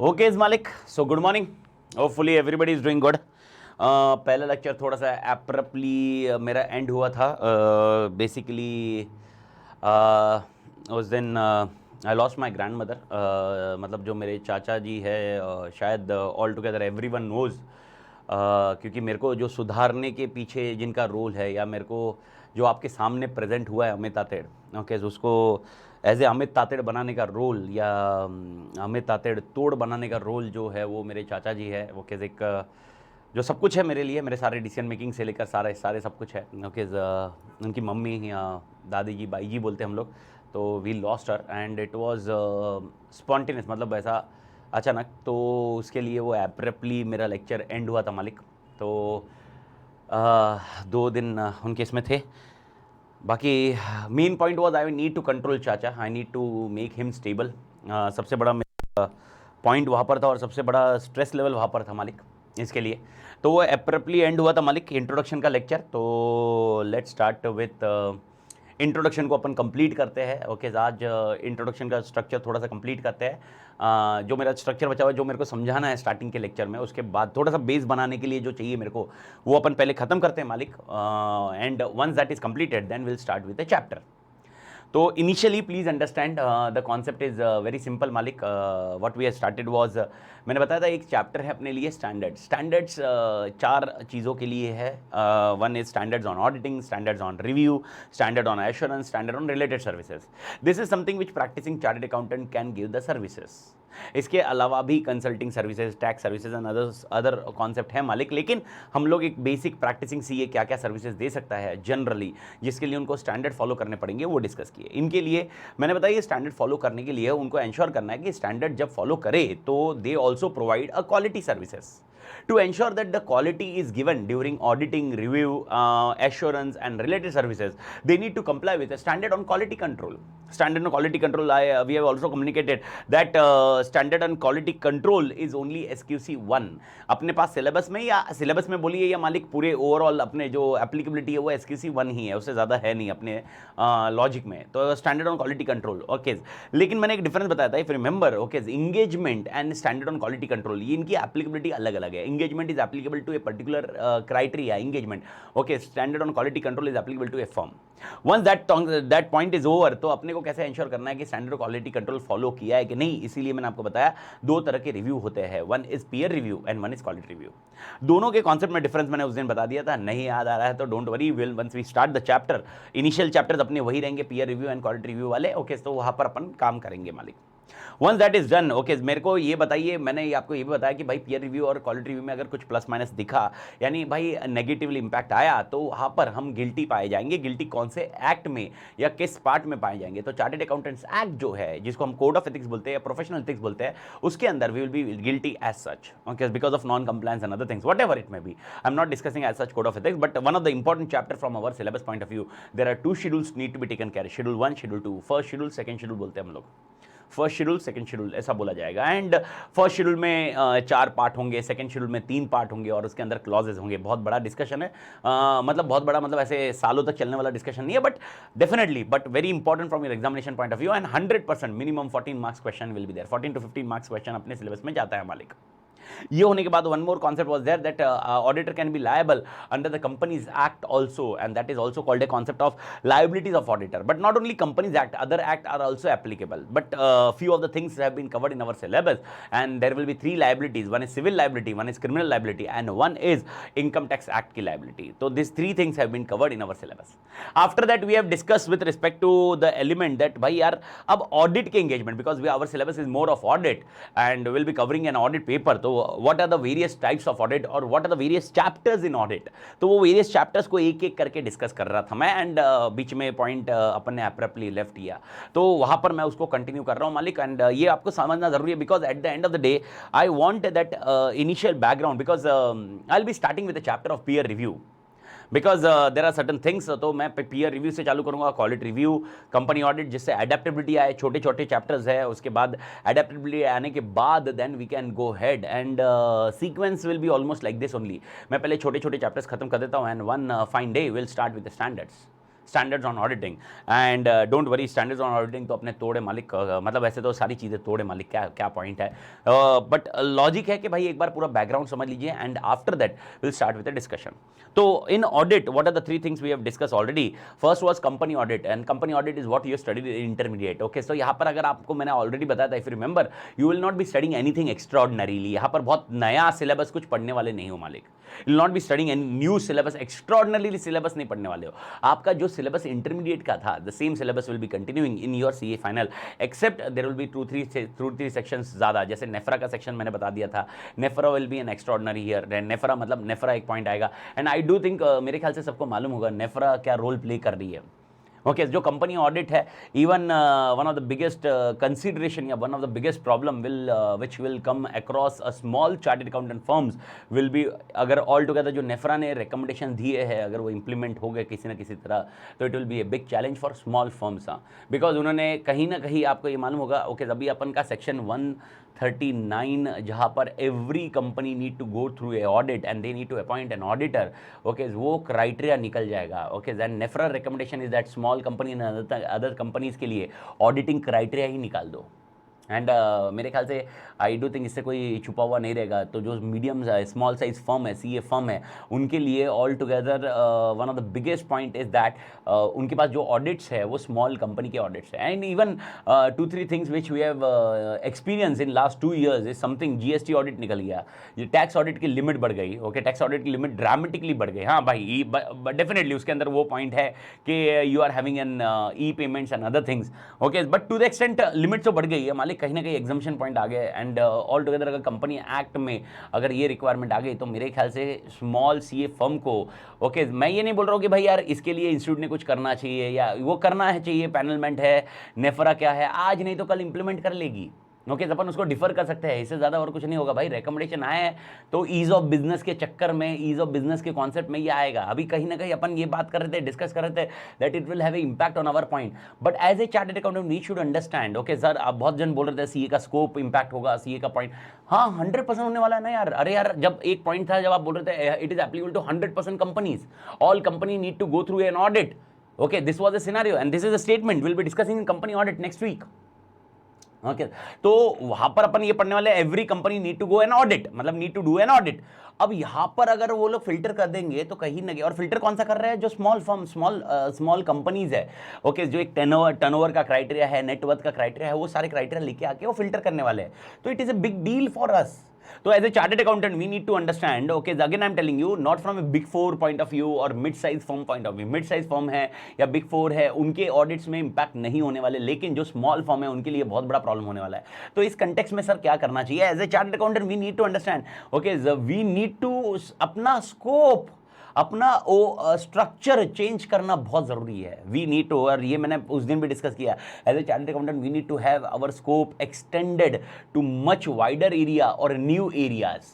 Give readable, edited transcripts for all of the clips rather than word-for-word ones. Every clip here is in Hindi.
ओके इज मालिक, so good morning, hopefully everybody is doing good. पहला लेक्चर थोड़ा सा एप्रप्टली मेरा एंड हुआ था। बेसिकली उस दिन I lost my grand mother, मतलब जो मेरे चाचा जी है, शायद all together every one knows, क्योंकि मेरे को जो सुधारने के पीछे जिनका रोल है, या मेरे को जो आपके सामने प्रेजेंट हुआ है अमित तातेड़, ओके, उसको एज ए अमित तातेड़ बनाने का रोल, या अमित तातेड़ तोड़ बनाने का रोल जो है वो मेरे चाचा जी है। वो कैसे एक जो सब कुछ है मेरे लिए, मेरे सारे डिसीजन मेकिंग से लेकर सारे सारे सब कुछ है। ओके, उनकी मम्मी या दादी जी, बाई जी बोलते हैं हम लोग, तो we lost her and it was spontaneous, मतलब ऐसा अचानक। तो उसके लिए वो एब्रप्टली मेरा लेक्चर एंड हुआ था मालिक। तो 2 दिन उनके इसमें थे। बाकी main point was I need to control चाचा, I need to make him stable. सबसे बड़ा मेरा पॉइंट वहाँ पर था और सबसे बड़ा स्ट्रेस लेवल वहाँ पर था मालिक इसके लिए। तो वो एप्रप्टली एंड हुआ था मालिक इंट्रोडक्शन का लेक्चर। तो लेट्स स्टार्ट विथ इंट्रोडक्शन को अपन कंप्लीट करते हैं। ओके, आज इंट्रोडक्शन का स्ट्रक्चर थोड़ा सा कंप्लीट करते हैं। जो मेरा स्ट्रक्चर बचा हुआ है, जो मेरे को समझाना है स्टार्टिंग के लेक्चर में, उसके बाद थोड़ा सा बेस बनाने के लिए जो चाहिए मेरे को, वो अपन पहले खत्म करते हैं मालिक। And once that is completed then will start with the chapter. तो initially please understand the concept is very simple मालिक। What we have started was, मैंने बताया था एक चैप्टर है अपने लिए स्टैंडर्ड्स 4 चीज़ों के लिए है। One is standards on auditing, standards on review, standard on assurance, standard on related services. This is something which practising chartered accountant can give the services. इसके अलावा भी consulting services, tax services and other concept है मालिक, लेकिन हम लोग एक बेसिक प्रैक्टिसिंग सीए क्या क्या सर्विसेज दे सकता है जनरली, जिसके लिए उनको स्टैंडर्ड फॉलो करने पड़ेंगे, वो डिस्कस किए। इनके लिए मैंने बताया ये स्टैंडर्ड फॉलो करने के लिए उनको एंश्योर करना है कि स्टैंडर्ड जब फॉलो करे तो they also provide a quality services to ensure that the quality is given during auditing, review, assurance and related services. They need to comply with a standard on quality control. Standard on quality control, we have also communicated that standard on quality control is only SQC 1. अपने पास सिलेबस में, या सिलेबस में बोलिए या मालिक पूरे ओवरऑल अपने जो एप्लीकेबिलिटी है वो SQC 1 ही है, उससे ज़्यादा है नहीं अपने लॉजिक में। तो standard on quality control, okay. लेकिन मैंने एक डिफरेंस बताया था, if remember, okay, engagement and standard on quality control, ये इनकी एप्लीकेबिलिटी अलग अलग है। Engagement is applicable to a particular criteria, engagement. Okay, standard on quality control is applicable to a firm. Once that point is over, तो अपने को कैसे इंश्योर करना है कि स्टैंडर्ड क्वालिटी कंट्रोल फॉलो किया है कि नहीं। इसीलिए मैंने आपको बताया 2 तरह के रिव्यू होते हैं, one is peer review and one is quality review. दोनों के कॉन्सेप्ट में डिफरेंस मैंने उस दिन बता दिया था, नहीं याद आ रहा है तो don't worry, will once we start the chapter, initial chapters अपने वही रहेंगे, peer review and quality review वाले। ओके, तो वहां पर अपन काम करेंगे मालिक। Once that is done, okay, मेरे को ये बताइए, मैंने आपको ये भी बताया कि भाई पीयर रिव्यू और क्वालिटी रिव्यू में अगर कुछ प्लस माइनस दिखा, यानी भाई नेगेटिवली इंपैक्ट आया, तो वहां पर हम गिल्टी पाए जाएंगे। गिल्टी कौन से एक्ट में या किस पार्ट में पाए जाएंगे? तो चार्टर्ड अकाउंटेंट्स एक्ट जो है, जिसको हम कोड ऑफ एथिक्स बोलते हैं या प्रोफेशनल एथिक्स बोलते हैं, उसके अंदर we will be guilty as such, okay, because of non compliance and other things, whatever it may be. I am not discussing as such code of ethics, but one of the important chapter from our syllabus point of view, there are 2 schedules need to be taken care, schedule 1, schedule 2। First schedule, second schedule बोलते हैं हम लोग, फर्स्ट शेड्यूल, सेकंड शेड्यूल ऐसा बोला जाएगा। एंड फर्स्ट शेड्यूल में 4 पार्ट होंगे, सेकंड शेड्यूल में 3 पार्ट होंगे, और उसके अंदर क्लॉजेज होंगे। बहुत बड़ा डिस्कशन है, मतलब बहुत बड़ा, मतलब ऐसे सालों तक चलने वाला डिस्कशन नहीं है, but definitely, but very important from your examination point of view. And 100% minimum 14 marks question will be there, 14 to 15 marks question अपने सिलेबस में जाता है मालिक। ये होने के बाद one more concept was there that auditor can be liable under the companies act also, and that is also called a concept of liabilities of auditor. But not only companies act, other act are also applicable, but few of the things have been covered in our syllabus, and there will be 3 liabilities. One is civil liability, one is criminal liability, and one is income tax act की liability. So these 3 things have been covered in our syllabus. After that we have discussed with respect to the element that भाई यार अब audit के engagement, because our syllabus is more of audit and we'll be covering an audit paper. तो what are the various types of audit और what are the various chapters in audit, तो वो various chapters को एक एक करके डिस्कस कर रहा था मैं, एंड बीच में पॉइंट अपन ने एब्रप्टली लेफ्ट किया, तो वहां पर मैं उसको कंटिन्यू कर रहा हूं मालिक। एंड ये आपको समझना जरूरी है, because at the end of the day I want that initial background, because I will be starting with the chapter of peer review, because there are certain things. तो मैं पीयर रिव्यू से चालू करूंगा, क्वालिटी रिव्यू, कंपनी ऑडिट, जिससे एडेप्टेबिलिटी आए, छोटे छोटे चैप्टर्स है, उसके बाद एडेप्टेबिलिटी आने के बाद then we can go head, and sequence will be almost like this only. मैं पहले छोटे छोटे चैप्टर्स खत्म कर देता हूँ, and one fine day will start with the standards. Standards on auditing and don't worry, standards on auditing तो अपने तोड़े मालिक, मतलब वैसे तो सारी चीज़ें तोड़े मालिक, क्या क्या पॉइंट है, बट लॉजिक है कि भाई एक बार पूरा बैकग्राउंड समझ लीजिए and after that will start with the discussion. तो in audit what are the three things we have discuss already. First was company audit and company audit is what you studied in intermediate. Okay, so यहाँ पर अगर आपको मैंने ऑलरेडी बताया था, if you remember, you will not be studying anything extraordinarily. यहाँ पर बहुत नया सिलेबस कुछ पढ़ने वाले नहीं हो मालिक. You will not be studying any new syllabus, extraordinary syllabus नहीं पढ़ने वाले हो. आपका जो सिलेबस इंटरमीडिएट का था, the same syllabus will be continuing in your CA final, except there will be two three sections ज़्यादा. जैसे नेफ्रा का सेक्शन मैंने बता दिया था, NFRA will be an extraordinary here. NFRA मतलब नेफ्रा एक पॉइंट आएगा एंड आई डू थिंक मेरे ख्याल से सबको मालूम होगा नेफ्रा क्या रोल प्ले कर रही है. ओके, जो कंपनी ऑडिट है, even one of the biggest consideration या one of the biggest problem which will come across a small chartered accountant firms will be, अगर ऑल टुगेदर जो नेफ्रा ने रिकमेंडेशन दिए हैं अगर वो इंप्लीमेंट हो गए किसी ना किसी तरह, तो it will be a big challenge for small firms. Because उन्होंने कहीं ना कहीं, आपको ये मालूम होगा, ओके, अभी अपन का सेक्शन 139 जहाँ पर every company need to go through a audit and they need to appoint an auditor. Okay, वो क्राइटेरिया निकल जाएगा. Okay, then NFRA recommendation is that small company and other companies के लिए ऑडिटिंग क्राइटेरिया ही निकाल दो. एंड मेरे ख्याल से आई डू थिंक इससे कोई छुपा हुआ नहीं रहेगा. तो जो मीडियम स्मॉल साइज फर्म है, सीए फर्म है, उनके लिए all together one of the biggest point is that उनके पास जो ऑडिट्स है वो स्मॉल कंपनी के ऑडिट्स है. And even 2-3 things which we have experience in last 2 years इज समथिंग. जीएसटी ऑडिट निकल गया, ये टैक्स ऑडिट की लिमिट बढ़ गई. ओके, टैक्स ऑडिट की लिमिट ड्रामेटिकली बढ़ गई. हाँ भाई, डेफिनेटली उसके अंदर वो पॉइंट है कि you are having an e payments and other things. Okay, but to the extent limit तो बढ़ गई है मालिक, कहीं ना कहीं एग्जाम्शन पॉइंट आ गए. एंड ऑल टुगेदर अगर कंपनी एक्ट में अगर ये रिक्वायरमेंट आ गई तो मेरे ख्याल से स्मॉल सीए फर्म को, ओके, मैं ये नहीं बोल रहा हूँ कि भाई यार इसके लिए इंस्टीट्यूट ने कुछ करना चाहिए या वो करना है चाहिए, पैनलमेंट है, नेफ्रा क्या है, आज नहीं तो कल इंप्लीमेंट कर लेगी. ओके, अपन उसको डिफर कर सकते हैं, इससे ज़्यादा और कुछ नहीं होगा भाई. रिकमेंडेशन आए हैं तो ईज ऑफ बिजनेस के चक्कर में, ईज ऑफ बिजनेस के कॉन्सेप्ट में ये आएगा. अभी कहीं ना कहीं अपन ये बात कर रहे थे, डिस्कस कर रहे थे that it will have a impact on our point. But as a chartered accountant we should understand. Okay sir, आप बहुत जन बोल रहे थे सीए का स्कोप इम्पैक्ट होगा, सीए का पॉइंट, हाँ 100% होने वाला है ना यार. अरे यार, जब एक पॉइंट था जब आप बोल रहे थे it is applicable to 100% companies, all company need to go through an audit. Okay, this was a scenario and this is a statement will be discussing in company audit next week. Okay, तो वहां पर अपन ये पढ़ने वाले every company need to go an audit, मतलब need to do an audit. अब यहां पर अगर वो लोग फिल्टर कर देंगे तो कहीं ना कहीं, और फिल्टर कौन सा कर रहा है, जो स्मॉल फर्म, स्मॉल कंपनीज है. ओके, जो एक टर्नओवर का क्राइटेरिया है, नेटवर्थ का क्राइटेरिया है, वो सारे क्राइटेरिया लेके आके वो फिल्टर करने वाले हैं. तो it is a big deal for us. तो as a chartered accountant we need to understand. Okay, again I am telling you, not from a big 4 point of view और mid size firm point of view. Mid size firm है या बिग 4 है, उनके ऑडिट्स में इंपैक्ट नहीं होने वाले, लेकिन जो स्मॉल फर्म है उनके लिए बहुत बड़ा प्रॉब्लम होने वाला है. तो इस कंटेक्स्ट में सर क्या करना चाहिए as a chartered accountant, we need to understand. Okay, we need to अपना स्कोप, अपना वो स्ट्रक्चर चेंज करना बहुत ज़रूरी है. वी नीड टू, और ये मैंने उस दिन भी डिस्कस किया, as a chartered accountant we need to have our scope extended to much wider area और न्यू एरियाज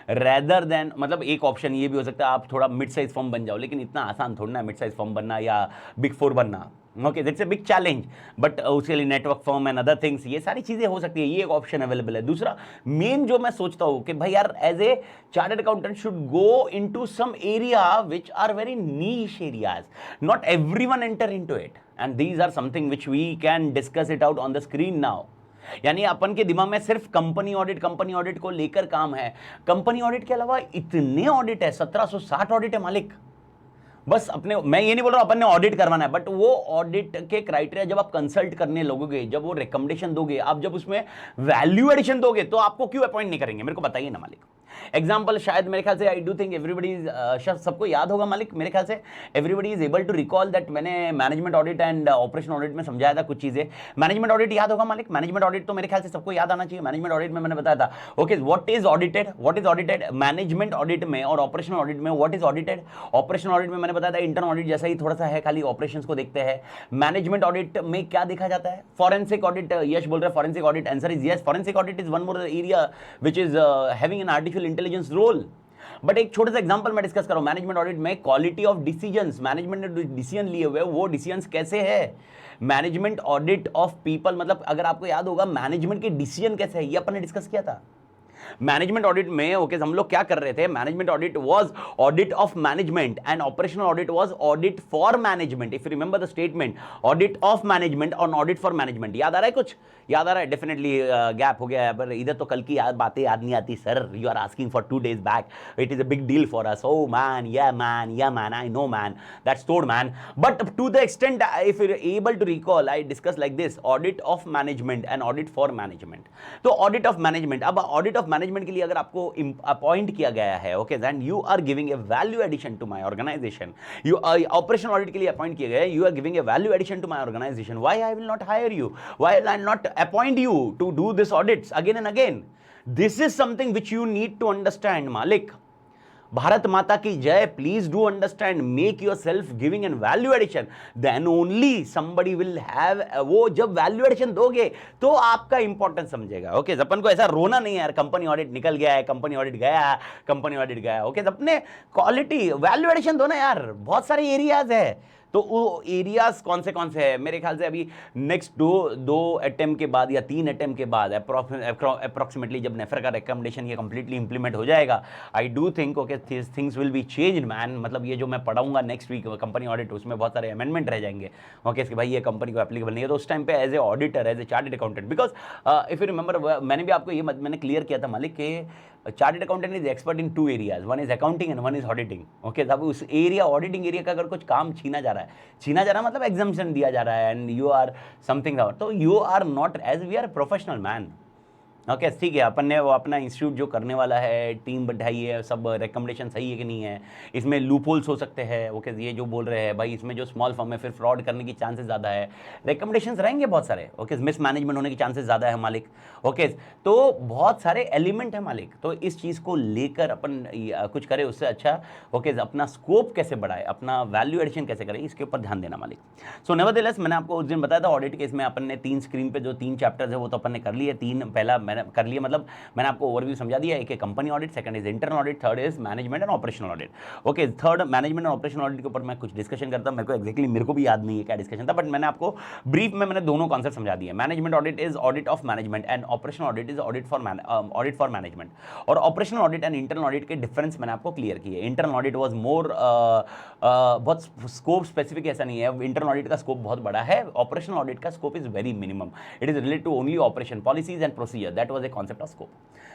रैदर देन, मतलब एक ऑप्शन ये भी हो सकता है आप थोड़ा मिड साइज फर्म बन जाओ, लेकिन इतना आसान थोड़ा ना मिड साइज फर्म बनना या बिग 4 बनना. Okay, that's a big challenge, but उसके लिए network firm and other things, ये सारी चीज़ें हो सकती है, ये एक ऑप्शन अवेलेबल है. दूसरा मेन जो मैं सोचता हूँ कि भाई यार as a chartered accountant should go into some area which are very niche areas, not everyone enter into it, and these are something which we can discuss it out on the screen now. यानी अपन के दिमाग में सिर्फ कंपनी ऑडिट को लेकर काम है. कंपनी ऑडिट के अलावा इतने ऑडिट है, 1760 ऑडिट है मालिक. बस अपने, मैं ये नहीं बोल रहा हूं अपन ने ऑडिट करवाना है, बट वो ऑडिट के क्राइटेरिया जब आप कंसल्ट करने लगोगे, जब वो रिकमेंडेशन दोगे, आप जब उसमें वैल्यू एडिशन दोगे, तो आपको क्यों अपॉइंट नहीं करेंगे, मेरे को बताइए ना मालिक. एग्जाम्पल शायद मेरे ख्याल से आई डू थिंक एवरीबडी, सबको याद होगा मालिक, मेरे ख्याल से everybody is able to recall that मैंने management audit and operation audit में समझाया था कुछ चीजें. मैनेजमेंट ऑडिट याद होगा मालिक, मैनेजमेंट ऑडिट तो मेरे ख्याल से सबको याद आना चाहिए. मैनेजमेंट ऑडिट में मैंने बताया था, okay, what is audited management audit में और ऑपरेशनल ऑडिट में. What is audited operational audit में मैंने बताया था इंटरनल ऑडिट जैसा ही थोड़ा सा है, खाली ऑपरेशंस को देखते हैं. मैनेजमेंट ऑडिट में क्या देखा जाता है, फॉरेंसिक ऑडिट. यश बोल रहे हैं forensic audit, answer is yes. Forensic audit is one more area which is having an artificial intelligence role. But एक छोटा सा एग्जांपल मैं डिस्कस कर रहा हूं. मैनेजमेंट ऑडिट में क्वालिटी ऑफ डिसीजंस, मैनेजमेंट ने डिसीजन लिए हुए वो डिसीजंस कैसे है. मैनेजमेंट ऑडिट ऑफ पीपल, मतलब अगर आपको याद होगा मैनेजमेंट के डिसीजन कैसे है, ये अपन ने डिस्कस किया था. मैनेजमेंट ऑडिट में ओके हम लोग क्या कर रहे थे, management audit was audit of management and operational audit was audit for management. If you remember the statement, audit of management और ऑडिट फॉर मैनेजमेंट। याद आ रहा है कुछ? याद आ रहा है? डेफिनेटली गैप हो गया है, पर इधर तो कल की बातें याद नहीं आती sir. You are asking for 2 days back, it is a big deal for us. Oh man, yeah man, I know man, that's toad man. But to the extent if you able to recall, I discuss like this, audit of management and audit for management. तो ऑडिट ऑफ मैनेजमेंट, अब ऑडिट ऑफ मैनेजमेंट के लिए अगर आपको अपॉइंट किया गया है, okay then you are giving a value addition to my organisation. You operation audit के लिए अपॉइंट किए गए, you are giving a value addition to my organisation. Why I will not hire you, why I will not appoint you to do this audits again and again? This is something which you need to understand, Malik. Bharat Mata की जय, please do understand, make yourself giving an value addition, then only somebody will have. वो जब वैल्यू एडिशन दोगे तो आपका इंपॉर्टेंस समझेगा। ओके अपन को ऐसा रोना नहीं है यार, कंपनी ऑडिट निकल गया है, कंपनी ऑडिट गया, कंपनी ऑडिट गया। ओके अपने क्वालिटी वैल्यू एडिशन दो ना यार, बहुत सारे एरियाज है। तो वो एरियाज कौन से है? मेरे ख्याल से अभी नेक्स्ट दो अटेम्प्ट के बाद या 3 अटेम्प्ट के बाद अप्रॉक्सीमेटली जब नेफर का रिकमेंडेशन ये कंप्लीटली इंप्लीमेंट हो जाएगा, आई do think okay things will be changed man. मतलब ये जो मैं पढ़ाऊंगा नेक्स्ट वीक कंपनी ऑडिट, उसमें बहुत सारे अमेंडमेंट रह जाएंगे। ओके कि भाई ये कंपनी को एप्लीकेबल नहीं है, तो उस टाइम पे as a auditor, as a chartered accountant, because if you remember मैंने भी आपको ये मैंने क्लियर किया था मालिक के chartered accountant is expert in 2 areas, one is accounting and one is auditing. Okay अब उस एरिया ऑडिटिंग एरिया का अगर कुछ काम छीना जा रहा है मतलब एग्जाम्पशन दिया जा रहा है एंड यू आर समथिंग, तो you are not, as we are professional man. Okay ठीक है, अपन ने वो अपना इंस्टीट्यूट जो करने वाला है, टीम बैठाई है, सब रिकमेंडेशन सही है कि नहीं है, इसमें लूप होल्स हो सकते हैं। ओके ये जो बोल रहे हैं भाई इसमें जो स्मॉल फर्म है फिर फ्रॉड करने की चांसेस ज़्यादा है, रिकमेंडेशंस रहेंगे बहुत सारे। ओके मिस मैनेजमेंट होने की चांसेस ज़्यादा है मालिक। ओके तो बहुत सारे एलिमेंट है मालिक, तो इस चीज़ को लेकर अपन कुछ करें उससे अच्छा ओके अपना स्कोप कैसे बढ़ाए, अपना वैल्यू एडिशन कैसे करें, इसके ऊपर ध्यान देना मालिक। सो नेवरदलेस मैंने आपको उस दिन बताया था ऑडिट केस में अपन ने 3 स्क्रीन पे जो 3 चैप्टर्स है वो तो अपन ने कर लिए। 3 पहला मैंने कर लिया, मतलब मैंने आपको ओवरव्यू समझा दिया। एक है company audit, second is internal audit, third is management and operational audit. Okay third management and operational audit के ऊपर मैं कुछ डिस्कशन करता, मेरे को एक्जैक्टली मेरे को भी याद नहीं है क्या डिस्कशन था, बट मैंने आपको ब्रीफ में मैंने दोनों कॉन्सेप्ट समझा दिए। Management audit is audit of management and operational audit is audit for management. और operational audit and internal audit के डिफरेंस मैंने आपको क्लियर किए। इंटरनल ऑडिट वाज मोर बहुत स्कोप स्पेसिफिक ऐसा नहीं है, इंटरनल ऑडिट का स्कोप बहुत बड़ा है, ऑपरेशनल ऑडिट का scope is very minimum, it is related to only operation policies and procedure, that was a concept of scope.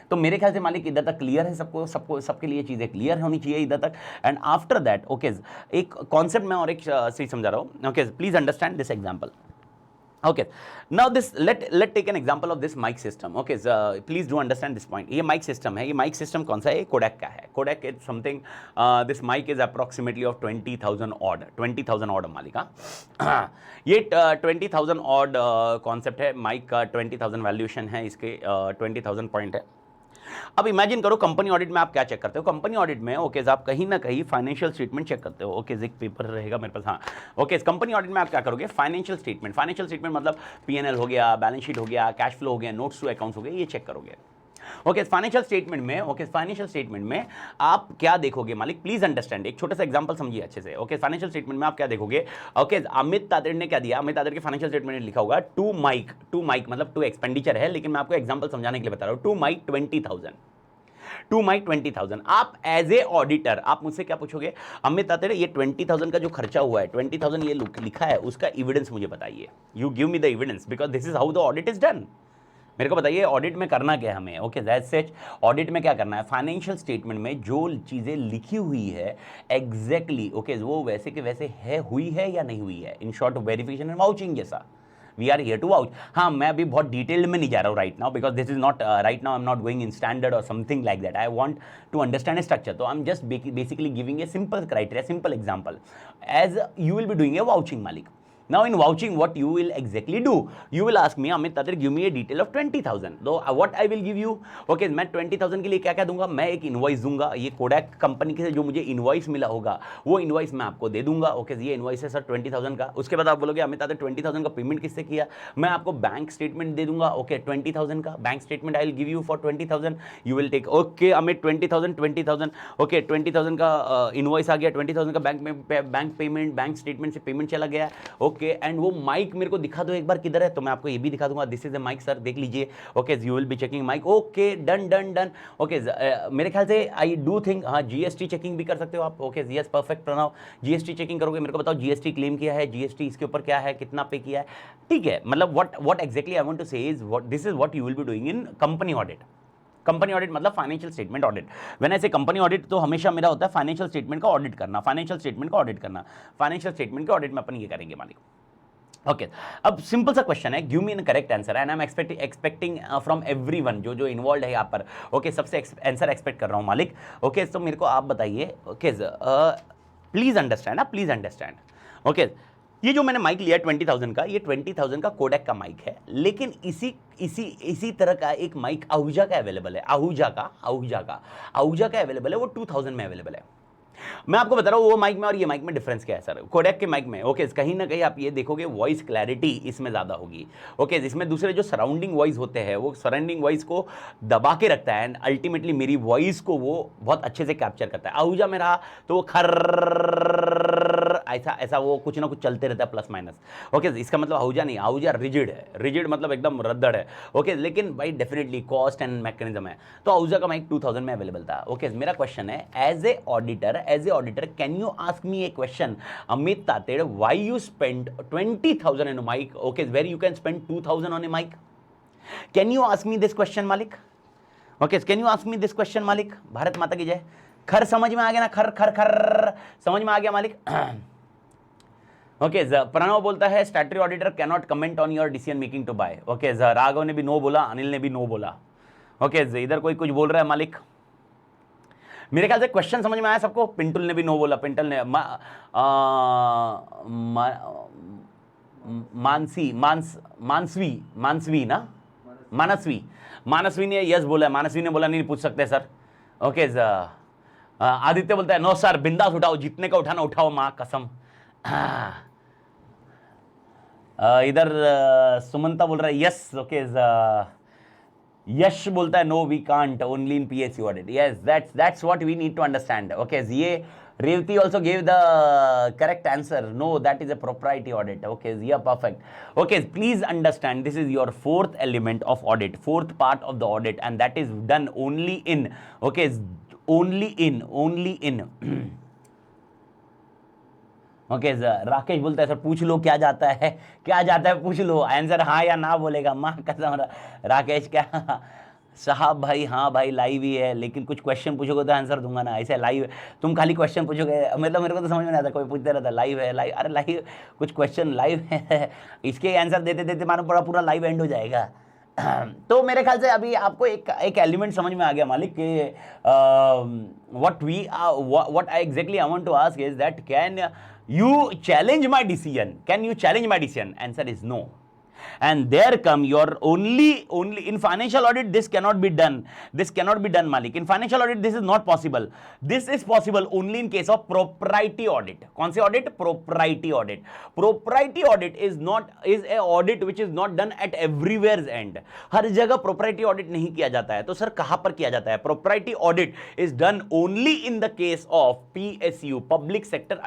तो मेरे ख्याल से मालिक इधर तक क्लियर है, सबके लिए चीज़ें क्लियर होनी चाहिए इधर तक। एंड आफ्टर दैट ओके एक कॉन्सेप्ट मैं और एक चीज समझा रहा हूँ। Okay please understand this example. Okay, now this let take an example of this mic system. Okay, please do understand this point. ये mic system है, ये mic system कौन सा है? ये Kodak का है। Kodak is something, this mic is approximately of 20,000 odd मालिक। ये 20,000 odd concept है mic का, 20,000 valuation है इसके, 20,000 point है। अब इमेजिन करो कंपनी ऑडिट में आप क्या चेक करते हो? कंपनी ऑडिट में ओके आप कहीं ना कहीं फाइनेंशियल स्टेटमेंट चेक करते हो। ओके एक पेपर रहेगा मेरे पास, हाँ। ओके कंपनी ऑडिट में आप क्या करोगे? फाइनेंशियल स्टेटमेंट मतलब पीएनएल हो गया, बैलेंस शीट हो गया, कैश फ्लो हो गया, नोट्स टू अकाउंट्स हो गए, ये चेक करोगे। ओके फाइनेंशियल स्टेटमेंट में आप क्या देखोगे मालिक? प्लीज अंडरस्टैंड, एक छोटा सा एग्जांपल समझिए अच्छे से। ओके फाइनेंशियल स्टेटमेंट में आप क्या देखोगे? ओके अमित तातेड़ ने क्या दिया? अमित तातेड़ के फाइनेंशियल स्टेटमेंट में लिखा होगा टू माइक मतलब टू एक्सपेंडिचर है, लेकिन मैं आपको एग्जांपल समझाने के लिए बता रहा हूं। To mic 20,000। आप एज ए ऑडिटर आप मुझसे क्या पूछोगे? अमित तातेड़ ये 20,000 का जो खर्चा हुआ है, 20,000 ये लिखा है, उसका एविडेंस मुझे बताइए। You give me the evidence because this is how the audit is done. मेरे को बताइए ऑडिट में करना क्या है हमें? ओके दैट्स सच, ऑडिट में क्या करना है? फाइनेंशियल स्टेटमेंट में जो चीज़ें लिखी हुई है एग्जैक्टली ओके वो वैसे के वैसे है, हुई है या नहीं हुई है। In short verification and vouching जैसा। We are here to vouch. हाँ मैं अभी बहुत डिटेल्ड में नहीं जा रहा हूँ right now, because this is not right now I am not going in standard और something like that. I want to understand structure, तो I am just basically giving a simple criteria, simple example as you will be doing a vouching मालिक। Now in vouching what you will exactly do? You will ask me Amit Tatir give me a detail of 20,000. So what I will give you? Okay मैं 20,000 के लिए क्या क्या दूंगा? मैं एक इनवॉइस दूंगा, ये कोडैक कंपनी के से जो मुझे इनवॉइस मिला होगा वो इनवॉइस मैं आपको दे दूंगा। ओके ये इनवॉइस है सर 20,000 का। उसके बाद आप बोलोगे अमित तातिर 20,000 का पेमेंट किससे किया? मैं आपको बैंक स्टेटमेंट दे दूंगा। ओके 20,000 का bank statement I will give you for 20,000। You will take okay Amit 20,000 okay 20,000 का इनवॉइस आ गया, 20,000 का बैंक पेमेंट बैंक स्टेटमेंट से पेमेंट चला गया। ओके ओके एंड वो माइक मेरे को दिखा दो एक बार किधर है, तो मैं आपको ये भी दिखा दूंगा, this is a mic sir, देख लीजिए। Okay, you will be checking mic, okay done done done. Okay, मेरे ख्याल से आई डू थिंक, हाँ जीएसटी चेकिंग भी कर सकते हो आप। Okay yes perfect Pranav, GST checking करोगे, मेरे को बताओ जीएसटी क्लेम किया है, जीएसटी इसके ऊपर क्या है, कितना पे किया है, ठीक है। मतलब what exactly I want to say is what this is what you will be doing in company audit. Company audit मतलब financial statement audit. When I say company audit तो हमेशा मेरा होता है फाइनेंशियल स्टेटमेंट का ऑडिट करना, फाइनेंशियल स्टेटमेंट का ऑडिट करना, फाइनेंशियल स्टेटमेंट के ऑडिट में अपन ये करेंगे मालिक। ओके अब सिंपल सा क्वेश्चन है, give me in correct answer and I am expecting from everyone जो इन्वॉल्व है यहाँ पर। ओके सबसे आंसर एक्सपेक्ट कर रहा हूँ मालिक। ओके तो मेरे को आप बताइए। Okay please understand, please understand. Okay ये जो मैंने माइक लिया 20,000 का, ये 20,000 का कोडेक का माइक है, लेकिन इसी तरह का एक माइक आहूजा का अवेलेबल है, आहूजा का अवेलेबल है, वो 2,000 में अवेलेबल है। मैं आपको बता रहा हूँ वो माइक में और ये माइक में डिफरेंस क्या है सर, कोडेक के माइक में। ओके कहीं ना कहीं आप ये देखोगे वॉइस क्लैरिटी इसमें ज़्यादा होगी। ओके इसमें दूसरे जो सराउंडिंग वॉइस होते हैं वो सराउंडिंग वॉइस को दबा के रखता है एंड अल्टीमेटली मेरी वॉइस को वो बहुत अच्छे से कैप्चर करता है। आहूजा में रहा तो वो खर ऐसा वो कुछ ना कुछ चलते रहता है प्लस माइनस। ओके इसका मतलब आहूजा नहीं, आहूजा रिजिड है, रिजिड मतलब एकदम रद्दड़ है। ओके लेकिन भाई डेफिनेटली कॉस्ट एंड मैकेनिज्म है, तो आहूजा का माइक 2000 में अवेलेबल था। ओके मेरा क्वेश्चन है as a auditor can you ask me a question, Amit Tated, why you spend 20,000 on a mic, okay, where you can spend 2,000 on a mic? Can you ask me this question, Malik? Okay, can you ask me this question, Malik? Bharat Mata की जय। खर समझ में आ गया ना, खर खर खर समझ में आ गया मालिक। ओके प्रणव बोलता है statutory auditor can not comment on your decision making to buy. Okay Raghav ने भी नो बोला, अनिल ने भी नो बोला। ओके इधर कोई कुछ बोल रहा है मालिक, मेरे ख्याल से क्वेश्चन समझ में आया सबको। पिंटुल ने भी नो बोला, पिंटल ने मानसवी ने यस बोला, मानसवी ने बोला नहीं पूछ सकते सर। ओके आदित्य बोलता है नो सर बिंदास उठाओ, जितने का उठाना उठाओ माँ कसम। इधर सुमंता बोल रहा है यस। ओके यश बोलता है no we can't only in PSU audit. Yes that's what we need to understand. Okay ये Revathi also gave the correct answer, no that is a propriety audit. Okay yeah perfect. Okay please understand this is your fourth element of audit, fourth part of the audit and that is done only in, okay only in okay Rakesh बोलता है सर पूछ लो क्या जाता है पूछ लो, आंसर हाँ या ना बोलेगा माँ कसम। राकेश क्या साहब भाई, हाँ भाई लाइव ही है, लेकिन कुछ क्वेश्चन पूछोगे तो आंसर दूंगा ना, ऐसे लाइव तुम खाली क्वेश्चन पूछोगे, मतलब मेरे को तो समझ में नहीं आता, कोई पूछते रहता लाइव है लाइव, अरे लाइव कुछ क्वेश्चन लाइव है इसके आंसर देते देते मानो पूरा लाइव एंड हो जाएगा। तो मेरे ख्याल से अभी आपको एक एलिमेंट समझ में आ गया मालिक कि what I exactly I want to ask is that can you challenge my decision? Can you challenge my decision? Answer is no. And there come your only in financial audit this cannot be done, Malik. In financial audit this is not possible, this is possible only in case of propriety audit. कौन सी audit? Propriety audit. Propriety audit is a audit which is not done at everywhere's end. हर जगह propriety audit नहीं किया जाता है, तो सर कहां पर किया जाता है? Propriety audit is done only in the case of PSU, public sector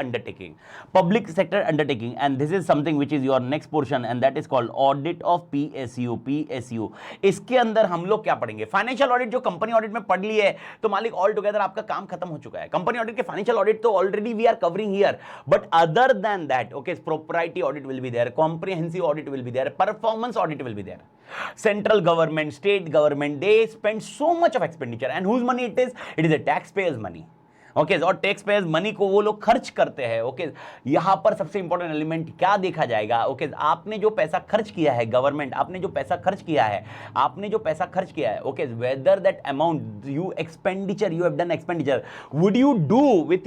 undertaking, and this is something which is your next portion and that is called audit of PSU. इसके अंदर हम लोग क्या पढ़ेंगे? फाइनेंशियल ऑडिट जो कंपनी ऑडिट में पढ़ ली है तो मालिक ऑल टुगेदर आपका काम खत्म हो चुका है। कंपनी ऑडिट के फाइनेंशियल ऑडिट तो already we are covering here, but other than that okay propriety audit will be there, comprehensive audit will be there, performance audit will be there. Central government, state government, they spend so much of expenditure and whose money it is a tax payers money. Okay और टैक्स पेयर्स मनी को वो लोग खर्च करते हैं। ओके यहां पर सबसे इंपॉर्टेंट एलिमेंट क्या देखा जाएगा? ओके आपने जो पैसा खर्च किया है, गवर्नमेंट आपने जो पैसा खर्च किया है, okay whether that amount you expenditure you have done expenditure would you do with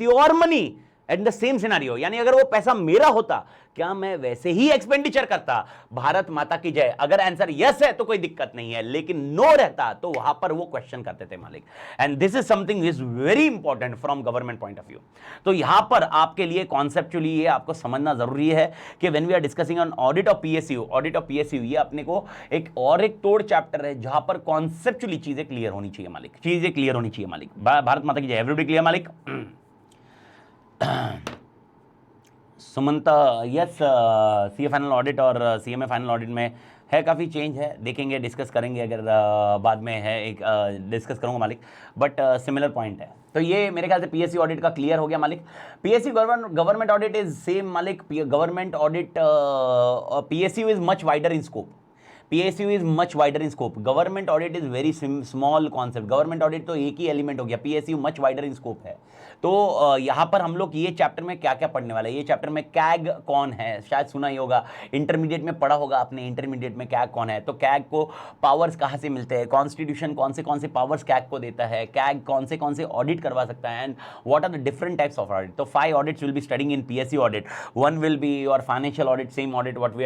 your money at the same scenario. यानी अगर वो पैसा मेरा होता क्या मैं वैसे ही एक्सपेंडिचर करता? भारत माता की जय। अगर आंसर यस है तो कोई दिक्कत नहीं है, लेकिन नो रहता तो वहां पर वो क्वेश्चन करते थे मालिक। And this is something is very important from government point of view. तो यहां पर आपके लिए कॉन्सेप्चुअली ये आपको समझना जरूरी है कि when we are discussing on audit of PSU ये अपने को एक तोड़ चैप्टर है जहां पर कॉन्सेप्चुअली चीजें क्लियर होनी चाहिए मालिक। भारत माता की जय। एवरीबॉडी क्लियर मालिक? Sumanta, yes, CA final audit और सीएमए फाइनल ऑडिट में है, काफ़ी चेंज है, देखेंगे, डिस्कस करेंगे, अगर बाद में है एक डिस्कस करूंगा मालिक, बट सिमिलर पॉइंट है। तो ये मेरे ख्याल से पीएससी ऑडिट का क्लियर हो गया मालिक। PSC government audit is same मालिक, government audit PSU is much wider in scope, PSU is much wider in scope. Government audit is very small concept. Government audit तो एक ही एलिमेंट हो गया, PSU much wider in scope है। तो यहाँ पर हम लोग ये चैप्टर में क्या क्या पढ़ने वाले हैं, ये चैप्टर में कैग कौन है, शायद सुना ही होगा, इंटरमीडिएट में पढ़ा होगा आपने, इंटरमीडिएट में कैग कौन है। तो कैग को पावर्स कहाँ से मिलते हैं, कॉन्स्टिट्यूशन कौन से पावर्स कैग को देता है, कैग कौन से ऑडिट करवा सकता है, and what are the different types of audit. तो 5 audits will be studying in PSU audit. One will be your financial audit, same audit what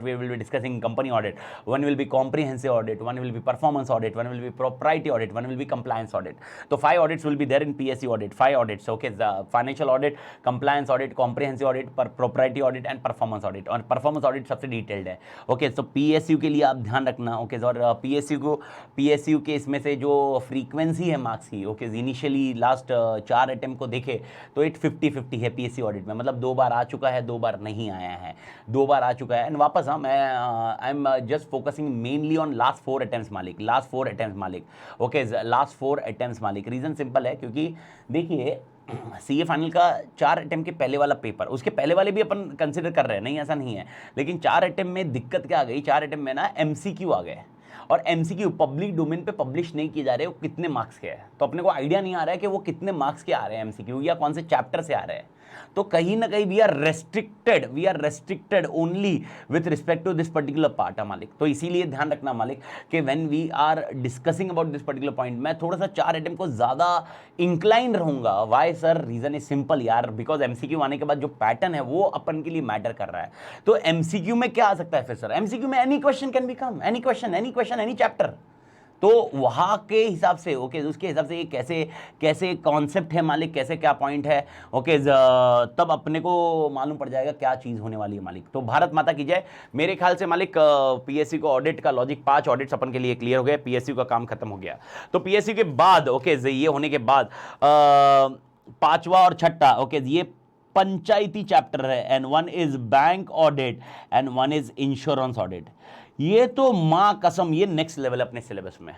we will be discussing company audit. One will be comprehensive audit, one will be performance audit, one will be propriety audit, one will be compliance audit. So 5 audits will be there in PSU audit, 5 audits, okay, the financial audit, compliance audit, comprehensive audit, propriety audit and performance audit। और performance audit सबसे detailed है, okay। So PSU के लिए आप ध्यान रखना, okay। और PSU के इसमें से जो frequency है marks की, okay, इनिशियली लास्ट 4 अटेम्प्ट को देखे तो इट 50-50 है PSU ऑडिट में, मतलब 2 बार आ चुका है, 2 बार नहीं आया है, 2 बार आ चुका है एंड वापस। हाँ, मैं आई am just focusing mainly on last 4 attempts मालिक, लास्ट 4 अटेम्प्ट्स मालिक, ओके, लास्ट 4 अटेम्प्ट्स मालिक। रीज़न सिंपल है, क्योंकि देखिए सीए फाइनल का 4 अटेम्प्ट के पहले वाला पेपर, उसके पहले वाले भी अपन कंसिडर कर रहे हैं, नहीं ऐसा नहीं है, लेकिन 4 अटेम्प्ट में दिक्कत क्या आ गई, 4 अटेम्प्ट में ना MCQ आ गए, और MCQ पब्लिक डोमेन पे पब्लिश नहीं किए जा रहे, वो कितने मार्क्स के हैं, तो अपने को आइडिया नहीं आ रहा है कि वो कितने मार्क्स के आ रहे हैं MCQ, या कौन से चैप्टर से आ रहे हैं। तो कहीं ना कहीं we are restricted only with respect to this particular part है मालिक। तो इसीलिए ध्यान रखना मालिक कि when we are discussing about this particular point, मैं थोड़ा सा 4 अटेम्प्ट को ज्यादा इंक्लाइन रहूंगा। Why sir? Reason is simple यार, बिकॉज MCQ आने के बाद जो पैटर्न है वो अपन के लिए मैटर कर रहा है। तो MCQ में क्या आ सकता है फिर सर? MCQ में any question can be come, any question any chapter. तो वहाँ के हिसाब से, ओके, उसके हिसाब से ये कैसे कॉन्सेप्ट है मालिक, कैसे क्या पॉइंट है, ओके, तब अपने को मालूम पड़ जाएगा क्या चीज़ होने वाली है मालिक। तो भारत माता की जय। मेरे ख्याल से मालिक PSU को ऑडिट का लॉजिक 5 ऑडिट्स अपन के लिए क्लियर हो गए, PSU का काम खत्म हो गया। तो PSU के बाद, ओके, ये होने के बाद 5वां और 6ठा, ओके, ये पंचायती चैप्टर है, and one is bank audit and one is insurance audit. ये तो मां कसम, ये नेक्स्ट लेवल अपने सिलेबस में।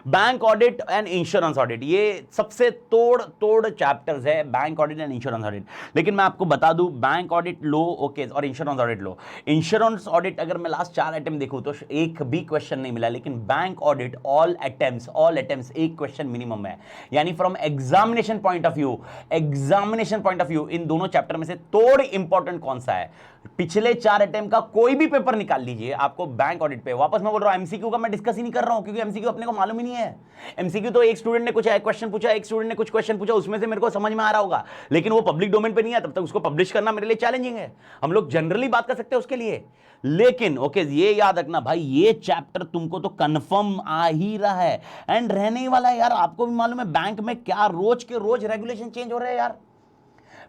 Bank audit and insurance audit, ये सबसे तोड़ चैप्टर्स है, bank audit and insurance audit. लेकिन मैं आपको बता दूं, बैंक ऑडिट लो, ओके, और इंश्योरेंस ऑडिट लो। इंश्योरेंस ऑडिट अगर मैं लास्ट 4 अटेम्प्ट देखूं तो एक भी क्वेश्चन नहीं मिला, लेकिन बैंक ऑडिट ऑल अटेम्प्ट्स एक क्वेश्चन मिनिमम है। यानी from examination point of view इन दोनों चैप्टर में से तोड़ इंपॉर्टेंट कौन सा है? पिछले 4 अटेम्प्ट का कोई भी पेपर निकाल लीजिए, आपको बैंक ऑडिट पे, वापस मैं बोल रहा हूं MCQ का मैं डिस्कस ही नहीं कर रहा हूं, क्योंकि MCQ अपने को मालूम ही नहीं है। MCQ तो एक स्टूडेंट ने कुछ क्वेश्चन पूछा, एक स्टूडेंट ने कुछ क्वेश्चन पूछा, उसमें से मेरे को समझ में आ रहा होगा, लेकिन वो पब्लिक डोमेन पे नहीं है, तब तक उसको पब्लिश करना मेरे लिए चैलेंजिंग है। हम लोग जनरली बात कर सकते हैं उसके लिए, लेकिन ओके, ये याद रखना भाई, ये चैप्टर तुमको तो कंफर्म आ ही रहा है एंड रहने ही वाला है यार। आपको भी मालूम है बैंक में क्या रोज के रोज रेगुलेशन चेंज हो रहे हैं यार।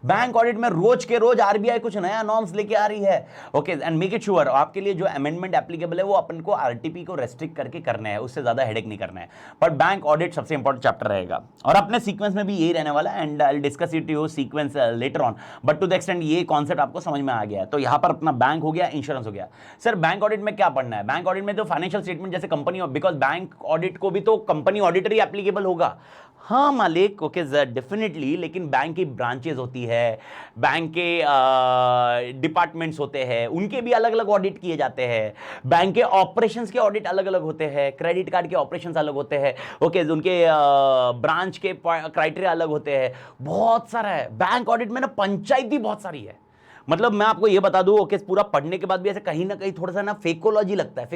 बैंक ऑडिट में रोज के रोज RBI कुछ नया नॉर्म्स लेके आ रही है, okay, and make it sure आपके लिए जो अमेंडमेंट एप्लीकेबल है वो अपन को RTP को रेस्ट्रिक्ट करके करना है, उससे ज्यादा हेडेक नहीं करना है। पर बैंक ऑडिट सबसे इंपॉर्टेंट चैप्टर रहेगा और अपने सीक्वेंस में भी यही रहने वाला है, and I will discuss it you sequence later on, but to the extent ये कॉन्सेप्ट आपको समझ में आ गया है। तो यहां पर अपना बैंक हो गया, इंश्योरेंस हो गया। सर बैंक ऑडिट में क्या पढ़ना है? बैंक ऑडिट में तो फाइनेंशियल स्टेटमेंट जैसे कंपनी, बिकॉज बैंक ऑडिट को भी तो कंपनी ऑडिटर ही एप्लीकेबल होगा। हाँ मालिक, ओके, डेफिनेटली, लेकिन बैंक की ब्रांचेस होती है, बैंक के डिपार्टमेंट्स होते हैं, उनके भी अलग अलग ऑडिट किए जाते हैं। बैंक के ऑपरेशंस के ऑडिट अलग अलग होते हैं, क्रेडिट कार्ड के ऑपरेशंस अलग होते हैं, ओके, उनके ब्रांच के क्राइटेरिया अलग होते हैं, बहुत सारा है। बैंक ऑडिट में ना पंचायती बहुत सारी है। मतलब मैं आपको ये बता दूं, ओके, पूरा पढ़ने के बाद भी ऐसे कहीं ना कहीं थोड़ा सा ना फेकोलॉजी लगता है।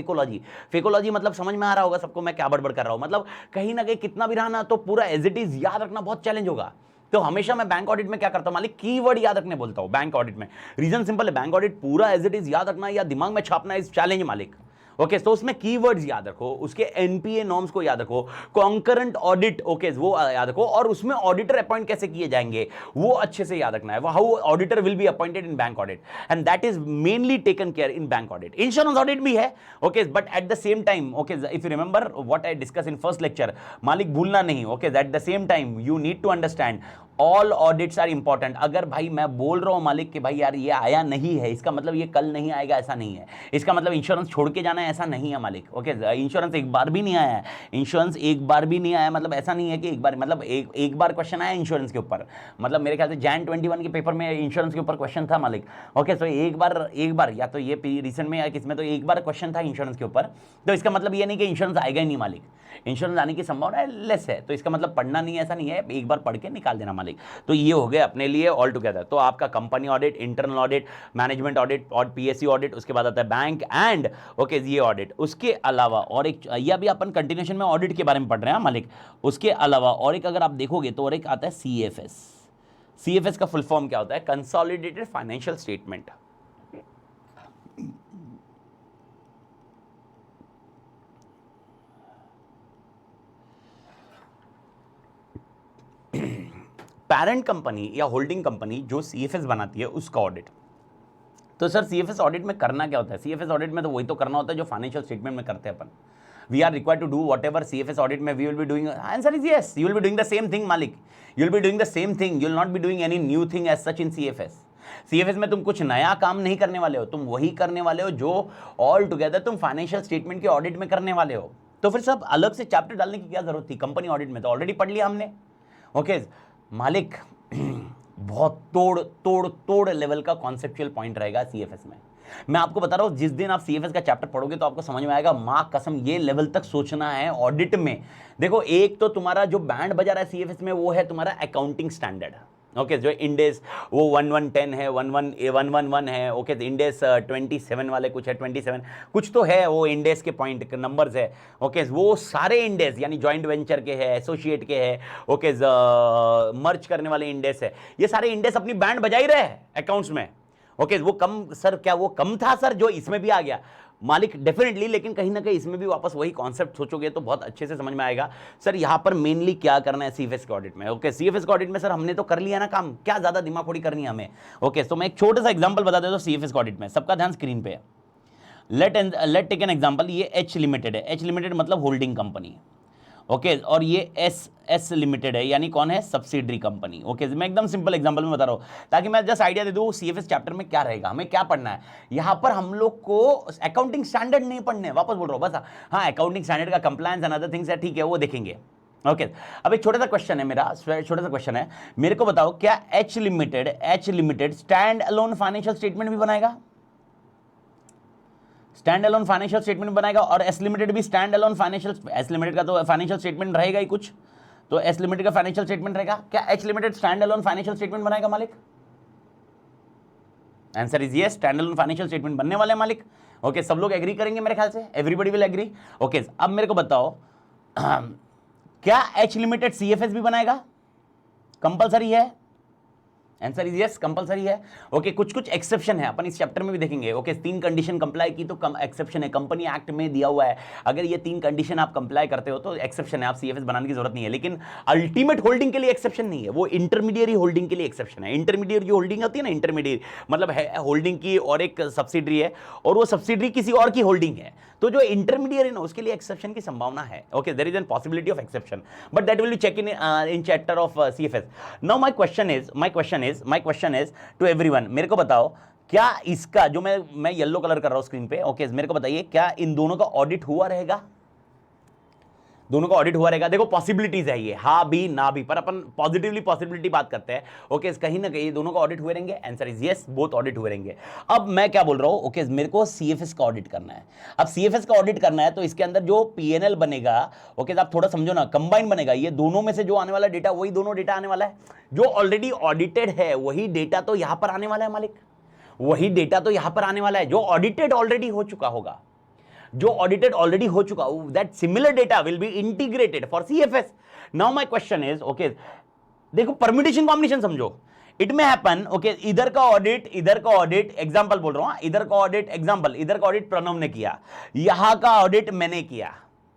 फेकोलॉजी मतलब समझ में आ रहा होगा सबको मैं क्या बड़बड़ कर रहा हूं। मतलब कहीं ना कहीं कितना भी रहा ना तो पूरा एज इट इज याद रखना बहुत चैलेंज होगा। तो हमेशा मैं बैंक ऑडिट में क्या करता हूं मालिक, कीवर्ड याद रखने बोलता हूं बैंक ऑडिट में। रीजन सिंपल है, बैंक ऑडिट पूरा एज इट इज याद रखना या दिमाग में छापना इज चैलेंज मालिक। ओके तो उसमें कीवर्ड्स याद रखो, उसके एनपीए नॉर्म्स को याद रखो, कॉन्करेंट ऑडिट ओके वो याद रखो, और उसमें ऑडिटर अपॉइंट कैसे किए जाएंगे वो अच्छे से याद रखना है। How auditor will be appointed in bank audit and that is mainly taken care in bank audit. Insurance audit भी है okay, but at the same time okay if you remember what I discuss in first lecture, मालिक भूलना नहीं okay, at the same time you need to understand all audits are important. अगर भाई मैं बोल रहा हूं मालिक कि भाई यार ये आया नहीं है, इसका मतलब ये कल नहीं आएगा ऐसा नहीं है, इसका मतलब इंश्योरेंस छोड़ के जाना है ऐसा नहीं है मालिक ओके। इंश्योरेंस एक बार भी नहीं आया है, इंश्योरेंस एक बार भी नहीं आया मतलब ऐसा नहीं है कि एक बार, मतलब एक बार क्वेश्चन आया इंश्योरेंस के ऊपर, मतलब मेरे ख्याल से Jan 21 के पेपर में इंश्योरेंस के ऊपर क्वेश्चन था मालिक ओके। तो एक बार या तो ये रिसेंट में या किसमें तो एक बार क्वेश्चन था इंश्योरेंस के ऊपर, तो इसका मतलब ये नहीं कि इंश्योरेंस आएगा ही नहीं मालिक, इंश्योरेंस आने की संभावना लेस है, तो इसका मतलब पढ़ना नहीं है ऐसा नहीं है, एक बार पढ़ के निकाल देना मालिक। तो ये हो गए अपने लिए ऑल टुगेदर। तो आपका company audit, internal audit, management audit और पीएससी ऑडिट, उसके बाद आता है बैंक एंड ओके ये ऑडिट। उसके अलावा और एक, ये अभी अपन कंटिन्यूएशन में ऑडिट के बारे में पढ़ रहे हैं मालिक। उसके अलावा और एक अगर आप देखोगे तो और एक आता है सीएफएस। सीएफएस का फुल फॉर्म क्या होता है? Consolidated financial statement. Parent company या होल्डिंग कंपनी जो सीएफएस बनाती है उसका ऑडिट। तो सर सीएफएस ऑडिट में करना क्या होता है? सीएफएस ऑडिट में तो वही तो करना होता है जो फाइनेंशियल स्टेटमेंट में करते हैं अपन। We are required to do whatever CFS audit में we will be doing. Answer is yes, you will be doing the same thing मालिक, you will be doing the same thing, you will not be doing any new thing as such in CFS. CFS में तुम कुछ नया काम नहीं करने वाले हो, तुम वही करने वाले हो जो ऑल टुगेदर तुम फाइनेंशियल स्टेटमेंट के ऑडिट में करने वाले हो। तो फिर सब अलग से चैप्टर डालने की क्या जरूरत थी? कंपनी ऑडिट में तो ऑलरेडी पढ़ लिया हमने ओके मालिक। बहुत तोड़ लेवल का कॉन्सेप्चुअल पॉइंट रहेगा सीएफएस में। मैं आपको बता रहा हूं जिस दिन आप सीएफएस का चैप्टर पढ़ोगे तो आपको समझ में आएगा, मां कसम ये लेवल तक सोचना है ऑडिट में। देखो एक तो तुम्हारा जो बैंड बजा रहा है सीएफएस में वो है तुम्हारा अकाउंटिंग स्टैंडर्ड ओके, जो इंडेस वो 1110 है, 111 है ओके, इंडेस 27 वाले कुछ है, 27 कुछ तो है वो इंडेस के पॉइंट नंबर्स है ओके। वो सारे इंडेस यानी जॉइंट वेंचर के है, एसोसिएट के है ओके, मर्ज करने वाले इंडेस है, ये सारे इंडेस अपनी बैंड बजा ही रहे हैं अकाउंट्स में ओके। वो कम सर, क्या वो कम था सर जो इसमें भी आ गया मालिक? डेफिनेटली, लेकिन कहीं ना कहीं इसमें भी वापस वही कॉन्सेप्ट सोचोगे तो बहुत अच्छे से समझ में आएगा सर यहां पर मेनली क्या करना है सीएफएस के ऑडिट में ओके। सीएफएस के ऑडिट में सर हमने तो कर लिया ना काम, क्या ज्यादा दिमाग फोड़ी करनी है हमें ओके। तो मैं एक छोटा सा एग्जांपल बता देता हूं सीएफएस के ऑडिट में, सबका ध्यान स्क्रीन पे है। लेट टेक एन एग्जांपल, ये एच लिमिटेड है, एच लिमिटेड मतलब होल्डिंग कंपनी ओके, और ये एस लिमिटेड है यानी कौन है? Subsidiary company okay. मैं एकदम सिंपल एग्जांपल में बता रहा हूं ताकि मैं जस्ट आइडिया दे दूं सीएफएस चैप्टर में क्या रहेगा, हमें क्या पढ़ना है। यहां पर हम लोग को अकाउंटिंग स्टैंडर्ड नहीं पढ़ने, वापस बोल रहा हूं बस। हाँ अकाउंटिंग स्टैंडर्ड का कंप्लायंस एंड अदर थिंग्स है, ठीक है वो देखेंगे ओके। अब एक छोटा सा क्वेश्चन है मेरा, छोटा सा क्वेश्चन है, मेरे को बताओ क्या H limited stand alone financial statement भी बनाएगा? स्टैंड अलोन फाइनेंशियल स्टेटमेंट बनाएगा। और एस लिमिटेड भी stand alone financial, S limited का तो फाइनेंशियल स्टेटमेंट रहेगा ही कुछ, तो एस लिमिटेड का फाइनेंशियल स्टेटमेंट रहेगा। क्या H limited stand alone financial statement बनाएगा मालिक? Answer is yes, stand alone financial statement बनने वाले मालिक ओके। सब लोग एग्री करेंगे मेरे ख्याल से, एवरीबॉडी विल एग्री ओके। अब मेरे को बताओ क्या एच लिमिटेड सीएफएस भी बनाएगा? कंपलसरी है? आंसर इज यस, कंपलसरी है ओके। कुछ एक्सेप्शन है, अपन इस चैप्टर में भी देखेंगे ओके। 3 कंडीशन कंप्लाई की तो एक्सेप्शन है, कंपनी एक्ट में दिया हुआ है, अगर ये 3 कंडीशन आप कंप्लाई करते हो तो एक्सेप्शन है, आप सीएफएस बनाने की जरूरत नहीं है। लेकिन अल्टीमेट होल्डिंग के लिए एक्सेप्शन नहीं है, वो इंटरमीडिएरी होल्डिंग के लिए एक्सेप्शन है। इंटरमीडिएट जो होल्डिंग होती है ना, इंटरमीडिएट मतलब है होल्डिंग की और एक सब्सिडरी है और वो सब्सिडरी किसी और की होल्डिंग है, तो जो इंटरमीडिएट है ना उसके लिए एक्सेप्शन की संभावना है okay. There is an possibility of exception but that will be check in chapter of CFS. Now my question is to everyone, मेरे को बताओ क्या इसका जो मैं येलो कलर कर रहा हूं स्क्रीन पे ओके, मेरे को बताइए क्या इन दोनों का ऑडिट हुआ रहेगा? दोनों का ऑडिट हुआ रहेगा? देखो पॉसिबिलिटीज है ये, हाँ भी ना भी, पर अपन पॉजिटिवली पॉसिबिलिटी बात करते हैं ओके। कहीं ना कहीं दोनों का ऑडिट हुए रहेंगे, answer is yes, both audit हुए रहेंगे। अब मैं क्या बोल रहा हूं ओके, मेरे को सीएफएस का ऑडिट करना है। अब सीएफएस का ऑडिट करना है तो इसके अंदर जो पीएनएल बनेगा ओके, आप थोड़ा समझो ना, कंबाइन बनेगा, ये दोनों में से जो आने वाला डेटा वही दोनों डेटा आने वाला है, जो ऑलरेडी ऑडिटेड है वही डेटा तो यहां पर आने वाला है मालिक, वही डेटा तो यहां पर आने वाला है जो ऑडिटेड ऑलरेडी हो चुका होगा, जो ऑडिटेड ऑलरेडी हो चुका, that similar data will be integrated for CFS. Now my question is okay, देखो परम्यूटेशन कॉम्बिनेशन समझो, इट में हैपन, ओके, इधर का ऑडिट एग्जांपल बोल रहा हूं, इधर का ऑडिट एग्जांपल, इधर का ऑडिट प्रणव ने किया, यहां का ऑडिट मैंने किया,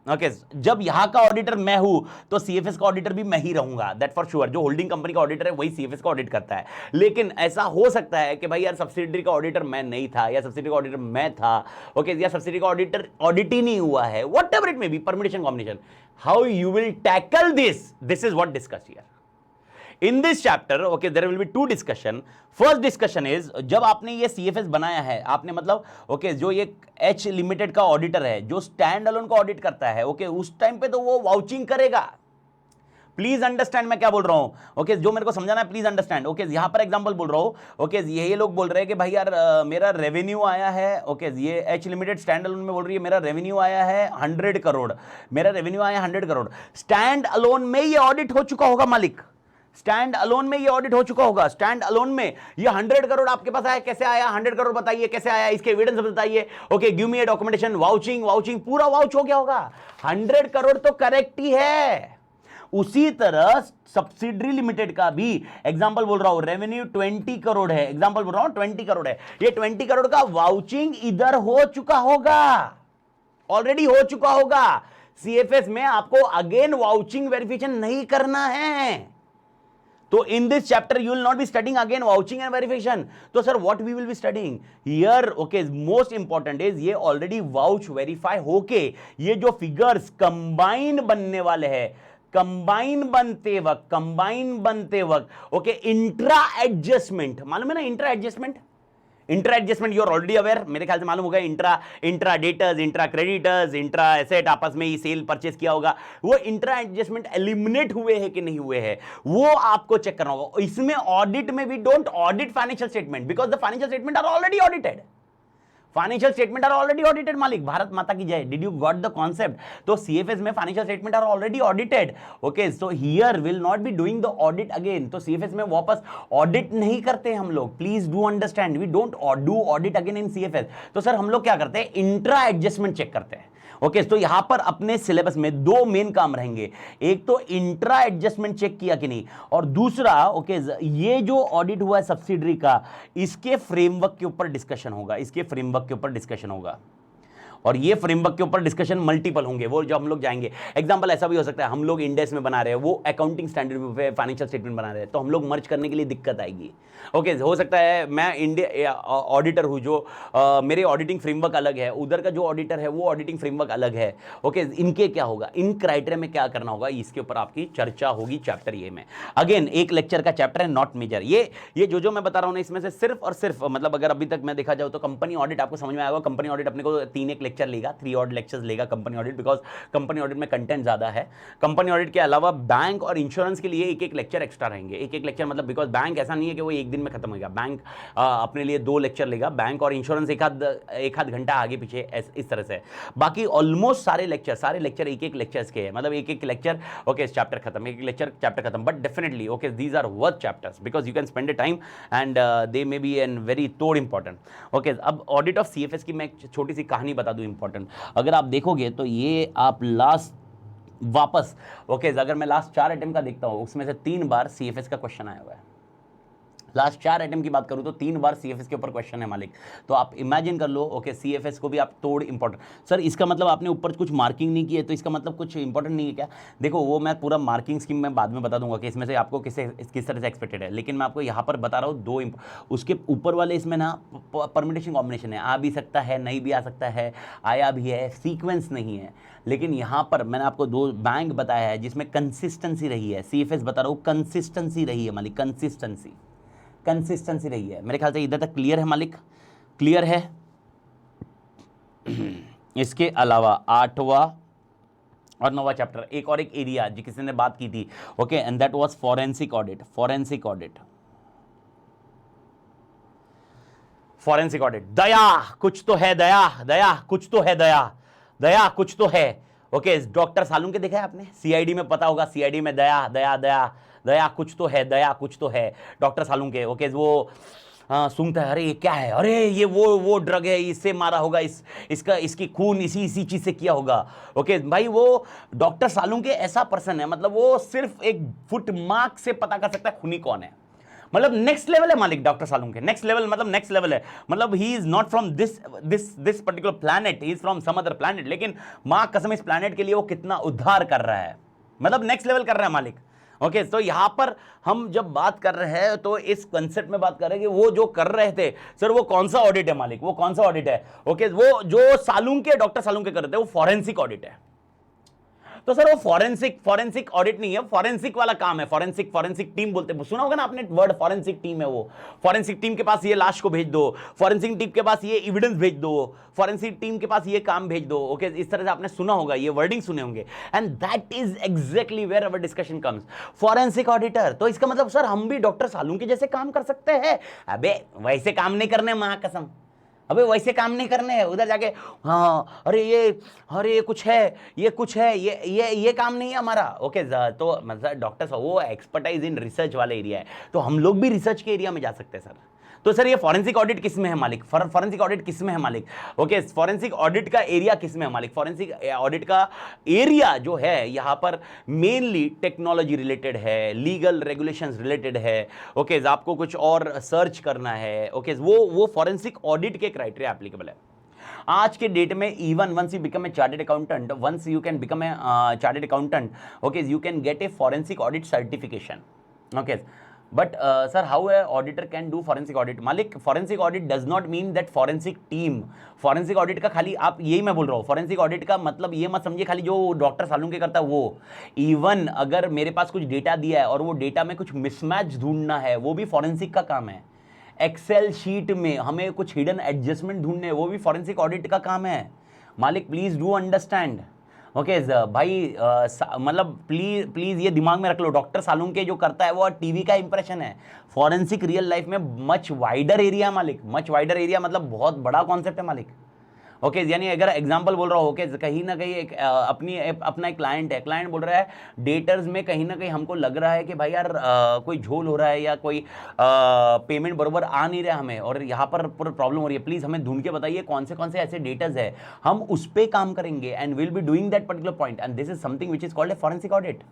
ओके जब यहां का ऑडिटर मैं हूं तो सीएफएस का ऑडिटर भी मैं ही रहूंगा, दैट फॉर श्योर। जो होल्डिंग कंपनी का ऑडिटर है वही सीएफएस का ऑडिट करता है। लेकिन ऐसा हो सकता है कि भाई यार सब्सिडियरी का ऑडिटर मैं नहीं था, या सब्सिडियरी का ऑडिटर मैं था, ओके, या सब्सिडियरी का ऑडिटर ऑडिट ही नहीं हुआ है, what ever it may B, permutation combination, how you will tackle this is what discuss here in this chapter. Okay, there will be two discussion. First discussion is जब आपने ये CFS बनाया है, आपने मतलब okay, जो ये H लिमिटेड का ऑडिटर है जो स्टैंड अलोन का ऑडिट करता है, okay, उस टाइम पे तो वो वाउचिंग करेगा। प्लीज अंडरस्टैंड मैं क्या बोल रहा हूं, ओके जो मेरे को समझाना है प्लीज अंडरस्टैंड। ओके यहां पर एग्जांपल बोल रहा हूं, ओके ये लोग बोल रहे हैं कि भाई यार मेरा रेवेन्यू आया है, ओके ये एच लिमिटेड स्टैंड अलोन में बोल रही है मेरा रेवेन्यू आया है 100 करोड़, मेरा रेवेन्यू आया 100 करोड़। स्टैंड अलोन में ये ऑडिट हो चुका होगा मालिक, स्टैंड अलोन में ये ऑडिट हो चुका होगा, स्टैंड अलोन में ये 100 करोड़ आपके पास आया, कैसे आया 100 करोड़ बताइए कैसे आया, इसके एविडेंस बताइए, ओके गिव मी ए डॉक्यूमेंटेशन, वाउचिंग पूरा वाउच हो गया होगा, 100 करोड़ तो करेक्ट ही है। उसी तरह सब्सिडरी लिमिटेड का भी एग्जांपल बोल रहा हूं, रेवेन्यू 20 करोड़ है, एग्जांपल बोल रहा हूं 20 करोड़ है, ये 20 करोड़ का वाउचिंग इधर हो चुका होगा, ऑलरेडी हो चुका होगा। सीएफएस में आपको अगेन वाउचिंग वेरिफिकेशन नहीं करना है। तो in this chapter you will not be studying again vouching and verification. तो sir what we will be studying here, okay most important is ये ऑलरेडी वाउच वेरीफाई होके ये जो फिगर्स कंबाइन बनने वाले हैं, कंबाइन बनते वक्त ओके इंट्रा एडजस्टमेंट, मालूम है ना intra adjustment, intra adjustment you are already aware, मेरे ख्याल से मालूम होगा, intra debtors, intra creditors, intra asset आपस में ही सेल परचेस किया होगा, वो इंट्रा एडजस्टमेंट एलिमिनेट हुए हैं कि नहीं हुए हैं वो आपको चेक करना होगा। इसमें ऑडिट में we don't audit financial statement because the financial statement are already audited, financial statement are already audited मालिक, भारत माता की जय, did you got the concept. तो सीएफएस में financial statement are already audited, okay so here will not be doing the audit again. तो सीएफएस में वापस ऑडिट नहीं करते हम लोग, please do understand, we don't do audit again in CFS. तो सर हम लोग क्या करते हैं, इंट्रा एडजस्टमेंट चेक करते हैं। ओके तो यहां पर अपने सिलेबस में दो मेन काम रहेंगे, एक तो इंट्रा एडजस्टमेंट चेक किया कि नहीं, और दूसरा ओके ये जो ऑडिट हुआ है सब्सिडरी का इसके फ्रेमवर्क के ऊपर डिस्कशन होगा, इसके फ्रेमवर्क के ऊपर डिस्कशन होगा, और ये फ्रेमवर्क के ऊपर डिस्कशन मल्टीपल होंगे, वो जो हम लोग जाएंगे। एग्जांपल ऐसा भी हो सकता है हम लोग इंडेक्स में बना रहे हैं, वो अकाउंटिंग स्टैंडर्ड पे फाइनेंशियल स्टेटमेंट बना रहे हैं, तो हम लोग मर्ज करने के लिए दिक्कत आएगी। ओके हो सकता है मैं इंडिया ऑडिटर हूं जो मेरे ऑडिटिंग फ्रेमवर्क अलग है, उधर का जो ऑडिटर है वो ऑडिटिंग फ्रेमवर्क अलग है। ओके इनके क्या होगा, इन क्राइटेरिया में क्या करना होगा, इसके ऊपर आपकी चर्चा होगी चैप्टर ये में। अगेन एक लेक्चर का चैप्टर है नॉट मेजर, ये जो मैं बता रहा हूं ना इसमें से सिर्फ और सिर्फ मतलब अगर अभी तक मैं देखा जाऊं तो कंपनी ऑडिट आपको समझ में आएगा। कंपनी ऑडिट अपने को 3 लेक्चर लेगा, 3 ऑड लेक्चर्स लेगा company audit, because company audit में कंटेंट ज्यादा है। कंपनी ऑडिट के अलावा बैंक और इंश्योरेंस के लिए एक लेक्चर एक्स्ट्रा रहेंगे, एक लेक्चर मतलब बिकॉज बैंक ऐसा नहीं है कि वो एक दिन में खत्म होगा, बैंक अपने लिए 2 लेक्चर लेगा, बैंक और इंश्योरेंस एक आध घंटा आगे पीछे इस तरह से। बाकी ऑलमोस्ट सारे लेक्चर एक लेक्चर्स के हैं, मतलब एक लेक्चर ओके चैप्टर खत्म, एक लेक्चर चैप्टर खत्म, but definitely okay these are worth chapters because you can spend a time and they may be an very तोड़ इंपॉर्टेंट। ओके अब ऑडिट ऑफ सीएफएस की मैं एक छोटी सी कहानी बता दूं इंपॉर्टेंट, अगर आप देखोगे तो ये आप लास्ट वापस ओके अगर मैं लास्ट 4 अटेम्प्ट का देखता हूं उसमें से 3 बार सीएफएस का क्वेश्चन आया हुआ है। लास्ट 4 अटेम्प्ट की बात करूं तो 3 बार सीएफएस के ऊपर क्वेश्चन है मालिक, तो आप इमेजिन कर लो ओके सीएफएस को भी आप तोड़ इंपॉर्टेंट। सर इसका मतलब आपने ऊपर कुछ मार्किंग नहीं की है तो इसका मतलब कुछ इंपॉर्टेंट नहीं है क्या? देखो वो मैं पूरा मार्किंग स्कीम में बाद में बता दूंगा कि इसमें से आपको किस तरह से एक्सपेक्टेड है, लेकिन मैं आपको यहाँ पर बता रहा हूँ 2 उसके ऊपर वाले इसमें ना परमिटेशन कॉम्बिनेशन है, आ भी सकता है नहीं भी आ सकता है, आया भी है, सीक्वेंस नहीं है। लेकिन यहाँ पर मैंने आपको 2 बैंक बताया है जिसमें कंसिस्टेंसी रही है, सीएफएस बता रहा हूँ कंसिस्टेंसी रही है मालिक, कंसिस्टेंसी रही है। मेरे ख्याल से इधर तक क्लियर है मालिक, क्लियर है। इसके अलावा 8वां और 9वां चैप्टर एक एरिया जी किसी ने बात की थी okay and that was forensic audit. Daya कुछ तो है, दया कुछ तो है, दया कुछ तो है। ओके डॉक्टर सालून के देखा है आपने, सीआईडी में पता होगा, सीआईडी में दया कुछ तो है डॉक्टर सालून के। ओके वो सूंघता है, अरे ये क्या है, अरे ये वो ड्रग है, इससे मारा होगा, इसकी खून इसी चीज से किया होगा। ओके भाई वो डॉक्टर सालून के ऐसा पर्सन है, मतलब वो सिर्फ एक फुट मार्क से पता कर सकता है खूनी कौन है। मतलब नेक्स्ट लेवल है मालिक डॉक्टर सालुंके, नेक्स्ट लेवल मतलब नेक्स्ट लेवल है, मतलब he is not from this particular planet, he is from some other planet, लेकिन मां कसम इस प्लैनेट के लिए वो कितना उद्धार कर रहा है, मतलब नेक्स्ट लेवल कर रहा है मालिक। ओके तो यहां पर हम जब बात कर रहे हैं तो इस कंसेप्ट में बात कर रहे हैं कि वो जो कर रहे थे सर वो कौन सा ऑडिट है मालिक, वो कौन सा ऑडिट है। ओके वो जो सालुंके डॉक्टर सालुंके कर रहे थे वो फॉरेंसिक ऑडिट है। तो सर वो फॉरेंसिक ऑडिट नहीं है, फॉरेंसिक वाला काम है, फॉरेंसिक टीम बोलते हैं, सुना होगा ना आपने वर्ड फॉरेंसिक टीम है। वो फॉरेंसिक टीम के पास ये लाश को भेज दो, फॉरेंसिक टीम के पास ये एविडेंस भेज दो, फॉरेंसिक टीम के पास ये काम भेज दो। ओके इस तरह से आपने सुना होगा, ये वर्डिंग सुने होंगे, and that is exactly where our discussion comes, forensic auditor. तो इसका मतलब सर हम भी डॉक्टर सालुंके जैसे काम कर सकते हैं? अबे वैसे काम नहीं करने मां कसम, अबे वैसे काम नहीं करने हैं उधर जाके, हाँ अरे ये कुछ है, ये कुछ है, ये काम नहीं है हमारा। ओके तो मतलब डॉक्टर वो एक्सपर्टाइज इन रिसर्च वाला एरिया है, तो हम लोग भी रिसर्च के एरिया में जा सकते हैं सर। तो सर ये फॉरेंसिक ऑडिट किस में है मालिक, फॉरेंसिक ऑडिट किस में है मालिक? ओके फॉरेंसिक ऑडिट का एरिया किस में है मालिक? फॉरेंसिक ऑडिट का एरिया जो है यहाँ पर मेनली टेक्नोलॉजी रिलेटेड है, लीगल रेगुलेशंस रिलेटेड है। ओके आपको कुछ और सर्च करना है, ओके वो फॉरेंसिक ऑडिट के क्राइटेरिया एप्लीकेबल है आज के डेट में। Even once you become a chartered accountant, once you can become a chartered accountant, okay you can get a forensic audit certification. Okay but sir how a auditor can do forensic audit? मालिक forensic audit does not mean that forensic team, forensic audit का खाली आप यही मैं बोल रहा हूँ, फॉरेंसिक ऑडिट का मतलब ये मत समझिए खाली जो डॉक्टर सालुंके करता है वो। इवन अगर मेरे पास कुछ डेटा दिया है और वो डेटा में कुछ मिसमैच ढूंढना है, वो भी फॉरेंसिक का काम है। एक्सेल शीट में हमें कुछ हिडन एडजस्टमेंट ढूंढने, वो भी फॉरेंसिक ऑडिट का काम है मालिक, प्लीज डू अंडरस्टैंड। ओके भाई मतलब प्लीज ये दिमाग में रख लो, डॉक्टर सालुंके जो करता है वो टीवी का इंप्रेशन है, फॉरेंसिक रियल लाइफ में मच वाइडर एरिया मालिक, मच वाइडर एरिया मतलब बहुत बड़ा कॉन्सेप्ट है मालिक। ओके यानी अगर एग्जांपल बोल रहा हो, ओके कहीं ना कहीं एक अपना एक क्लाइंट है, क्लाइंट बोल रहा है डेटर्स में कहीं ना कहीं हमको लग रहा है कि भाई यार कोई झोल हो रहा है या कोई पेमेंट बरोबर आ नहीं रहा हमें और यहाँ पर पूरा प्रॉब्लम हो रही है, प्लीज़ हमें ढूंढ के बताइए कौन से ऐसे डेटर्स है, हम उस पर काम करेंगे and will be doing that particular point, and this is something which is called a forensic audit.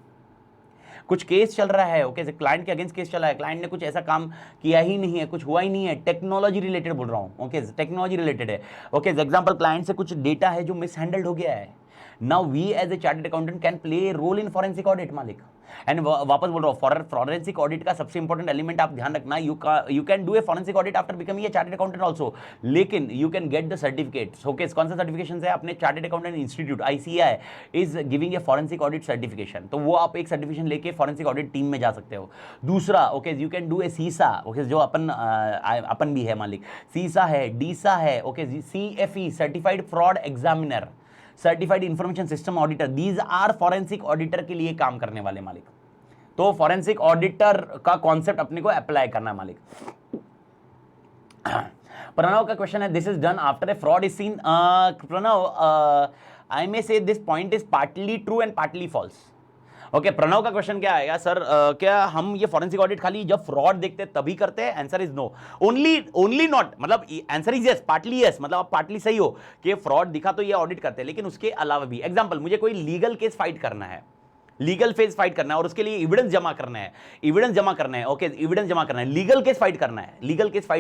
कुछ केस चल रहा है, ओके क्लाइंट के अगेंस्ट केस चला है, क्लाइंट ने कुछ ऐसा काम किया ही नहीं है, कुछ हुआ ही नहीं है, टेक्नोलॉजी रिलेटेड बोल रहा हूँ, ओके टेक्नोलॉजी रिलेटेड है। ओके एग्जांपल क्लाइंट से कुछ डेटा है जो मिसहैंडल्ड हो गया है, now we as a chartered accountant can play role in forensic audit मालिक। एंड वापस बोल रहा हूँ, फॉरेंसिक ऑडिट का सबसे इंपॉर्टेंट एलिमेंट आप ध्यान रखना, you can do a forensic audit after becoming a chartered accountant also, लेकिन you can get the certificates. Okay कौन सा सर्टिफिकेशन है? अपने chartered accountant institute ICAI is giving a forensic audit certification, तो वो आप एक सर्टिफिकेशन लेके फॉरेंसिक ऑडिट टीम में जा सकते हो। दूसरा ओके यू कैन डू ए सीसा, ओके जो अपन भी है मालिक, सीसा है, डीसा है, okay CFE certified fraud examiner, certified information system auditor, these are forensic auditor के लिए काम करने वाले मालिक। तो फॉरेंसिक ऑडिटर का कॉन्सेप्ट अपने को अप्लाई करना है मालिक। प्रणव का क्वेश्चन है, this is done after a fraud is seen. Pranav I may say this point is partly true and partly false. Okay Pranav का क्वेश्चन क्या आएगा सर, क्या हम ये फॉरेंसिक ऑडिट खाली जब फ्रॉड देखते हैं तभी करते हैं? Answer is no, only not, मतलब answer is yes, partly yes, मतलब आप पार्टली सही हो कि फ्रॉड दिखा तो ये ऑडिट करते हैं, लेकिन उसके अलावा भी एग्जांपल मुझे कोई लीगल केस फाइट करना है, लीगल फेज फाइट करना है और उसके लिए एविडेंस जमा करना है, ओके एविडेंस जमा करना है, लीगल केस फाइट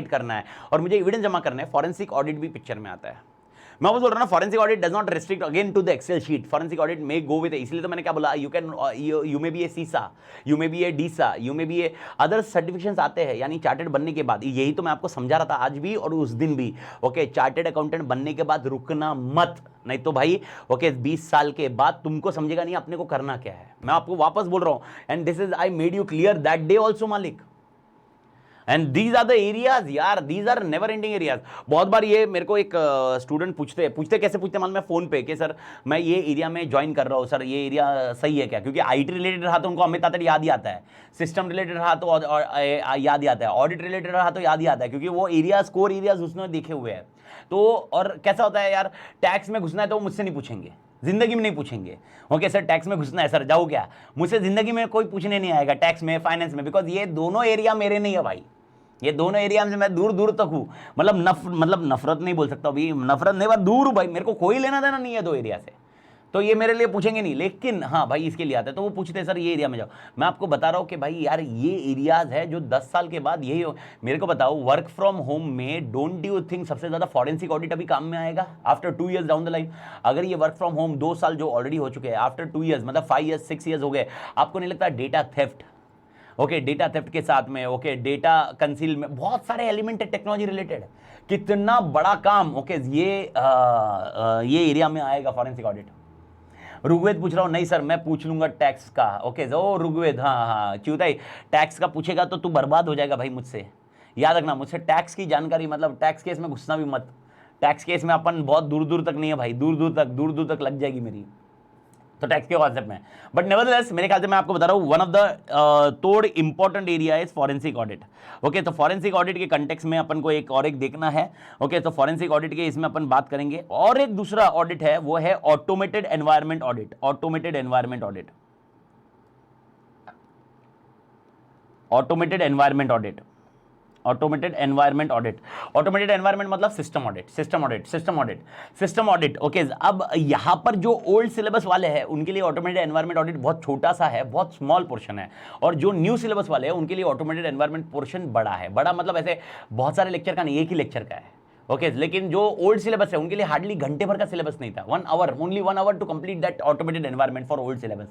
करना है और मुझे एविडेंस जमा करना है, फॉरेंसिक ऑडिट भी पिक्चर में आता है। मैं वो बोल रहा हूं ना, forensic audit does not restrict again to the Excel sheet, forensic audit may go with, इसलिए तो मैंने क्या बोला, यू मे बी ए सीसा, you may be A Deesa, you may be A other certifications आते हैं, यानी चार्टर्ड बनने के बाद, यही तो मैं आपको समझा रहा था आज भी और उस दिन भी। ओके चार्टर्ड अकाउंटेंट बनने के बाद रुकना मत, नहीं तो भाई ओके 20 साल के बाद तुमको समझेगा नहीं अपने को करना क्या है। मैं आपको वापस बोल रहा हूं, and this is I made you clear that day also मालिक, and these are the areas यार, these are never ending areas. बहुत बार ये मेरे को एक स्टूडेंट पूछते कैसे पूछते मान मैं फोन पे कि सर मैं ये एरिया में ज्वाइन कर रहा हूँ, सर ये एरिया सही है क्या? क्योंकि IT रिलेटेड रहा तो उनको अमित तातड़ याद ही आता है, सिस्टम रिलेटेड रहा तो याद ही आता है, ऑडिट रिलेटेड रहा तो याद ही आता है, क्योंकि वो एरियाज कोर एरियाज उसने देखे हुए हैं। तो और कैसा होता है यार, टैक्स में घुसना है तो वो मुझसे नहीं पूछेंगे, जिंदगी में नहीं पूछेंगे। ओके सर टैक्स में घुसना है सर, जाओ क्या? मुझसे जिंदगी में कोई पूछने नहीं आएगा टैक्स में, फाइनेंस में, बिकॉज ये दोनों एरिया मेरे नहीं है भाई, ये दोनों एरिया में मैं दूर दूर तक हूं, मतलब नफरत नहीं बोल सकता अभी, नफरत नहीं, बात दूर हूं भाई, मेरे को कोई लेना देना नहीं है दो एरिया से। तो ये मेरे लिए पूछेंगे नहीं, लेकिन हाँ भाई इसके लिए आता है तो वो पूछते हैं सर ये एरिया में जाओ। मैं आपको बता रहा हूँ कि भाई यार ये एरियाज है जो 10 साल के बाद यही हो। मेरे को बताओ वर्क फ्रॉम होम में डोंट यू थिंक सबसे ज्यादा फॉरेंसिक ऑडिट अभी काम में आएगा after 2 years down the line? अगर ये वर्क फ्रॉम होम 2 साल जो ऑलरेडी हो चुके हैं, आफ्टर 2 ईयर्स मतलब 5 ईयर्स 6 ईयर्स हो गए, आपको नहीं लगता data theft, okay data theft के साथ में ओके डेटा कंसील में बहुत सारे एलिमेंट है टेक्नोलॉजी रिलेटेड, कितना बड़ा काम ओके ये एरिया में आएगा फॉरेंसिक ऑडिट। ऋग्वेद पूछ रहा हूं, नहीं सर मैं पूछ लूंगा टैक्स का। ओके ओ ऋग्वेद, हाँ हाँ च्यूताई, टैक्स का पूछेगा तो तू बर्बाद हो जाएगा भाई मुझसे, याद रखना मुझसे टैक्स की जानकारी, मतलब टैक्स केस में घुसना भी मत, टैक्स केस में अपन बहुत दूर दूर तक नहीं है भाई, दूर दूर तक लग जाएगी मेरी, तो टैक्स के कॉन्सेप्ट में। बट नेवरदलेस मेरे ख्याल से मैं आपको बता रहा हूं वन ऑफ द तोड़ important area is forensic audit. Okay तो फॉरेंसिक ऑडिट के कंटेक्स्ट में अपन को एक और एक देखना है। ओके तो फॉरेंसिक ऑडिट के इसमें अपन बात करेंगे, और एक दूसरा ऑडिट है वो है automated environment audit. Automated environment audit, automated environment audit, automated environment audit. Automated environment मतलब system audit, system audit, system audit, system audit. Okay अब यहां पर जो ओल्ड सिलेबस वाले हैं उनके लिए ऑटोमेटेड एनवायरनमेंट ऑडिट बहुत छोटा सा है, बहुत स्मॉल पोर्शन है, और जो न्यू सिलेबस वाले हैं उनके लिए ऑटोमेटेड एनवायरनमेंट पोर्शन बड़ा है। बड़ा मतलब ऐसे बहुत सारे लेक्चर का नहीं, एक ही लेक्चर का है। ओके लेकिन जो ओल्ड सिलेबस है उनके लिए हार्डली घंटे भर का सिलेबस नहीं था, 1 hour, only 1 hour to complete that automated environment for old syllabus.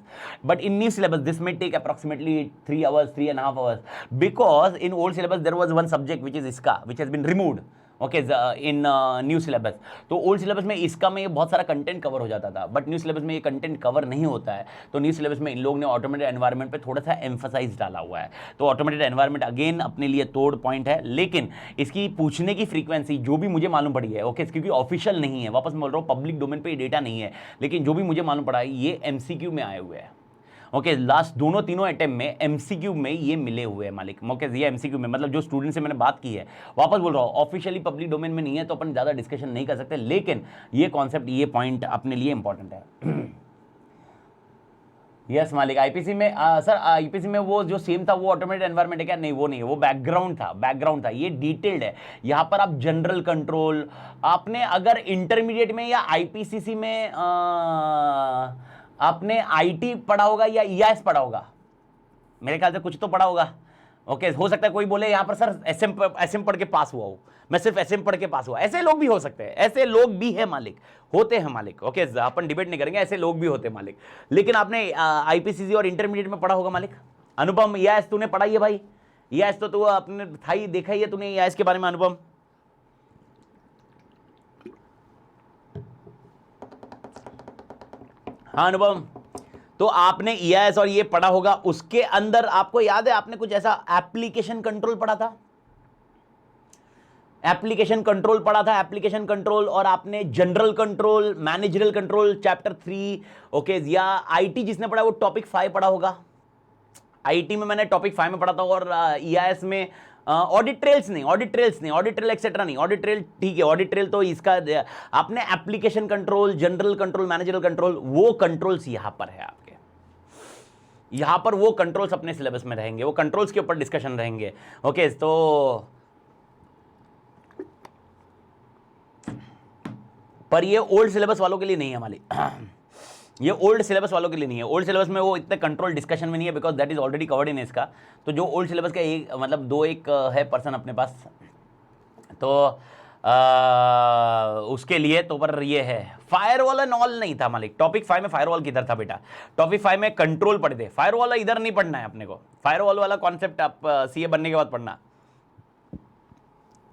But in new syllabus this may take approximately 3 hours, 3.5 hours, because in old syllabus there was one subject which is ISCA which has been removed okay in new syllabus. तो ओल्ड सिलेबस में इसका में बहुत सारा कंटेंट कवर हो जाता था, बट न्यू सिलेबस में ये कंटेंट कवर नहीं होता है, तो न्यू सिलेबस में इन लोग ने ऑटोमेटेड एनवायरनमेंट पे थोड़ा सा एम्फसाइज डाला हुआ है। तो ऑटोमेटेड एनवायरनमेंट अगेन अपने लिए तोड़ पॉइंट है, लेकिन इसकी पूछने की फ्रीक्वेंसी जो भी मुझे मालूम पड़ी है ओके क्योंकि ऑफिशियल नहीं है, वापस बोल रहा हूँ पब्लिक डोमेन पे ये डेटा नहीं है, लेकिन जो भी मुझे मालूम पड़ा है ये एमसीक्यू में आए हुए हैं। ओके लास्ट दोनों तीनों अटेम्प्ट में एमसीक्यू में ये मिले हुए हैं मालिक। ओके ये एमसीक्यू में मतलब जो स्टूडेंट से मैंने बात की है, वापस बोल रहा हूँ ऑफिशियली पब्लिक डोमेन में नहीं है तो अपन ज़्यादा डिस्कशन नहीं कर सकते, लेकिन ये कॉन्सेप्ट ये पॉइंट अपने लिए इंपॉर्टेंट है। यस मालिक आईपीसी में सर आईपीसी में वो जो सेम था वो ऑटोमेटेड एनवायरनमेंट है क्या? नहीं वो नहीं है, वो बैकग्राउंड था, बैकग्राउंड था, ये डिटेल्ड है। यहाँ पर आप जनरल कंट्रोल, आपने अगर इंटरमीडिएट में या आईपीसीसी में आपने आईटी पढ़ा होगा या ईआईएस पढ़ा होगा, मेरे ख्याल से कुछ तो पढ़ा होगा। ओके हो सकता है कोई बोले यहाँ पर सर एसएम पढ़ के पास हुआ हो, मैं सिर्फ एसएम पढ़ के पास हुआ, ऐसे लोग भी हो सकते हैं, ऐसे लोग भी है मालिक, होते हैं मालिक। ओके अपन डिबेट नहीं करेंगे, ऐसे लोग भी होते हैं मालिक। लेकिन आपने आईपीसीसी और इंटरमीडिएट में पढ़ा होगा मालिक। अनुपम ईआईएस तूने पढ़ा ही है भाई, ईआईएस तो तू आपने था ही, देखा ही है तूने ईआईएस के बारे में अनुपम। हाँ अनुपम, तो आपने ईआईएस और ये पढ़ा होगा, उसके अंदर आपको याद है आपने कुछ ऐसा एप्लीकेशन कंट्रोल पढ़ा था, एप्लीकेशन कंट्रोल पढ़ा था, एप्लीकेशन कंट्रोल, और आपने general control, managerial control chapter 3 okay, या आईटी जिसने पढ़ा वो टॉपिक 5 पढ़ा होगा। आईटी में मैंने टॉपिक 5 में पढ़ा था, और ईआईएस में ऑडिट ट्रेल्स नहीं, ऑडिट ट्रेल्स नहीं, ऑडिट ट्रेल एक्सेट्रा नहीं, ऑडिट ट्रेल ठीक है, ऑडिट ट्रेल तो इसका आपने application control, general control, managerial control, वो कंट्रोल्स यहां पर है आपके, यहां पर वो कंट्रोल्स अपने सिलेबस में रहेंगे, वो कंट्रोल्स के ऊपर डिस्कशन रहेंगे। ओके तो पर ये ओल्ड सिलेबस वालों के लिए नहीं है हमारी, ये ओल्ड सिलेबस वालों के लिए नहीं है। ओल्ड सिलेबस में वो इतने कंट्रोल डिस्कशन में नहीं है, because that is already covered in इसका। तो जो ओल्ड सिलेबस का एक मतलब 2-1 है पर्सन अपने पास, तो उसके लिए तो पर ये है फायरवॉल एंड ऑल नहीं था मालिक। टॉपिक 5 में फायरवॉल किधर था बेटा, टॉपिक 5 में कंट्रोल पढ़ दे, फायरवॉल इधर नहीं पढ़ना है अपने को। फायरवॉल वाला कॉन्सेप्ट आप सीए बनने के बाद पढ़ना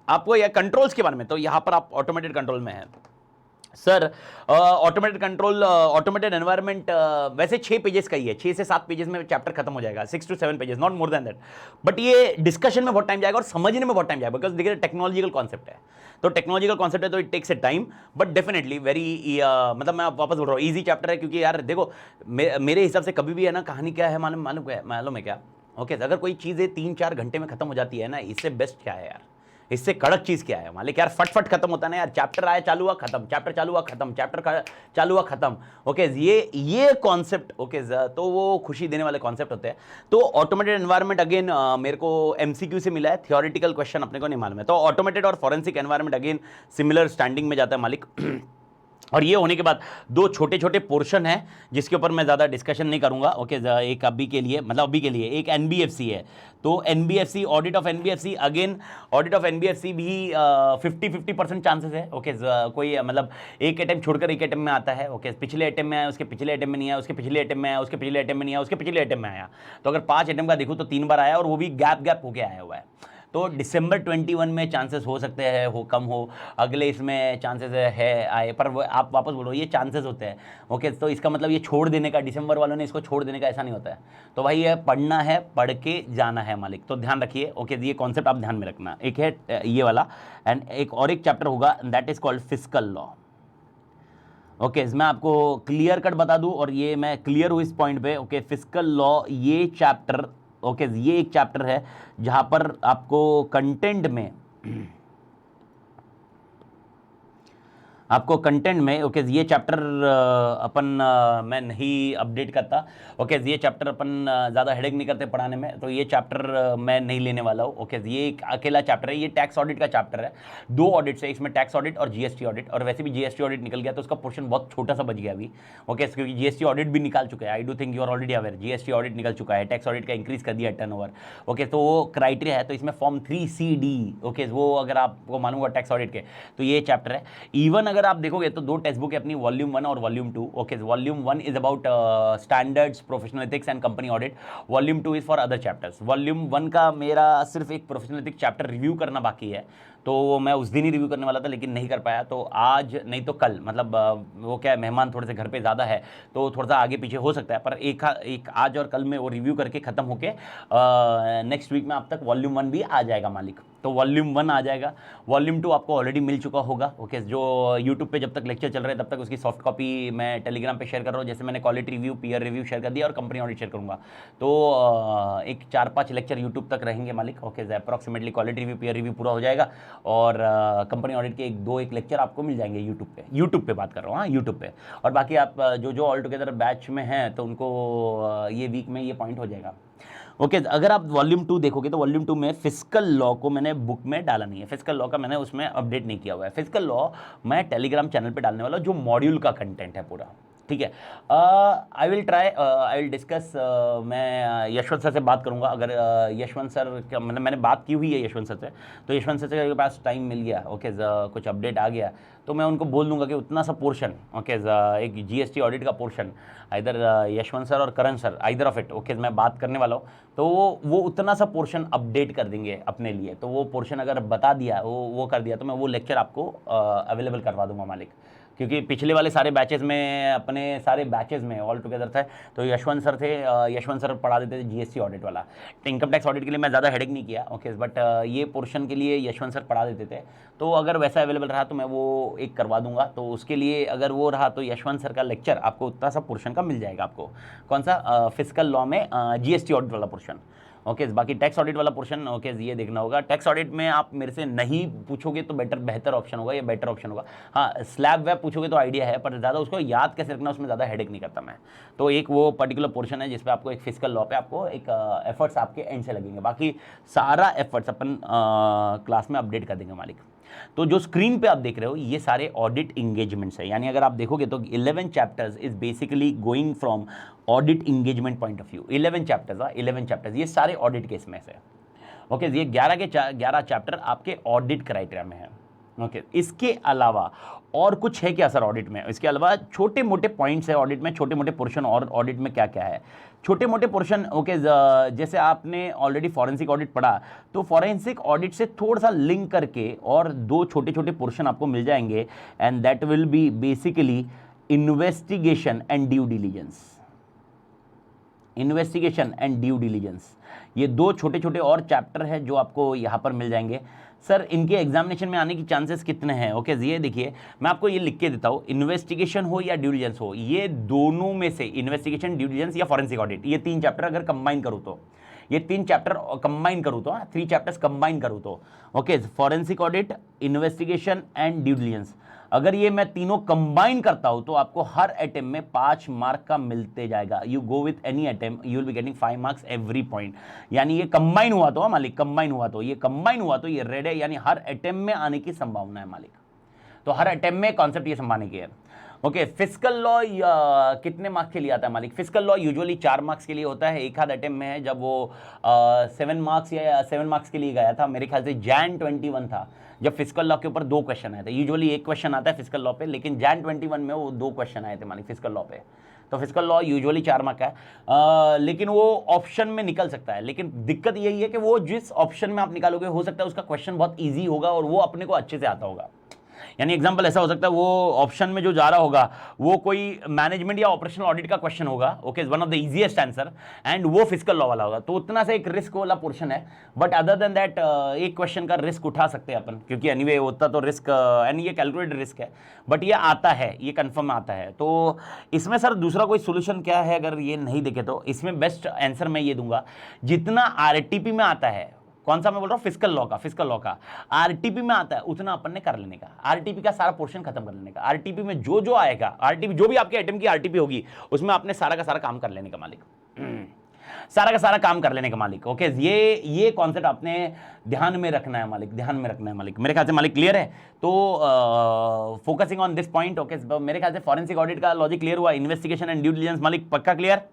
आपको, या कंट्रोल्स के बारे में, तो यहां पर आप ऑटोमेटेड कंट्रोल में है sir. Automated control, automated environment वैसे 6 पेजेस का ही है, 6 से 7 पेजेस में चैप्टर खत्म हो जाएगा, 6 to 7 pages, not more than that. But ये डिस्कशन में बहुत टाइम जाएगा और समझने में बहुत टाइम जाएगा, बिकॉज देखिए टेक्नोलॉजिकल कॉन्सेप्ट है, तो टेक्नोलॉजिकल कॉन्सेप्ट है तो it takes a time, but definitely very मतलब मैं वापस बोल रहा हूँ ईजी चैप्टर है, क्योंकि यार देखो मेरे हिसाब से कभी भी है ना, कहानी क्या है मालूम है क्या? ओके अगर कोई चीज़ें 3-4 घंटे में खत्म हो जाती है ना, इससे बेस्ट क्या है यार, इससे कड़क चीज क्या है मालिक यार, फटफट खत्म होता है ना यार, चैप्टर आया चालू हुआ खत्म, चैप्टर चालू हुआ खत्म, चैप्टर चालू हुआ खत्म। ओके ये कॉन्सेप्ट ओके तो वो खुशी देने वाले कॉन्सेप्ट होते हैं। तो ऑटोमेटेड एनवायरनमेंट अगेन मेरे को एमसीक्यू से मिला है, थियोरेटिकल क्वेश्चन अपने को नहीं मालूम है। तो ऑटोमेटेड और forensic environment again similar standing में जाता है मालिक। और ये होने के बाद दो छोटे छोटे पोर्शन है जिसके ऊपर मैं ज़्यादा डिस्कशन नहीं करूंगा। ओके, एक अभी के लिए, मतलब अभी के लिए एक एनबीएफसी है, तो NBFC, audit of NBFC, again audit of NBFC भी 50-50% चांसेस है। ओके, कोई मतलब एक अटेम्प्ट छोड़कर एक अटेम्प्ट में आता है। ओके, पिछले अटेम्प्ट में आया, उसके पिछले अटेम्प्ट में नहीं आया, उसके पिछले अटेम्प्ट में आया, उसके पिछले अटेम्प्ट में नहीं आया, उसके पिछले अटेम्प्ट में आया। तो अगर 5 अटेम्प्ट का देखूँ तो 3 बार आया, और वो भी गैप गैप होके आया हुआ है। तो दिसंबर 21 में चांसेस हो सकते हैं हो कम हो, अगले इसमें चांसेस है आए, पर वो आप वापस बोलो ये चांसेस होते हैं। ओके, तो इसका मतलब ये छोड़ देने का, दिसंबर वालों ने इसको छोड़ देने का ऐसा नहीं होता है। तो भाई ये पढ़ना है, पढ़ के जाना है मालिक, तो ध्यान रखिए। ओके, ये कॉन्सेप्ट आप ध्यान में रखना। एक है ये वाला, एंड एक और एक चैप्टर होगा, that is called fiscal law. Okay, मैं आपको क्लियर कट बता दूं, और ये मैं क्लियर हूँ इस पॉइंट पे। ओके, फिस्कल लॉ ये चैप्टर, ओके, ये एक चैप्टर है जहां पर आपको कंटेंट में आपको कंटेंट में, ओके, ये चैप्टर अपन मैं नहीं अपडेट करता। ओके, ये चैप्टर अपन ज़्यादा हेडेक नहीं करते पढ़ाने में, तो ये चैप्टर मैं नहीं लेने वाला हूँ। ओके, ये एक अकेला चैप्टर है, ये टैक्स ऑडिट का चैप्टर है। 2 ऑडिट्स है इसमें, टैक्स ऑडिट और जीएसटी ऑडिट, और वैसे भी जीएसटी ऑडिट निकल गया तो उसका पोर्शन बहुत छोटा सा बच गया अभी। ओके, क्योंकि जीएसटी ऑडिट भी निकाल चुका है, I do think you are already aware, GST audit निकल चुका है, टैक्स ऑडिट का इंक्रीज कर दिया टर्नओवर। ओके, तो वो क्राइटेरिया है, तो इसमें फॉर्म 3CD, ओके, वो अगर आपको मालूम हुआ टैक्स ऑडिट के, तो ये चैप्टर है। इवन अगर आप देखोगे तो 2 टेक्स्ट बुक है अपनी, वॉल्यूम 1 और volume 2। Okay, volume 1 is about standards, professional ethics and company audit, volume 2 is for other chapters. Volume 1 का मेरा सिर्फ एक प्रोफेशनल एथिक्स चैप्टर रिव्यू करना बाकी है, तो मैं उस दिन ही रिव्यू करने वाला था लेकिन नहीं कर पाया, तो आज नहीं तो कल, मतलब वो क्या है, मेहमान थोड़े से घर पे ज़्यादा है तो थोड़ा सा आगे पीछे हो सकता है, पर एक आज और कल में वो रिव्यू करके ख़त्म होके नेक्स्ट वीक में आप तक वॉल्यूम 1 भी आ जाएगा मालिक। तो वॉल्यूम 1 आ जाएगा, वॉल्यूम 2 आपको ऑलरेडी मिल चुका होगा। ओके, जो यूट्यूब पे जब तक लेक्चर चल रहे हैं तब तक उसकी सॉफ्ट कॉपी मैं टेलीग्राम पे शेयर कर रहा हूँ, जैसे मैंने quality review, peer review share कर दिया और कंपनी ऑडिट शेयर करूँगा। तो एक 4-5 लेक्चर यूट्यूब तक रहेंगे मालिक। Okay, approximately quality review, peer review पूरा हो जाएगा, और कंपनी ऑडिट के 1 लेक्चर आपको मिल जाएंगे यूट्यूब पे बात कर रहा हूँ, हाँ यूट्यूब पे। और बाकी आप जो ऑल टुगेदर बैच में हैं तो उनको ये वीक में ये पॉइंट हो जाएगा। ओके, अगर आप वॉल्यूम 2 देखोगे तो वॉल्यूम 2 में फिस्कल लॉ को मैंने बुक में डाला नहीं है, फिस्कल लॉ का मैंने उसमें अपडेट नहीं किया हुआ है। फिस्कल लॉ मैं टेलीग्राम चैनल पे डालने वाला हूँ, जो मॉड्यूल का कंटेंट है पूरा, ठीक है। आई विल डिस्कस, मैं यशवंत सर से बात करूंगा, अगर यशवंत सर का, मतलब मैंने बात की हुई है यशवंत सर से, तो यशवंत सर के पास टाइम मिल गया, ओके, कुछ अपडेट आ गया तो मैं उनको बोल दूंगा कि उतना सा पोर्शन, ओके, एक जीएसटी ऑडिट का पोर्शन इधर यशवंत सर और Karan sir, either of it, okay, मैं बात करने वाला हूँ, तो वो उतना सा पोर्शन अपडेट कर देंगे अपने लिए। तो वो पोर्शन अगर बता दिया, वो कर दिया, तो मैं वो लेक्चर आपको अवेलेबल करवा दूंगा मालिक, क्योंकि पिछले वाले सारे बैचेस में, अपने सारे बैचेस में ऑल टुगेदर थे, तो यशवंत सर थे, यशवंत सर पढ़ा देते थे जीएसटी ऑडिट वाला। इनकम टैक्स ऑडिट के लिए मैं ज़्यादा हेडेक नहीं किया, ओके, बट ये पोर्शन के लिए यशवंत सर पढ़ा देते थे, तो अगर वैसा अवेलेबल रहा तो मैं वो एक करवा दूंगा। तो उसके लिए अगर वो रहा तो यशवंत सर का लेक्चर आपको उतना सा पोर्शन का मिल जाएगा आपको। कौन सा? फिस्कल लॉ में जीएसटी ऑडिट वाला पोर्शन। ओके, बाकी टैक्स ऑडिट वाला पोर्शन, ओके, ये देखना होगा। टैक्स ऑडिट में आप मेरे से नहीं पूछोगे तो बेहतर ऑप्शन होगा, ये बेटर ऑप्शन होगा। हाँ, स्लैब वेब पूछोगे तो आइडिया है, पर ज़्यादा उसको याद कैसे रखना उसमें ज़्यादा हेडेक नहीं करता मैं। तो एक वो पर्टिकुलर पोर्शन है जिसपे आपको एक फिस्कल लॉ पे आपको एक एफर्ट्स आपके एंड से लगेंगे, बाकी सारा एफर्ट्स अपन क्लास में अपडेट कर देंगे मालिक। तो जो स्क्रीन पे आप देख रहे हो ये सारे ऑडिट इंगेजमेंट्स है, यानी अगर आप देखोगे तो 11 chapters is basically going from audit engagement point of view. 11 chapters ये सारे ऑडिट केस में से। ओके, ये 11 के 11 चैप्टर आपके ऑडिट क्राइटेरिया में है। ओके, इसके अलावा और कुछ है क्या सर ऑडिट में? इसके अलावा छोटे मोटे पॉइंट्स है ऑडिट में, छोटे मोटे पोर्शन, और ऑडिट में क्या क्या है छोटे मोटे पोर्शन। ओके, जैसे आपने ऑलरेडी फॉरेंसिक ऑडिट पढ़ा, तो फॉरेंसिक ऑडिट से थोड़ा सा लिंक करके और 2 छोटे छोटे पोर्शन आपको मिल जाएंगे, and that will B basically investigation and due diligence. Investigation and due diligence, ये 2 छोटे छोटे और चैप्टर है जो आपको यहाँ पर मिल जाएंगे। सर इनके एग्जामिनेशन में आने की चांसेस कितने हैं? ओके, ये देखिए, मैं आपको ये लिख के देता हूँ, इन्वेस्टिगेशन हो या ड्यू डिलीजेंस हो, ये दोनों में से, इन्वेस्टिगेशन, ड्यू डिलीजेंस या फॉरेंसिक ऑडिट, ये 3 चैप्टर अगर कंबाइन करूँ तो, ये 3 चैप्टर कंबाइन करूँ तो, 3 चैप्टर्स कंबाइन करूँ तो, okay, forensic audit, investigation and due diligence, अगर ये मैं तीनों कंबाइन करता हूं तो आपको हर अटेम्प्ट में 5 मार्क का मिलते जाएगा। You go with any attempt, you will be getting 5 marks every point. यानी ये कंबाइन हुआ तो मालिक, कंबाइन हुआ तो ये रेड है, यानी हर अटेम्प्ट में आने की संभावना है मालिक। तो हर अटेम्प्ट में कॉन्सेप्ट ये संभालने की है। ओके, फिजिकल लॉ कितने मार्क्स के लिए आता है मालिक? फिजिकल लॉ यूजुअली 4 मार्क्स के लिए होता है, एक आध अटेम्प्ट में है, जब वो 7 मार्क्स या 7 मार्क्स के लिए गया था, मेरे ख्याल से Jan 21 था जब फिजिकल लॉ के ऊपर 2 क्वेश्चन आए थे। यूजुअली एक क्वेश्चन आता है फिजिकल लॉ पे, लेकिन Jan 21 में वो 2 क्वेश्चन आए थे मालिक फिजिकल लॉ पे। तो फिजिकल लॉ यूजुअली 4 मार्क का है, लेकिन वो ऑप्शन में निकल सकता है। लेकिन दिक्कत यही है कि वो जिस ऑप्शन में आप निकालोगे हो सकता है उसका क्वेश्चन बहुत ईजी होगा और वो अपने को अच्छे से आता होगा। यानी एग्जांपल ऐसा हो सकता है वो ऑप्शन में जो जा रहा होगा वो कोई मैनेजमेंट या ऑपरेशनल ऑडिट का क्वेश्चन होगा, okay, one of the easiest answer, and वो फिजिकल लॉ वाला होगा, तो उतना सा एक रिस्क वाला पोर्शन है। बट अदर देन दैट एक क्वेश्चन का रिस्क उठा सकते हैं अपन, क्योंकि एनीवे होता तो रिस्क एंड ये कैलकुलेटेड रिस्क है, बट ये आता है, ये कंफर्म आता है। तो इसमें सर दूसरा कोई सोल्यूशन क्या है अगर ये नहीं देखे तो? इसमें बेस्ट आंसर मैं ये दूंगा, जितना आरटीपी में आता है, कौन सा मैं बोल रहा हूं? फिजिकल लॉ का आरटीपी में आता है उतना अपन ने कर लेने का, आरटीपी का सारा पोर्शन खत्म कर लेने का। आरटीपी में जो जो आएगा, आरटीपी जो भी आपके आइटम की आरटीपी होगी उसमें आपने सारा का सारा काम कर लेने का मालिक, सारा का सारा काम कर लेने का मालिक। ओके, ये कॉन्सेप्ट आपने ध्यान में रखना है मालिक, ध्यान में रखना है मालिक। मेरे ख्याल से मालिक क्लियर है? तो focusing on this point, okay, मेरे ख्याल से फॉरेंसिक ऑडिट का लॉजिक क्लियर हुआ, इन्वेस्टिगेशन एंड ड्यू डिलिजेंस मालिक पक्का क्लियर?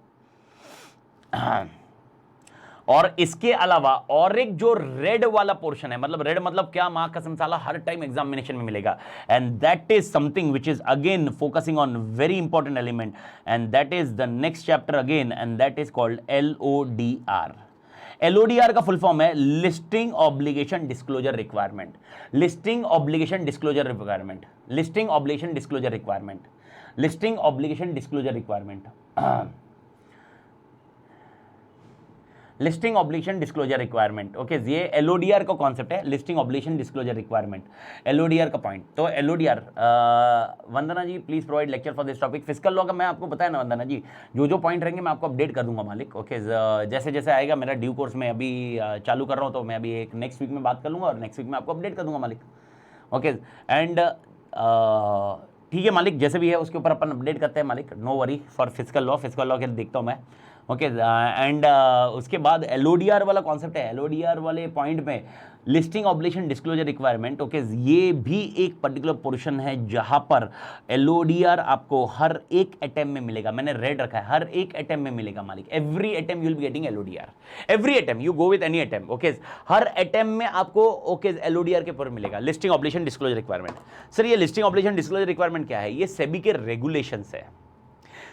और इसके अलावा और एक जो रेड वाला पोर्शन है, मतलब रेड मतलब क्या, मां कसम साला हर टाइम एग्जामिनेशन में मिलेगा, and that is something which is again focusing on very important element, and that is the next chapter again, and that is called LODR। LODR का फुल फॉर्म है listing obligation disclosure requirement, listing obligation disclosure requirement, listing obligation disclosure requirement, listing obligation disclosure requirement, listing obligation disclosure requirement. Okay, ये LODR का कॉन्सेप्ट है, listing obligation disclosure requirement, LODR का पॉइंट। तो LODR, Vandana ji please provide lecture for this topic. Physical law का मैं आपको बताया ना वंदना जी, जो जो पॉइंट रहेंगे मैं आपको अपडेट कर दूंगा मालिक। ओके, जैसे जैसे आएगा मेरा ड्यू कोर्स में अभी चालू कर रहा हूँ, तो मैं अभी एक नेक्स्ट वीक में बात कर लूँगा और नेक्स्ट वीक में आपको अपडेट कर दूंगा मालिक। ओके, एंड ठीक है मालिक, जैसे भी है उसके ऊपर अपन अपडेट करते हैं मालिक, no worry for physical law के देखता हूँ मैं। ओके, एंड उसके बाद LODR वाला कॉन्सेप्ट है, LODR वाले पॉइंट में listing obligation disclosure requirement. Okay, ये भी एक पर्टिकुलर पोर्शन है जहां पर LODR आपको हर एक अटेम्प्ट में मिलेगा, मैंने रेड रखा है, हर एक अटेम्प्ट में मिलेगा मालिक, every attempt you will be getting LODR, every attempt you go with any attempt. Okay, हर अटेम्प्ट में आपको ओके LODR के ऊपर मिलेगा, listing obligation disclosure requirement. Sir ये लिस्टिंग ऑब्लिगेशन डिस्क्लोजर रिक्वायरमेंट क्या है? ये सेबी के रेगुलेशंस है।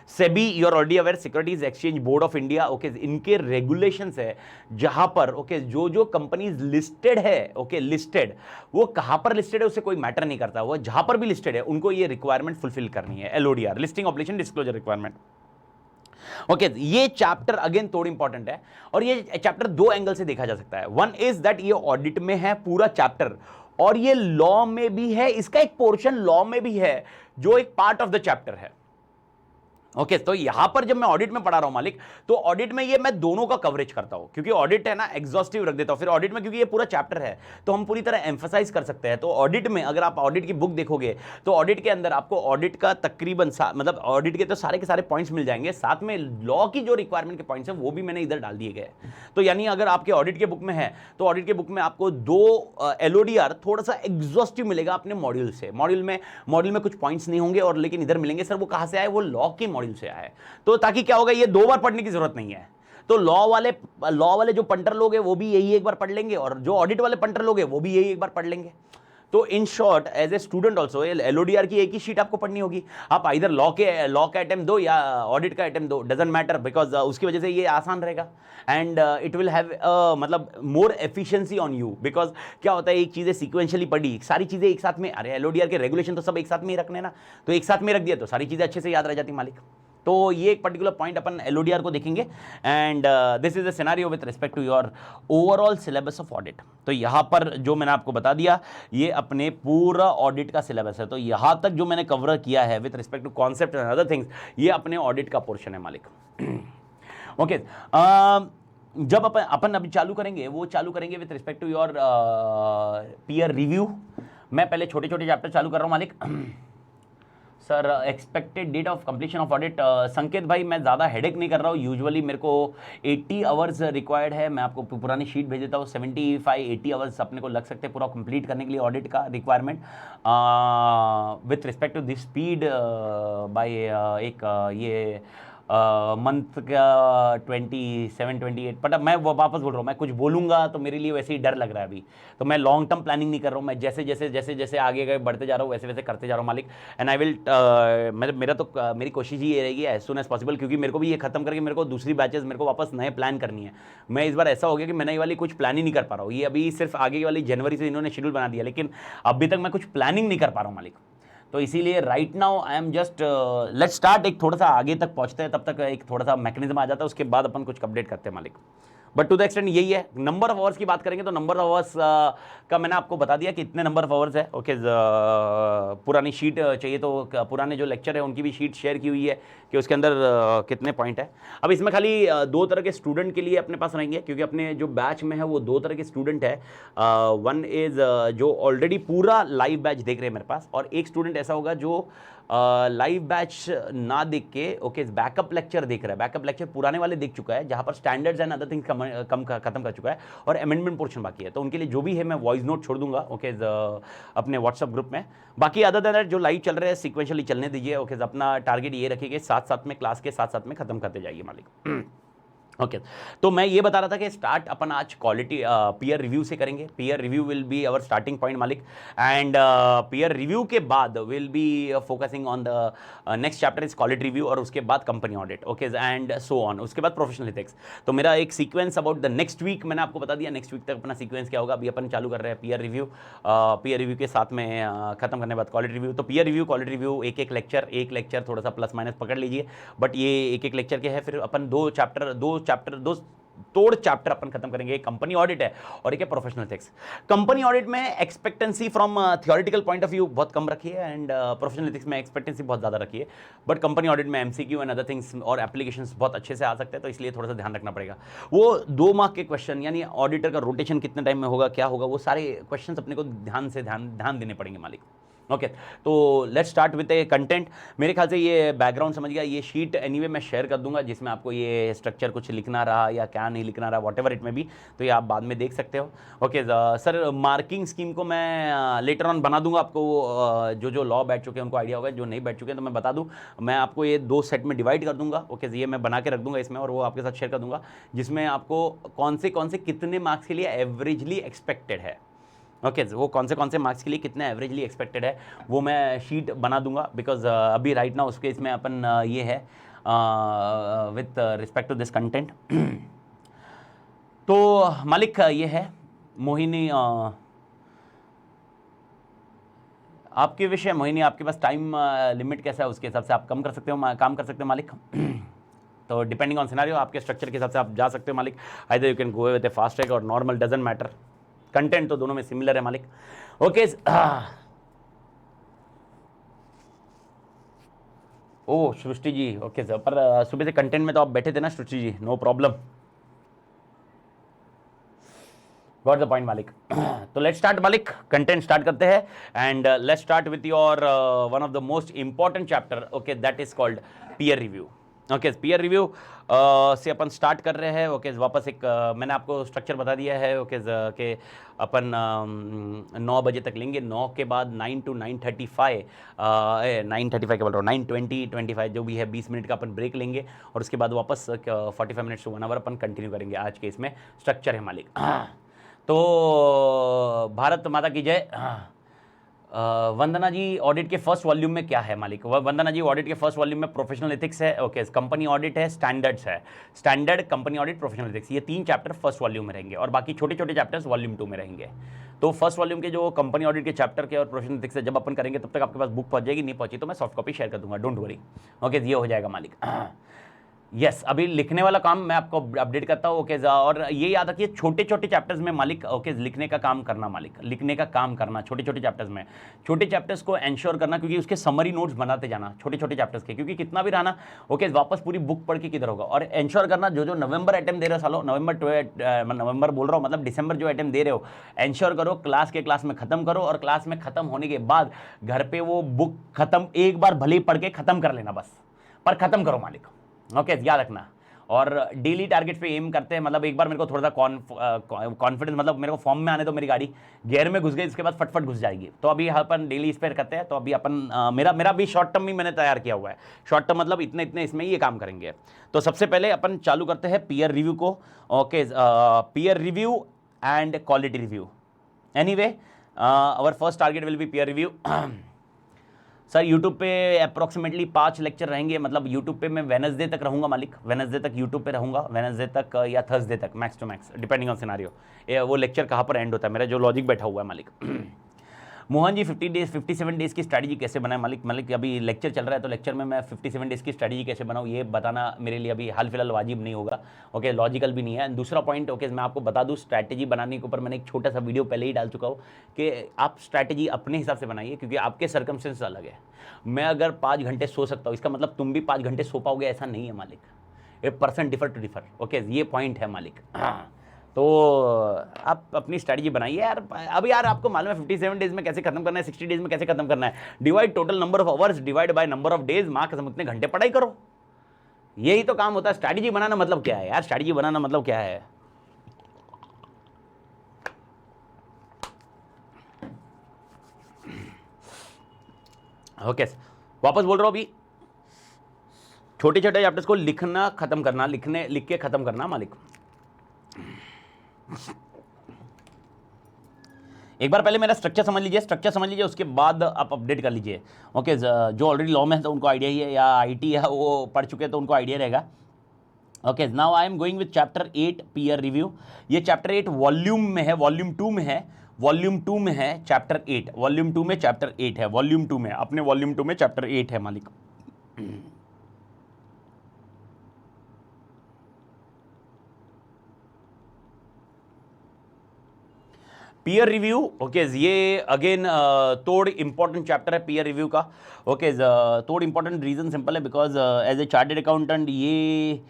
SEBI, you are already aware, securities exchange board of India, okay, इनके रेगुलेशंस है जहां पर ओके जो जो कंपनीज लिस्टेड है, ओके लिस्टेड, वो कहां पर लिस्टेड है उससे कोई मैटर नहीं करता, वो जहां पर भी लिस्टेड है उनको ये रिक्वायरमेंट फुलफिल करनी है, LODR, listing obligation disclosure requirement. Okay, ये चैप्टर अगेन थोड़ा इंपॉर्टेंट है और ये चैप्टर 2 एंगल से देखा जा सकता है। वन इज दैट ये ऑडिट में है पूरा चैप्टर, और ये लॉ में भी है, इसका एक पोर्शन लॉ में भी है जो एक पार्ट ऑफ द चैप्टर है। ओके, तो यहां पर जब मैं ऑडिट में पढ़ा रहा हूं मालिक, तो ऑडिट में ये मैं दोनों का कवरेज करता हूं, क्योंकि ऑडिट है ना एग्जॉस्टिव रख देता हूं, फिर ऑडिट में क्योंकि ये पूरा चैप्टर है तो हम पूरी तरह एम्फसाइज कर सकते हैं। तो ऑडिट में अगर आप ऑडिट की बुक देखोगे तो ऑडिट के अंदर आपको ऑडिट का तकरीबन मतलब ऑडिट के तो सारे के सारे पॉइंट्स मिल जाएंगे, साथ में लॉ की जो रिक्वायरमेंट के पॉइंट्स है वो भी मैंने इधर डाल दिए गए। तो यानी अगर आपके ऑडिट के बुक में है तो ऑडिट के बुक में आपको 2 LODR थोड़ा सा एग्जॉस्टिव मिलेगा अपने मॉड्यूल से, मॉड्यूल में कुछ पॉइंट्स नहीं होंगे और लेकिन इधर मिलेंगे। सर वो कहां से आए? वो लॉ के मॉड्यूल से आए, तो ताकि क्या होगा, ये 2 बार पढ़ने की जरूरत नहीं है। तो लॉ वाले जो पंटर लोग हैं वो भी यही एक बार पढ़ लेंगे, और जो ऑडिट वाले पंटर लोग हैं वो भी यही एक बार पढ़ लेंगे। तो in short as a student also LODR की एक ही शीट आपको पढ़नी होगी। आप इधर लॉ का अटेम्प्ट दो या ऑडिट का अटेम्प्ट दो, डजंट मैटर, बिकॉज उसकी वजह से ये आसान रहेगा एंड इट विल हैव मतलब मोर एफिशिएंसी ऑन यू। बिकॉज क्या होता है, एक चीज़ें सीक्वेंशियली पढ़ी, सारी चीज़ें एक साथ में, अरे LODR के रेगुलेशन तो सब एक साथ में ही रखने ना, तो एक साथ में रख दिया तो सारी चीज़ें अच्छे से याद रह जाती मालिक। तो ये एक पर्टिकुलर पॉइंट अपन LODR को देखेंगे, and this is the scenario with respect to your overall syllabus of audit. तो यहाँ पर जो मैंने आपको बता दिया ये अपने पूरा ऑडिट का सिलेबस है। तो यहाँ तक जो मैंने कवर किया है with respect to concept and other things, ये अपने ऑडिट का पोर्शन है मालिक। ओके, जब अपन अभी चालू करेंगे, वो चालू करेंगे with respect to your peer review. मैं पहले छोटे छोटे चैप्टर चालू कर रहा हूँ मालिक। Sir expected date of completion of audit, Sanket भाई मैं ज़्यादा हेडेक नहीं कर रहा हूँ, यूजुअली मेरे को 80 आवर्स रिक्वायर्ड है। मैं आपको पुरानी शीट भेज देता हूँ, 75-80 आवर्स अपने को लग सकते हैं पूरा कंप्लीट करने के लिए ऑडिट का requirement, with respect to this speed by एक ये मंथ का 27-28। बट अब मैं वो वापस बोल रहा हूँ, मैं कुछ बोलूँगा तो मेरे लिए वैसे ही डर लग रहा है अभी, तो मैं लॉन्ग टर्म प्लानिंग नहीं कर रहा हूँ। मैं जैसे जैसे जैसे जैसे आगे गए बढ़ते जा रहा हूँ वैसे वैसे करते जा रहा हूँ मालिक। एंड आई विल मेरा तो मेरी कोशिश ही ये रहेगी एज सुन एज पॉसिबल, क्योंकि मेरे को भी ये खत्म करके मेरे को दूसरी बैचेस मेरे को वापस नए प्लान करनी है। मैं इस बार ऐसा हो गया कि मैंने ये वाली कुछ प्लान ही नहीं कर पा रहा हूँ, ये अभी सिर्फ आगे वाली जनवरी से इन्होंने शेड्यूल बना दिया, लेकिन अभी तक मैं कुछ प्लानिंग नहीं कर पा रहा हूँ मालिक। तो इसीलिए right now I am just let's start, एक थोड़ा सा आगे तक पहुंचते हैं, तब तक एक थोड़ा सा मैकेनिज्म आ जाता है, उसके बाद अपन कुछ अपडेट करते हैं मालिक। बट टू द एक्सटेंट यही है। नंबर ऑफ आवर्स की बात करेंगे तो नंबर ऑफ आवर्स का मैंने आपको बता दिया कि इतने नंबर ऑफ आवर्स है। ओके, पुरानी शीट चाहिए तो पुराने जो लेक्चर है उनकी भी शीट शेयर की हुई है कि उसके अंदर कितने पॉइंट है। अब इसमें खाली दो तरह के स्टूडेंट के लिए अपने पास रहेंगे, क्योंकि अपने जो बैच में है वो दो तरह के स्टूडेंट है। वन इज जो ऑलरेडी पूरा लाइव बैच देख रहे हैं मेरे पास, और एक स्टूडेंट ऐसा होगा जो लाइव बैच ना देख के ओके बैकअप लेक्चर देख रहा है। बैकअप लेक्चर पुराने वाले देख चुका है, जहां पर स्टैंडर्ड्स एंड अदर थिंग्स खत्म कर चुका है और अमेंडमेंट पोर्शन बाकी है। तो उनके लिए जो भी है मैं वॉइस नोट छोड़ दूंगा ओके अपने व्हाट्सअप ग्रुप में। बाकी अदर देन दैट जो लाइव चल रहे हैं सिक्वेंशली चलने दीजिए। ओके, अपना टारगेट ये रखिए साथ साथ में क्लास के साथ साथ में खत्म करते जाइए मालिक। ओके तो मैं ये बता रहा था कि स्टार्ट अपन आज क्वालिटी पीयर रिव्यू से करेंगे। Peer review will be our starting point मालिक, एंड पीयर रिव्यू के बाद will be focusing on the next chapter is quality review, और उसके बाद company audit okay and so on, उसके बाद प्रोफेशनल एथिक्स। तो मेरा एक sequence about the next week मैंने आपको बता दिया, नेक्स्ट वीक तक अपना सीक्वेंस क्या होगा। अभी अपन चालू कर रहे हैं पीयर रिव्यू के साथ में खत्म करने के बाद क्वालिटी रिव्यू। तो पीयर रिव्यू क्वालिटी रिव्यू एक लेक्चर थोड़ा सा प्लस माइनस पकड़ लीजिए, बट ये एक लेक्चर के है। फिर अपन दो तोड़ चैप्टर अपन खत्म करेंगे। एक कंपनी ऑडिट है और एक है प्रोफेशनल एथिक्स। कंपनी ऑडिट में expectancy from theoretical point of view बहुत कम रखी है, एंड प्रोफेशनल एथिक्स में एक्सपेक्टेंसी बहुत ज़्यादा रखी है। बट कंपनी ऑडिट में एमसीक्यू एंड अदर थिंग्स और एप्लीकेशंस बहुत अच्छे से आ सकते हैं, तो इसलिए थोड़ा सा ध्यान रखना पड़ेगा। वो 2 मार्क के क्वेश्चन, यानी ऑडिटर का रोटेशन कितने टाइम में होगा, क्या होगा, वो सारे क्वेश्चन अपने को ध्यान देने पड़ेंगे मालिक। ओके तो let's start with a content. मेरे ख्याल से ये बैकग्राउंड समझ गया। ये शीट एनीवे मैं शेयर कर दूंगा, जिसमें आपको ये स्ट्रक्चर कुछ लिखना रहा या क्या नहीं लिखना रहा, वॉट एवर इट में भी, तो ये आप बाद में देख सकते हो। ओके सर, मार्किंग स्कीम को मैं लेटर ऑन बना दूंगा आपको। जो लॉ बैठ चुके हैं उनको आइडिया होगा, जो नहीं बैठ चुके हैं तो मैं बता दूं। मैं आपको ये 2 सेट में डिवाइड कर दूंगा। ओके ये मैं बना के रख दूंगा इसमें, और वो आपके साथ शेयर कर दूंगा, जिसमें आपको कौन से कितने मार्क्स के लिए एवरेजली एक्सपेक्टेड है। ओके वो कौन से मार्क्स के लिए कितना एवरेजली एक्सपेक्टेड है वो मैं शीट बना दूंगा, बिकॉज अभी राइट ना उसके इसमें अपन ये है with respect to this content. तो मालिक ये है मोहिनी, आपके विषय मोहिनी, आपके पास टाइम लिमिट कैसा है, उसके हिसाब से आप काम कर सकते हो मालिक। तो डिपेंडिंग ऑन सिनेरियो आपके स्ट्रक्चर के हिसाब से आप जा सकते हो मालिक। Either you can go with A fast track और नॉर्मल, डजंट मैटर, कंटेंट तो दोनों में सिमिलर है मालिक। ओके ओ सृष्टि जी, ओके सर, पर सुबह से कंटेंट में तो आप बैठे थे ना Srishti ji, no problem, got the point मालिक। तो लेट्स स्टार्ट मालिक, कंटेंट स्टार्ट करते हैं, and let's start with your one of the most important chapter okay that is called peer review. Okay peer review से अपन स्टार्ट कर रहे हैं। ओके वापस एक मैंने आपको स्ट्रक्चर बता दिया है। ओके के अपन 9 बजे तक लेंगे, 9 के बाद 9 to 9:35 9:35 के बोल रहा हूँ 9:20-25 जो भी है 20 मिनट का अपन ब्रेक लेंगे, और उसके बाद वापस 45 मिनट्स टू 1 आवर अपन कंटिन्यू करेंगे। आज के इसमें स्ट्रक्चर है मालिक। तो भारत माता की जय। वंदना जी ऑडिट के फर्स्ट वॉल्यूम में क्या है मालिक? वंदना जी ऑडिट के फर्स्ट वॉल्यूम में प्रोफेशनल एथिक्स है। ओके कंपनी ऑडिट है, स्टैंडर्ड्स है, standard, company audit, professional ethics, ये 3 चैप्टर फर्स्ट वॉल्यूम में रहेंगे, और बाकी छोटे छोटे चैप्टर्स वॉल्यूम 2 में रहेंगे। तो फर्स्ट वॉल्यूम के जो कंपनी ऑडिट के चैप्टर के और प्रोफेशनल एथिक्स जब अपन करेंगे तब तक आपके पास बुक पहुंच जाएगी, नहीं पहुंची तो मैं सॉफ्ट कॉपी शेयर कर दूंगा, डोंट वरी। ओके ये हो जाएगा मालिक। यस अभी लिखने वाला काम मैं आपको अपडेट करता हूँ। ओके और ये याद रखिए छोटे छोटे चैप्टर्स में मालिक ओके लिखने का काम करना, मालिक लिखने का काम करना छोटे छोटे चैप्टर्स में, छोटे चैप्टर्स को एंश्योर करना, क्योंकि उसके समरी नोट्स बनाते जाना छोटे छोटे चैप्टर्स के, क्योंकि कितना भी रहना ओके वापस पूरी बुक पढ़ के किधर होगा। और एंश्योर करना जो जो नवंबर अटेम्प्ट दे रहे हो सालों, नवंबर बोल रहा हूँ मतलब दिसंबर जो अटेम्प्ट दे रहे हो, एंश्योर करो क्लास में खत्म करो, और क्लास में खत्म होने के बाद घर पे वो बुक खत्म एक बार भले ही पढ़ के खत्म कर लेना बस, पर खत्म करो मालिक। ओके याद रखना। और डेली टारगेट पे एम करते हैं, मतलब एक बार मेरे को थोड़ा सा कॉन्फिडेंस, मतलब मेरे को फॉर्म में आने तो मेरी गाड़ी गियर में घुस गई, इसके बाद फटफट घुस जाएगी। तो अभी अपन डेली इस पर करते हैं। तो अभी अपन मेरा भी शॉर्ट टर्म ही मैंने तैयार किया हुआ है। शॉर्ट टर्म मतलब इतने इतने इसमें ये काम करेंगे। तो सबसे पहले अपन चालू करते हैं पीयर रिव्यू को। Okay peer review and quality review. Anyway our first target will be peer review. Sir YouTube पे अप्रॉक्सीमेटली 5 लेक्चर रहेंगे, मतलब यूट्यूब पे मैं वेनसडे तक रहूँगा मालिक, वेनसडे तक यूट्यूब पे रहूँगा, वेनसडे तक या थर्सडे तक max to max depending on scenario. वो लेक्चर कहाँ पर एंड होता है, मेरा जो लॉजिक बैठा हुआ है मालिक। मोहन जी 57 डेज़ की स्ट्रैटेजी कैसे बनाए मालिक? मालिक अभी लेक्चर चल रहा है, तो लेक्चर में मैं 57 डेज़ की स्ट्रैटेजी कैसे बनाऊँ ये बताना मेरे लिए अभी हाल फिलहाल वाजिब नहीं होगा। ओके लॉजिकल भी नहीं है। दूसरा पॉइंट ओके मैं आपको बता दूँ, स्ट्रैटेजी बनाने के ऊपर मैंने एक छोटा सा वीडियो पहले ही डाल चुका हूँ कि आप स्ट्रैटेजी अपने हिसाब से बनाइए, क्योंकि आपके सर्कमस्टेंसेस अलग है। मैं अगर 5 घंटे सो सकता हूँ, इसका मतलब तुम भी 5 घंटे सो पाओगे ऐसा नहीं है मालिक। A person differ to differ. Okay ये पॉइंट है मालिक। हाँ तो आप अपनी स्ट्रैटेजी बनाइए यार। अभी यार आपको मालूम है 57 डेज में कैसे खत्म करना है, 60 डेज में कैसे खत्म करना है। Divide total number of hours divide by number of days, माँ कसम उतने घंटे पढ़ाई करो। यही तो काम होता है। स्ट्रैटेजी बनाना मतलब क्या है यार? स्ट्रैटेजी बनाना मतलब क्या है? ओके वापस बोल रहा हूँ, अभी छोटे छोटे चैप्टर्स को लिखना खत्म करना, लिख के खत्म करना मालिक। एक बार पहले मेरा स्ट्रक्चर समझ लीजिए, उसके बाद आप अपडेट कर लीजिए। ओके जो ऑलरेडी लॉ में है तो उनको आइडिया ही है, या आईटी है वो पढ़ चुके हैं तो उनको आइडिया रहेगा। Okay now I am going with chapter 8 peer review. ये चैप्टर 8 वॉल्यूम में है, वॉल्यूम 2 में है, वॉल्यूम 2 में है चैप्टर 8, वॉल्यूम 2 में चैप्टर 8 है, वॉल्यूम 2 में, अपने वॉल्यूम 2 में चैप्टर 8 है मालिक। पीयर रिव्यू ओके ये अगेन तोड़ इंपॉर्टेंट चैप्टर है पीयर रिव्यू का। ओके तोड़ इंपॉर्टेंट रीजन सिंपल है, because as a chartered accountant ये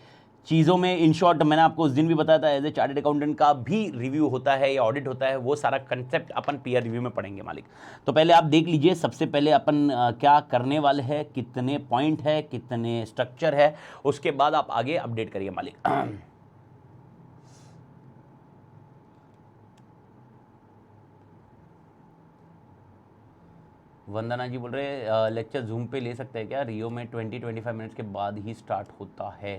चीज़ों में इन शॉर्ट मैंने आपको उस दिन भी बताया था, एज ए चार्टेड अकाउंटेंट का भी रिव्यू होता है या ऑडिट होता है, वो सारा कंसेप्ट अपन पीयर रिव्यू में पढ़ेंगे मालिक। तो पहले आप देख लीजिए, सबसे पहले अपन क्या करने वाले हैं, कितने पॉइंट है, कितने स्ट्रक्चर है, उसके बाद आप आगे अपडेट करिए मालिक। वंदना जी बोल रहे लेक्चर जूम पे ले सकते हैं क्या? रियो में 20-25 मिनट्स के बाद ही स्टार्ट होता है।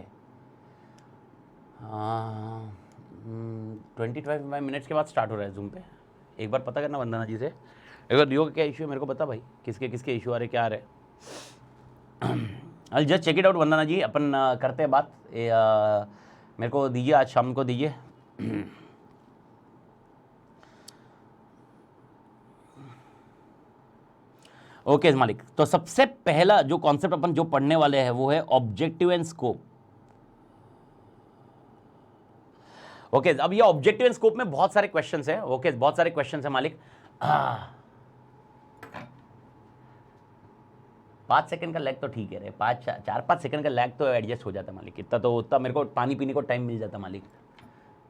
20-25 मिनट्स के बाद स्टार्ट हो रहा है जूम पे। एक बार पता करना वंदना जी से, एक बार रियो का क्या इशू है मेरे को बता भाई, किसके किसके इशू आ रहे क्या आ रहे। I just check it out Vandana ji, अपन करते हैं बात। मेरे को दीजिए, आज शाम को दीजिए। ओके मालिक, तो सबसे पहला जो कॉन्सेप्ट अपन जो पढ़ने वाले हैं वो है ऑब्जेक्टिव एंड स्कोप। ओके अब ये ऑब्जेक्टिव एंड स्कोप में बहुत सारे क्वेश्चंस हैं। ओके बहुत सारे क्वेश्चंस हैं मालिक। 5 सेकंड का लैग तो ठीक है रे, 4-5 सेकंड का लैग तो एडजस्ट हो जाता है मालिक। इतना तो उतना मेरे को पानी पीने को टाइम मिल जाता मालिक।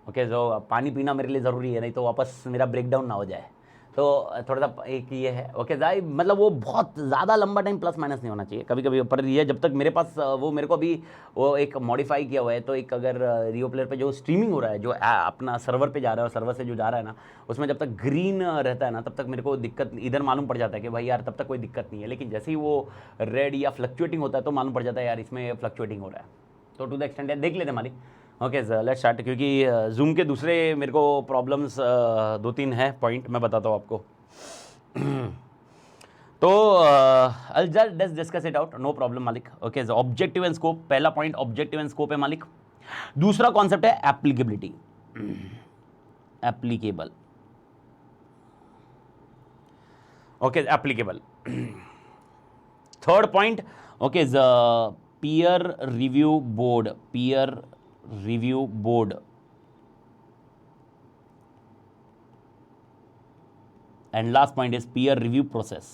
ओके जो पानी पीना मेरे लिए ज़रूरी है, नहीं तो वापस मेरा ब्रेकडाउन ना हो जाए। तो थोड़ा सा एक ये है। ओके जाई मतलब वो बहुत ज़्यादा लंबा टाइम प्लस माइनस नहीं होना चाहिए, कभी कभी पर ये जब तक मेरे पास वो मेरे को अभी वो एक मॉडिफाई किया हुआ है, तो एक अगर रियो प्लेयर पे जो स्ट्रीमिंग हो रहा है, जो अपना सर्वर पे जा रहा है और सर्वर से जो जा रहा है ना, उसमें जब तक ग्रीन रहता है ना तब तक मेरे को दिक्कत इधर मालूम पड़ जाता है कि भाई यार तब तक कोई दिक्कत नहीं है, लेकिन जैसे ही वो रेड या फ्लक्चुएटिंग होता है तो मालूम पड़ जाता है यार इसमें फ्लक्चुएटिंग हो रहा है। तो टू द एक्सटेंड देख लेते मालिक। ओके लेट्स स्टार्ट, क्योंकि जूम के दूसरे मेरे को प्रॉब्लम्स 2-3 हैं पॉइंट, मैं बताता हूँ आपको। तो I'll just discuss it out, no problem मालिक। ओके ऑब्जेक्टिव एंड स्कोप, पहला पॉइंट ऑब्जेक्टिव एंड स्कोप है मालिक। दूसरा कॉन्सेप्ट है applicability, applicable. Okay applicable. Third point okay peer review board, peer review board, and last point is peer review process.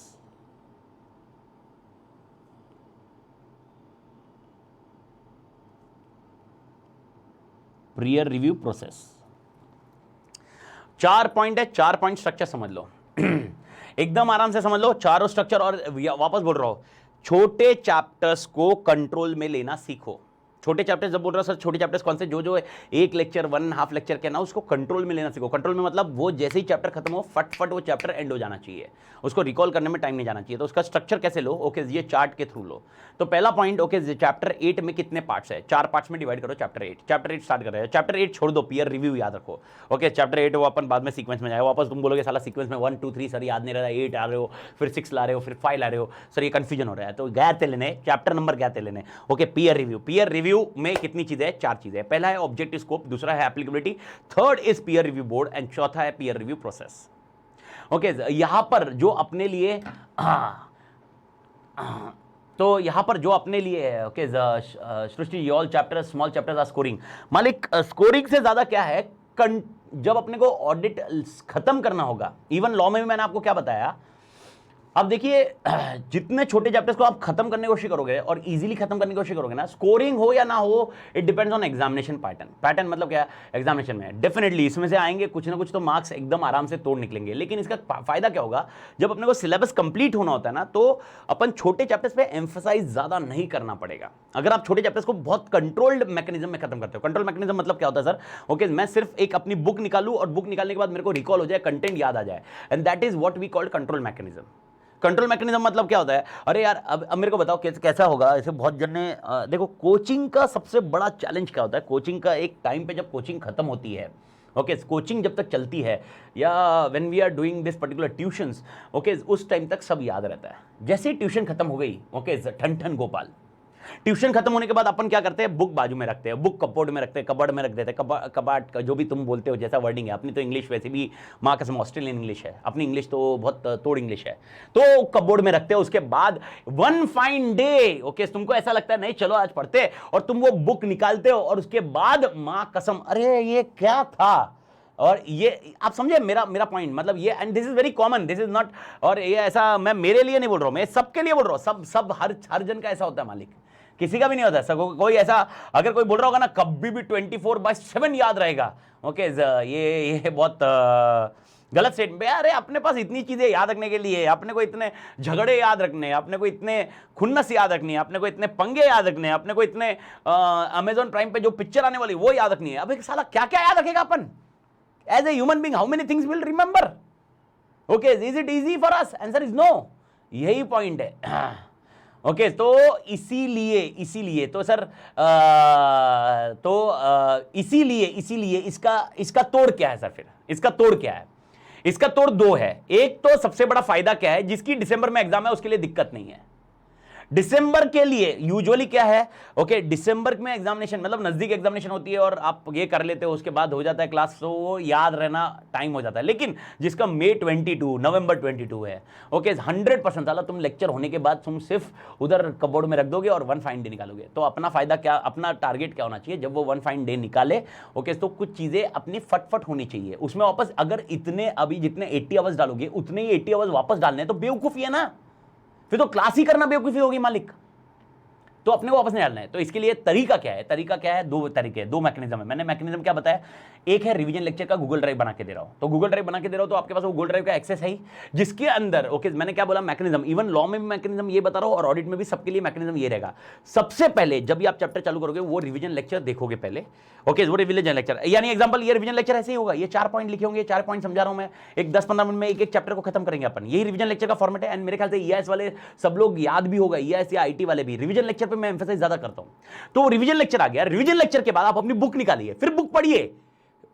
Peer review process. 4 point है, 4 पॉइंट स्ट्रक्चर समझ लो एकदम आराम से समझ लो चारों स्ट्रक्चर। और वापस बोल रहा हूं, छोटे चैप्टर्स को कंट्रोल में लेना सीखो। छोटे चैप्टर्स जब बोल रहा हूं सर, छोटे चैप्टर्स कौन से, जो एक लेक्चर 1.5 लेक्चर के ना, उसको कंट्रोल में लेना सीखो। कंट्रोल में मतलब वो जैसे ही चैप्टर खत्म हो फट वो चैप्टर एंड हो जाना चाहिए, उसको रिकॉल करने में टाइम नहीं जाना चाहिए। तो उसका स्ट्रक्चर कैसे लो, ओके ये चार्ट के थ्रू लो। तो पहला पॉइंट, ओके चैप्टर 8 में कितने पार्ट्स है, 4 पार्ट्स में डिवाइड करो चैप्टर 8। चैप्टर 8 स्टार्ट कर रहे हैं, चैप्टर 8 छोड़ दो, पीयर रिव्यू याद रखो। ओके चैप्टर 8 वो अपन बाद में सीक्वेंस में जाएगा। वापस तुम बोलोगे साला सीक्वेंस में 1 2 3 सर याद नहीं रहा, 8 आ रहे हो, फिर 6 ला रहे हो, फिर 5 ला रहे हो, सर ये कंफ्यूजन हो रहा है। तो गैते लेने, चैप्टर नंबर गैते लेने। Okay peer review, peer review में कितनी चीजें हैं, 4 चीजें। पहला है ऑब्जेक्टिव स्कोप, दूसरा है applicability, third is peer review board and चौथा है पीयर रिव्यू प्रोसेस। ओके यहां पर जो अपने लिए तो यहां पर जो अपने लिए है, okay Srishti all chapter small chapters are scoring. मालिक स्कोरिंग से ज्यादा क्या है, जब अपने को ऑडिट खत्म करना होगा, इवन लॉ में भी मैंने आपको क्या बताया। अब देखिए जितने छोटे चैप्टर्स को आप खत्म करने की कोशिश करोगे और इजीली खत्म करने की कोशिश करोगे ना, स्कोरिंग हो या ना हो, it depends on examination pattern. Pattern मतलब क्या है, एग्जामिनेशन में डेफिनेटली इसमें से आएंगे कुछ ना कुछ तो मार्क्स एकदम आराम से तोड़ निकलेंगे। लेकिन इसका फायदा क्या होगा, जब अपने को सिलेबस कंप्लीट होना होता है ना, तो अपन छोटे चैप्टर्स पे एम्फसाइज ज्यादा नहीं करना पड़ेगा। अगर आप छोटे चैप्टर्स को बहुत कंट्रोल्ड मैकेनिज्म में खत्म करते हो। कंट्रोल मैकेनिज्म मतलब क्या होता है सर, ओके मैं सिर्फ एक अपनी बुक निकालूं और बुक निकालने के बाद मेरे को रिकॉल हो जाए, कंटेंट याद आ जाए, and that is what we called control mechanism. Control mechanism मतलब क्या होता है, अरे यार अब मेरे को बताओ कैसा होगा। ऐसे बहुत जन ने देखो कोचिंग का सबसे बड़ा चैलेंज क्या होता है, कोचिंग का एक टाइम पे जब कोचिंग खत्म होती है, ओके कोचिंग जब तक चलती है या when we are doing this particular tuitions, okay उस टाइम तक सब याद रहता है। जैसे ही ट्यूशन खत्म हो गई, ओके ठन ठन गोपाल, ट्यूशन खत्म होने के बाद अपन क्या करते हैं, बुक बाजू में रखते हैं, बुक कपबोर्ड में रखते हैं, कबर्ड में रख देते हैं, कबाट का जो भी तुम बोलते हो जैसा वर्डिंग है। अपनी तो इंग्लिश वैसे भी माँ कसम ऑस्ट्रेलियन इंग्लिश है, अपनी इंग्लिश तो बहुत तोड़ इंग्लिश है, तो कपबोर्ड में रखते हो। उसके बाद वन फाइन डे, ओके तुमको ऐसा लगता है नहीं चलो आज पढ़ते, और तुम वो बुक निकालते हो और उसके बाद माँ कसम अरे ये क्या था। और ये आप समझे मेरा पॉइंट, मतलब ये, and this is very common, this is not, और ये ऐसा मैं मेरे लिए नहीं बोल रहा हूं, मैं सबके लिए बोल रहा हूं। सब हर जन का ऐसा होता है मालिक, किसी का भी नहीं होता ऐसा। कोई ऐसा अगर कोई बोल रहा होगा ना कभी भी 24/7 याद रहेगा, ओके ये बहुत गलत स्टेटमेंट है। अरे अपने पास इतनी चीजें याद रखने के लिए, अपने को इतने झगड़े याद रखने, अपने को इतने खुन्नस याद रखनी है, अपने को इतने पंगे याद रखने, अपने को इतने अमेजॉन प्राइम पे जो पिक्चर आने वाली वो याद रखनी है। अब एक साला क्या क्या याद रखेगा अपन as a human being, how many things will remember, okay is it easy for us, answer is no. यही पॉइंट है। ओके तो इसीलिए तो सर इसीलिए इसका तोड़ क्या है सर, फिर इसका तोड़ क्या है, इसका तोड़ 2 है। एक तो सबसे बड़ा फायदा क्या है, जिसकी दिसंबर में एग्जाम है उसके लिए दिक्कत नहीं है। दिसंबर के लिए यूजुअली क्या है, ओके दिसंबर में एग्जामिनेशन मतलब नजदीक एग्जामिनेशन होती है और आप ये कर लेते हो, उसके बाद हो जाता है क्लास, तो वो याद रहना टाइम हो जाता है। लेकिन जिसका मई 22 नवंबर 22 है, ओके 100% साला तुम लेक्चर होने के बाद तुम सिर्फ उधर कबोर्ड में रख दोगे और 1 फाइन डे निकालोगे। तो अपना फायदा क्या, अपना टारगेट क्या होना चाहिए, जब वो 1 फाइन डे निकाले, ओके तो कुछ चीजें अपनी फटफट होनी चाहिए उसमें वापस। अगर इतने अभी जितने 80 आवर्स डालोगे उतने ही 80 आवर्स वापस डालने, तो बेवकूफी है ना, फिर तो क्लास ही करना बेवकूफी होगी मालिक। तो अपने को वापस नहीं डालना है। तो इसके लिए तरीका क्या है, 2 तरीके, 2 मैकेनिज्म है। मैंने मैकेनिज्म क्या बताया, एक है रिवीजन लेक्चर का गूगल ड्राइव बना के दे रहा हूं, तो गूगल ड्राइव बना के दे रहा हूं तो आपके पास वो गूगल ड्राइव का एक्सेस है ही, जिसके अंदर ओके मैंने क्या बोला मैकेनिज्म, इवन लॉ में भी मैकेनिज्म ये बता रहा हूं और ऑडिट में भी सबके लिए मैकेनिज्म ये रहेगा। सबसे पहले जब भी आप चैप्टर चालू करोगे वो रिवीजन लेक्चर देखोगे पहले, ओके वो रिवीजन लेक्चर, यानी एग्जांपल ये रिवीजन लेक्चर ऐसे ही होगा, ये 4 पॉइंट लिखे होंगे, 4 पॉइंट समझा रहा हूं मैं, एक 10-15 मिनट में एक चैप्टर को खत्म करेंगे अपन। यही रिवीजन लेक्चर का फॉर्मेट है। एंड मेरे ख्याल से ईआईएस वाले सब लोग याद भी होगा, ईआईएस या आईटी वाले भी रिवीजन लेक्चर पे मैं एम्फसाइज ज्यादा करता हूं। तो रिवीजन लेक्चर आ गया, रिवीजन लेक्चर के बाद आप अपनी बुक निकालिए, फिर बुक पढ़िए,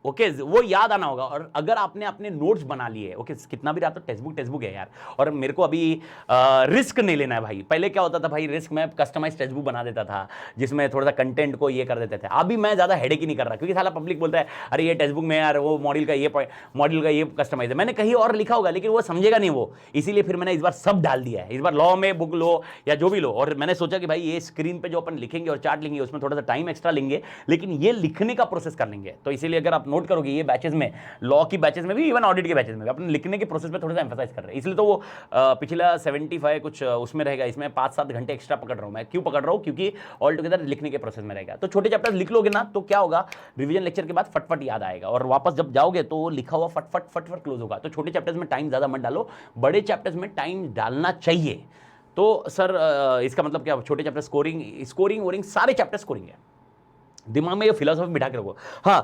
ओके वो याद आना होगा। और अगर आपने अपने नोट्स बना लिए, ओके कितना भी रहा तो टेक्स्ट बुक है यार। और मेरे को अभी रिस्क नहीं लेना है भाई। पहले क्या होता था भाई, रिस्क में कस्टमाइज टेक्स्ट बुक बना देता था जिसमें थोड़ा सा कंटेंट को ये कर देते थे। अभी मैं ज्यादा हेडेक ही नहीं कर रहा, क्योंकि साला पब्लिक बोलता है अरे ये टेक्स्ट बुक में यार वो मॉड्यूल का ये कस्टमाइज है, मैंने कहीं और लिखा होगा लेकिन वो समझेगा नहीं वो, इसीलिए फिर मैंने इस बार सब डाल दिया है। इस बार लॉ में बुक लो या जो भी लो, और मैंने सोचा कि भाई ये स्क्रीन पे जो अपन लिखेंगे और चार्ट लिखेंगे उसमें थोड़ा सा टाइम एक्स्ट्रा लेंगे, लेकिन ये लिखने का प्रोसेस कर लेंगे। तो इसीलिए अगर आप नोट करोगे ये बैचेस में, लॉ की बैचेस में भी, इवन ऑडिट के बैचेस में भी, अपने लिखने के प्रोसेस पे थोड़ा सा एम्फसाइज कर रहे हैं। इसलिए तो वो पिछला 75 कुछ उसमें रहेगा, इसमें 5-7 घंटे एक्स्ट्रा पकड़ रहा हूं मैं। क्यों पकड़ रहा हूं? क्योंकि ऑल टुगेदर लिखने के प्रोसेस में रहेगा। तो छोटे चैप्टर्स लिख लोगे ना तो क्या होगा, रिवीजन लेक्चर के बाद फटफट याद आएगा, और वापस जब जाओगे तो लिखा हुआ फटफट क्लोज होगा। तो छोटे चैप्टर्स में टाइम ज्यादा मत डालो, बड़े चैप्टर्स में टाइम डालना चाहिए। तो सर इसका मतलब क्या, छोटे चैप्टर स्कोरिंग सारे चैप्टर स्कोरिंग है। दिमाग में ये फिलोसॉफी बिठा के रखो। हाँ,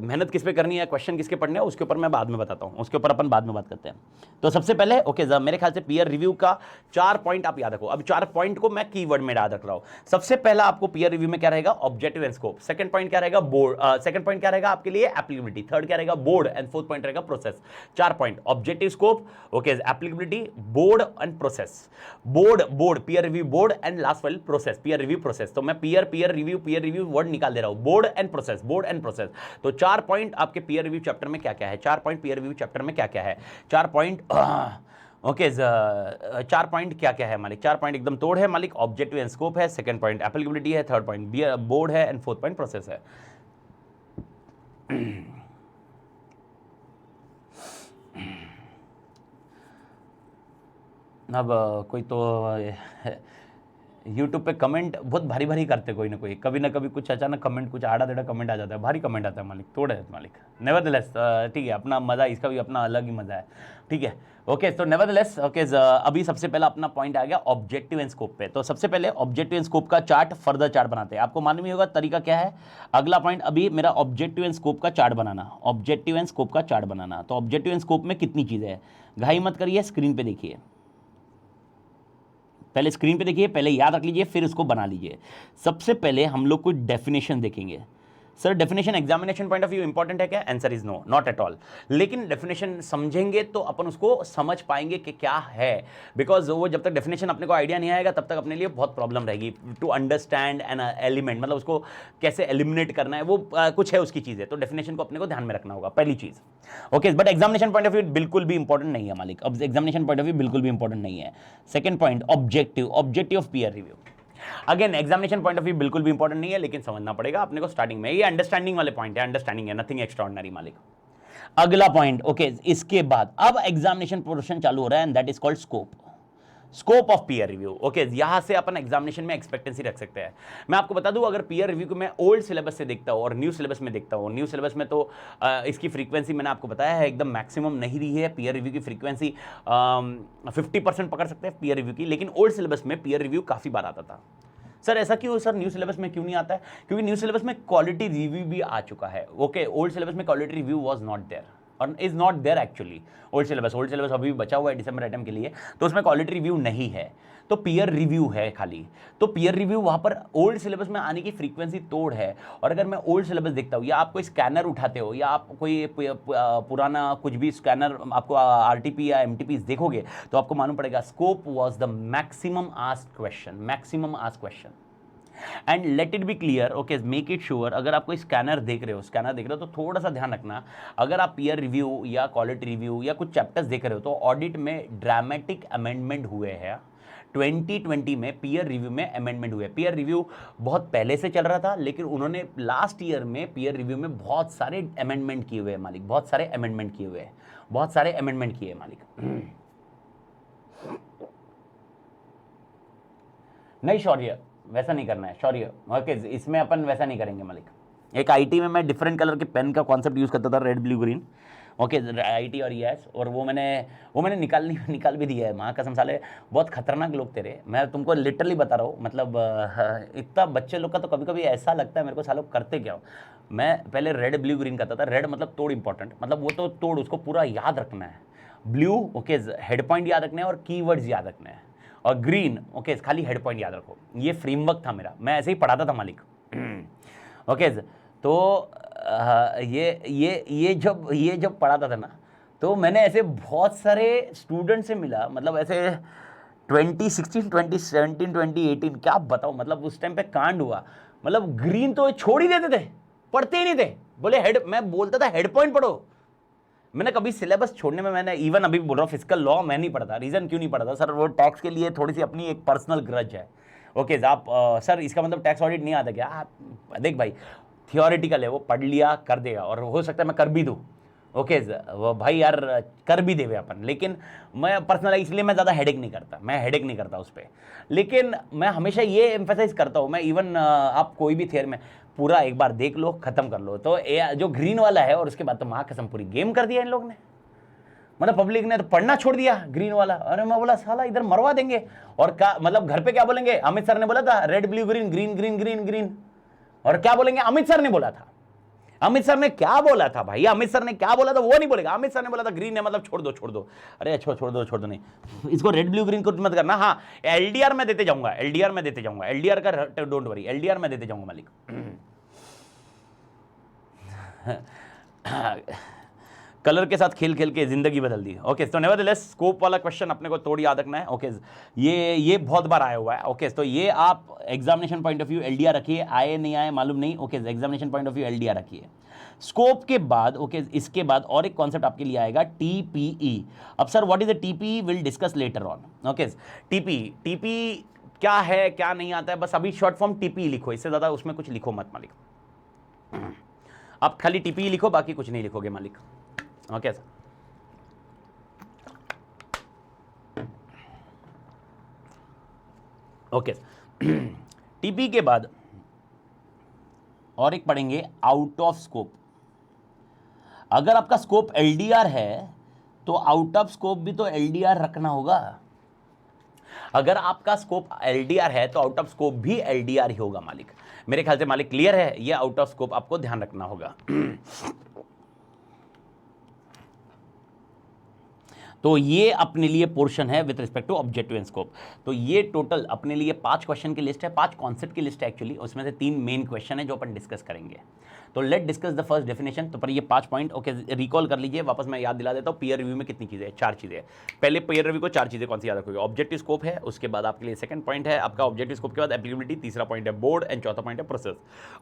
मेहनत किस पे करनी है, क्वेश्चन किसके पढ़ने हैं, उसके ऊपर मैं बाद में बताता हूँ, उसके ऊपर अपन बाद में बात करते हैं। तो सबसे पहले ओके मेरे ख्याल से पीयर रिव्यू का 4 पॉइंट आप याद रखो। अब 4 पॉइंट को मैं कीवर्ड में याद रख रहा हूँ। सबसे पहला आपको पीयर रिव्यू में क्या रहेगा, objective and scope. Second point क्या रहेगा, बोर्ड। सेकंड पॉइंट क्या रहेगा आपके लिए, एप्लीकेबिलिटी। थर्ड क्या रहेगा, बोर्ड। एंड फोर्थ पॉइंट रहेगा process. 4 point, objective, scope, okay, applicability, board and process. Board peer review board, and last वाली प्रोसेस, पीयर रिव्यू प्रोसेस। तो मैं पीयर रिव्यू वर्ड निकाल दे रहा हूं, बोर्ड एंड प्रोसेस। तो 4 पॉइंट आपके पीयर रिव्यू चैप्टर में क्या क्या है, 4 पॉइंट पीयर रिव्यू चैप्टर में क्या क्या है, 4 पॉइंट ओके 4 पॉइंट क्या क्या है मालिक, 4 पॉइंट एकदम तोड़ है मालिक। ऑब्जेक्टिव एंड स्कोप है, सेकंड पॉइंट एप्लीकेबिलिटी है, थर्ड पॉइंट बोर्ड है, एंड फोर्थ पॉइंट प्रोसेस है। अब कोई तो यूट्यूब पे कमेंट बहुत भारी भारी करते कोई ना कोई, कभी ना कभी कुछ अचानक कमेंट, कुछ आड़ा टेढ़ा कमेंट आ जाता है, भारी कमेंट आता है मालिक, थोड़ा है मालिक। नेवरदलेस ठीक है, अपना मज़ा, इसका भी अपना अलग ही मज़ा है, ठीक है। ओके तो नेवरदलेस ओके अभी सबसे पहला अपना पॉइंट आ गया ऑब्जेक्टिव एंड स्कोप पे। तो सबसे पहले ऑब्जेक्टिव एंड स्कोप का चार्ट, फर्दर चार्ट बनाते हैं। आपको मालूम ही होगा तरीका क्या है। अगला पॉइंट अभी मेरा ऑब्जेक्टिव एंड स्कोप का chart banana, objective and scope का चार्ट बनाना। तो ऑब्जेक्टिव एंड स्कोप में कितनी चीज़ें हैं, घाई मत करिए, स्क्रीन पे देखिए, पहले स्क्रीन पे देखिए, पहले याद रख लीजिए, फिर उसको बना लीजिए। सबसे पहले हम लोग कुछ डेफिनेशन देखेंगे। Sir definition examination point of view important है क्या, answer is no, not at all. लेकिन डेफिनेशन समझेंगे तो अपन उसको समझ पाएंगे कि क्या है, बिकॉज वो जब तक डेफिनेशन अपने को आइडिया नहीं आएगा तब तक अपने लिए बहुत प्रॉब्लम रहेगी टू अंडरस्टैंड एन एलिमेंट, मतलब उसको कैसे एलिमिनेट करना है, वो कुछ है उसकी चीज़ है। तो डेफिनेशन को अपने को ध्यान में रखना होगा, पहली चीज़। Okay but examination point of view बिल्कुल भी इंपॉर्टेंट नहीं है मालिक, अब एग्जामिनेशन पॉइंट ऑफ व्यू बिल्कुल भी इंपॉर्टेंट नहीं है। Second point objective of peer review, again examination point of view बिल्कुल भी इंपॉर्टेंट नहीं है, लेकिन समझना पड़ेगा अपने को स्टार्टिंग में। ये अंडरस्टैंडिंग वाले पॉइंट है, अंडरस्टैंडिंग है, नथिंग एक्स्ट्राऑर्डिनरी मालिक। अगला पॉइंट ओके इसके बाद अब एग्जामिनेशन पोर्शन चालू हो रहा है, and that is called scope of peer review. Okay यहां से अपन एग्जामिनेशन में एक्सपेक्टेंसी रख सकते हैं। मैं आपको बता दूं, अगर पीयर रिव्यू को मैं ओल्ड सिलेबस से देखता हूं और न्यू सिलेबस में देखता हूं, न्यू सिलेबस में तो इसकी फ्रीक्वेंसी मैंने आपको बताया है एकदम मैक्सिमम नहीं रही है। पीयर रिव्यू की फ्रीक्वेंसी 50% पकड़ सकते हैं पीयर रिव्यू की, लेकिन ओल्ड सिलेबस में पीयर रिव्यू काफी बार आता था। सर ऐसा क्यों, सर न्यू सिलेबस में क्यों नहीं आता है? क्योंकि न्यू सिलेबस में क्वालिटी रिव्यू भी आ चुका है। ओके ओल्ड सिलेबस में quality review was not there और is not there actually. Old syllabus अभी भी बचा हुआ है डिसेंबर आइटम के लिए, तो उसमें क्वालिटी रिव्यू नहीं है, तो पीयर रिव्यू है खाली। तो पीयर रिव्यू वहां पर ओल्ड सिलेबस में आने की फ्रीक्वेंसी तोड़ है। और अगर मैं ओल्ड सिलेबस देखता हूँ, या आप कोई स्कैनर उठाते हो, या आप कोई पुराना कुछ भी स्कैनर आपको आरटीपी या एमटीपी देखोगे, तो आपको मालूम पड़ेगा scope was the maximum asked question. And let it be clear, okay make it sure, अगर आप कोई स्कैनर देख रहे हो तो थोड़ा सा ध्यान रखना, अगर आप पीयर रिव्यू या क्वालिटी रिव्यू या कुछ चैप्टर्स देख रहे हो तो ऑडिट में ड्रामेटिक अमेंडमेंट हुए हैं। 2020 में पीयर रिव्यू में अमेंडमेंट हुए। पीयर रिव्यू बहुत पहले से चल रहा था, लेकिन उन्होंने लास्ट ईयर में पीयर रिव्यू में बहुत सारे अमेंडमेंट किए हुए हैं मालिक, बहुत सारे अमेंडमेंट किए मालिक। नहीं शौर्य, वैसा नहीं करना है शौर्य, ओके इसमें अपन वैसा नहीं करेंगे मालिक। एक आईटी में मैं डिफरेंट कलर के पेन का कॉन्सेप्ट यूज करता था, red blue green, okay IT और ईएस, और वो मैंने निकाल भी दिया है। माँ कसम साले बहुत खतरनाक लोग तेरे, मैं तुमको लिटरली बता रहा हूँ। मतलब इतना बच्चे लोग का तो कभी कभी ऐसा लगता है मेरे को सालों करते क्या हो। मैं पहले रेड ब्लू ग्रीन करता था। रेड मतलब तोड़ इंपॉर्टेंट, मतलब वो तो तोड़, उसको पूरा याद रखना है। ब्लू ओके हेड पॉइंट याद रखना है और कीवर्ड्स याद रखना है। और ग्रीन ओके खाली हेड पॉइंट याद रखो। ये फ्रेमवर्क था मेरा, मैं ऐसे ही पढ़ाता था मालिक। ओके तो ये जब पढ़ाता था ना, तो मैंने ऐसे बहुत सारे स्टूडेंट से मिला, मतलब ऐसे 2016 2017 2018 क्या बताओ, मतलब उस टाइम पे कांड हुआ। मतलब ग्रीन तो छोड़ ही देते थे, पढ़ते ही नहीं थे, बोले हेड, मैं बोलता था हेड पॉइंट पढ़ो। मैंने कभी सिलेबस छोड़ने में, मैंने इवन अभी बोल रहा हूँ फिजिकल लॉ मैं नहीं पढ़ता। रीजन क्यों नहीं पढ़ता सर, वो टैक्स के लिए थोड़ी सी अपनी एक पर्सनल ग्रज है। ओके आप सर इसका मतलब टैक्स ऑडिट नहीं आता क्या? देख भाई, थियोरिटिकल है, वो पढ़ लिया कर देगा, और हो सकता है मैं कर भी दूँ। ओके वो भाई यार कर भी देवे अपन, लेकिन मैं पर्सनल इसलिए मैं ज़्यादा हेडेक नहीं करता, मैं हेडेक नहीं करता उस पर। लेकिन मैं हमेशा ये एम्फेसाइज करता हूँ, मैं इवन आप कोई भी थियर में पूरा एक बार देख लो, खत्म कर लो। तो जो ग्रीन वाला है, और उसके बाद तो माँ कसम पूरी गेम कर दिया इन लोग ने, मतलब पब्लिक ने तो पढ़ना छोड़ दिया ग्रीन वाला। अरे मैं बोला साला इधर मरवा देंगे। और क्या मतलब घर पे क्या बोलेंगे, अमित सर ने बोला था red blue green green green green green, और क्या बोलेंगे, अमित सर ने बोला था। अमित सर ने क्या बोला था भाई, अमित सर ने क्या बोला था वो नहीं बोलेगा। अमित सर ने बोला था ग्रीन है मतलब छोड़ दो छोड़ दो। अरे छोड़ दो नहीं, इसको रेड ब्लू ग्रीन को मत करना। हाँ एलडीआर में देते जाऊंगा, एलडीआर में देते जाऊंगा, एलडीआर का डोंट वरी, एलडीआर में देते जाऊंगा मालिक। कलर के साथ खेल खेल के जिंदगी बदल दी। ओके तो नेवरदलेस स्कोप वाला क्वेश्चन अपने को थोड़ी याद रखना है। ओके ये बहुत बार आया हुआ है। ओके तो ये आप examination point of view LDR रखिए, आए नहीं आए मालूम नहीं। Okay examination point of view LDR रखिए। स्कोप के बाद ओके इसके बाद और एक कॉन्सेप्ट आपके लिए आएगा टीपीई। अब sir what is the TPE, will discuss later on. Okay TP क्या है क्या नहीं आता है, बस अभी शॉर्ट फॉर्म टीपीई लिखो, इससे ज्यादा उसमें कुछ लिखो मत मालिक। आप खाली टीपीई लिखो, बाकी कुछ नहीं लिखोगे मालिक। ओके ओके टीपी के बाद और एक पढ़ेंगे आउट ऑफ स्कोप। अगर आपका स्कोप एलडीआर है तो आउट ऑफ स्कोप भी तो एलडीआर रखना होगा। अगर आपका स्कोप एलडीआर है तो आउट ऑफ स्कोप भी एलडीआर ही होगा मालिक। मेरे ख्याल से मालिक क्लियर है, ये आउट ऑफ स्कोप आपको ध्यान रखना होगा। तो ये अपने लिए पोर्शन है with respect to objective and scope. तो ये टोटल अपने लिए 5 क्वेश्चन की लिस्ट है, 5 कॉन्सेप्ट की लिस्ट है एक्चुअली, उसमें से 3 मेन क्वेश्चन है जो अपन डिस्कस करेंगे। तो let discuss the first definition. तो पर ये 5 पॉइंट ओके रिकॉल कर लीजिए, वापस मैं याद दिला देता हूँ। पीयर रिव्यू में कितनी चीजें हैं, 4 चीजें। पहले पीयर रिव्यू को 4 चीजें कौन सी याद रखोगे, ऑब्जेक्टिव स्कोप है, उसके बाद आपके लिए सेकंड पॉइंट है आपका ऑब्जेक्टिव स्कोप के बाद एप्लीकेबिलिटी, तीसरा पॉइंट है बोर्ड, एंड चौथा पॉइंट है प्रोसेस।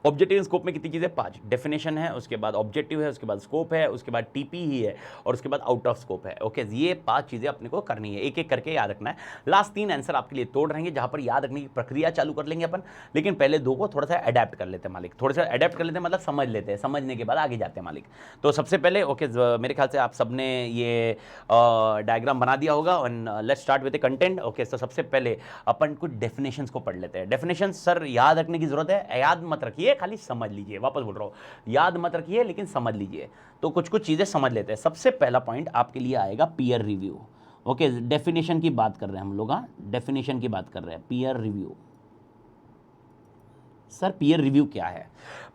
ऑब्जेक्टिव स्कोप में कितनी चीजें, 5 डेफिनेशन है, उसके बाद ऑब्जेक्टिव है, उसके बाद स्कोप है, उसके बाद टीपी ही है, और उसके बाद आउट ऑफ स्कोप है। ओके ये 5 चीजें अपने को करनी है, एक एक करके याद रखना है। लास्ट 3 आंसर आपके लिए तोड़ रहेंगे, जहां पर याद रखने की प्रक्रिया चालू कर लेंगे अपन, लेकिन पहले 2 को थोड़ा सा अडेप्ट कर लेते हैं मालिक, थोड़ा सा अडेप्ट कर लेते हैं मतलब समझ लेते हैं, समझने के बाद आगे जाते हैं मालिक। तो सबसे पहले ओके मेरे ख्याल से आप सबने ये डायग्राम बना दिया होगा, and let's start with the content. Okay तो सबसे पहले अपन कुछ डेफिनेशंस को पढ़ लेते हैं। डेफिनेशंस सर याद रखने की जरूरत है, याद मत रखिए, खाली समझ लीजिए। वापस बोल रहा हूँ, याद मत रखिए लेकिन समझ लीजिए। तो कुछ कुछ चीजें समझ लेते हैं। सबसे पहला पॉइंट आपके लिए आएगा पीयर रिव्यू। ओके डेफिनेशन की बात कर रहे हैं हम लोग, हाँ डेफिनेशन की बात कर रहे हैं। Peer review, sir peer review क्या है?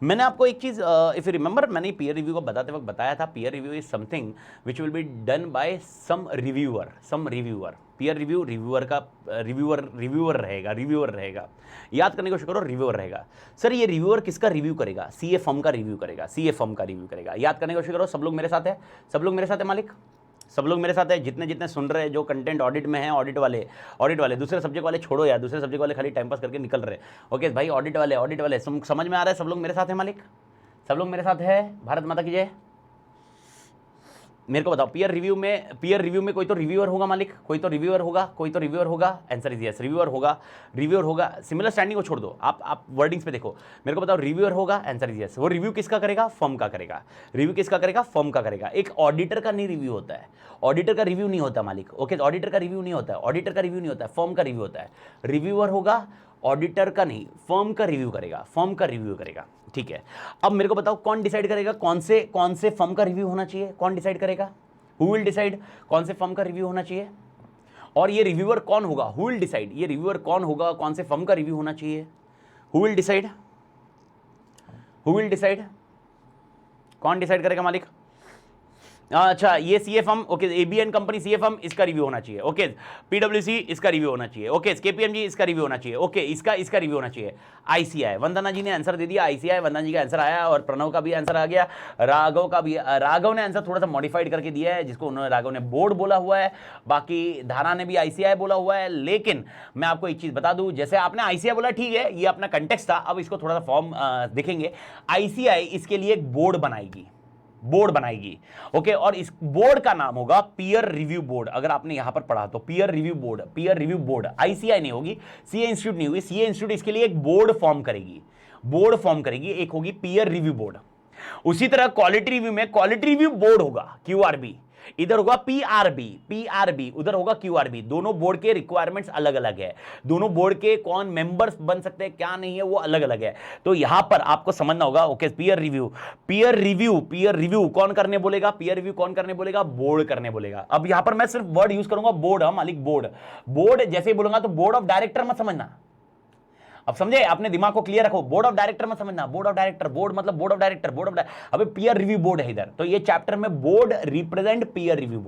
मैंने आपको एक चीज इफ यू रिमेंबर, मैंने पीयर रिव्यू को बताते वक्त बताया था, peer review is something which will be done by some reviewer. Peer review reviewer रहेगा। याद करने की कोशिश करो, रिव्यूअर रहेगा। सर ये रिव्यूअर किसका रिव्यू करेगा? सीए फर्म का रिव्यू करेगा। याद करने की कोशिश करो, सब लोग मेरे साथ है मालिक, सब लोग मेरे साथ है, जितने जितने सुन रहे हैं, जो कंटेंट ऑडिट में है, ऑडिट वाले दूसरे सब्जेक्ट वाले छोड़ो यार, दूसरे सब्जेक्ट वाले खाली टाइम पास करके निकल रहे। ओके भाई ऑडिट वाले समझ में आ रहा है? सब लोग मेरे साथ है मालिक, सब लोग मेरे साथ है। भारत माता की जय। मेरे को बताओ पीयर रिव्यू में कोई तो रिव्यूअर होगा मालिक, कोई तो रिव्यूअर होगा। आंसर इज यस, रिव्यूअर होगा। सिमिलर स्टैंडिंग को छोड़ दो, आप वर्डिंग्स पे देखो। मेरे को बताओ रिव्यूअर होगा, आंसर इज यस। वो रिव्यू किसका करेगा? फर्म का करेगा। एक ऑडिटर का नहीं रिव्यू होता है, ऑडिटर का रिव्यू नहीं होता मालिक। ओके ऑडिटर का रिव्यू नहीं होता है, फर्म का रिव्यू होता है। रिव्यूअर होगा, ऑडिटर का नहीं, फर्म का रिव्यू करेगा। ठीक है, अब मेरे को बताओ कौन डिसाइड करेगा कौन से फर्म का रिव्यू होना चाहिए? कौन डिसाइड करेगा? हु विल डिसाइड कौन से फर्म का रिव्यू होना चाहिए? और ये रिव्यूअर कौन होगा? हु विल डिसाइड ये रिव्यूअर कौन होगा, कौन से फर्म का रिव्यू होना चाहिए? हु विल डिसाइड कौन डिसाइड करेगा मालिक? अच्छा ये CFM, okay, ABN company CFM, इसका रिव्यू होना चाहिए, ओके, पीडब्ल्यूसी इसका रिव्यू होना चाहिए, ओके, केपीएमजी इसका रिव्यू होना चाहिए, ओके, इसका रिव्यू होना चाहिए। आईसीआई, वंदना जी ने आंसर दे दिया, आईसीआई, वंदना जी का आंसर आया, और प्रणव का भी आंसर आ गया, राघव का भी, राघव ने आंसर थोड़ा सा मॉडिफाइड करके दिया है, जिसको उन्होंने, राघव ने बोर्ड बोला हुआ है, बाकी धारा ने भी आईसीआई बोला हुआ है। लेकिन मैं आपको एक चीज बता दूं, जैसे आपने आईसीआई बोला, ठीक है, ये अपना कंटेक्स्ट था, अब इसको थोड़ा सा फॉर्म देखेंगे। आईसीआई इसके लिए एक बोर्ड बनाएगी, ओके, और इस बोर्ड का नाम होगा पीयर रिव्यू बोर्ड। अगर आपने यहां पर पढ़ा तो पीयर रिव्यू बोर्ड, आईसीआई नहीं होगी, सीए इंस्टीट्यूट नहीं होगी, सीए इंस्टीट्यूट इसके लिए एक बोर्ड फॉर्म करेगी, एक होगी पीयर रिव्यू बोर्ड। उसी तरह क्वालिटी रिव्यू में क्वालिटी रिव्यू बोर्ड होगा, क्यूआरबी, इधर होगा पीआरबी, उधर होगा क्यूआरबी। दोनों बोर्ड के रिक्वायरमेंट्स अलग अलग है, दोनों बोर्ड के कौन मेंबर्स बन सकते हैं, क्या नहीं है, वो अलग अलग है। तो यहां पर आपको समझना होगा, ओके, पीयर रिव्यू कौन करने बोलेगा, बोर्ड करने बोलेगा। अब यहां पर मैं सिर्फ वर्ड यूज करूंगा बोर्ड, मालिक बोर्ड जैसे ही बोलूंगा तो बोर्ड ऑफ डायरेक्टर मत समझना। अब समझे, अपने दिमाग को क्लियर रखो, बोर्ड ऑफ डायरेक्टर मत समझना, बोर्ड ऑफ मतलब बोर्ड ऑफ डायरेक्टर, अबे पीयर रिव्यू बोर्ड है इधर। तो ये चैप्टर में board represent peer review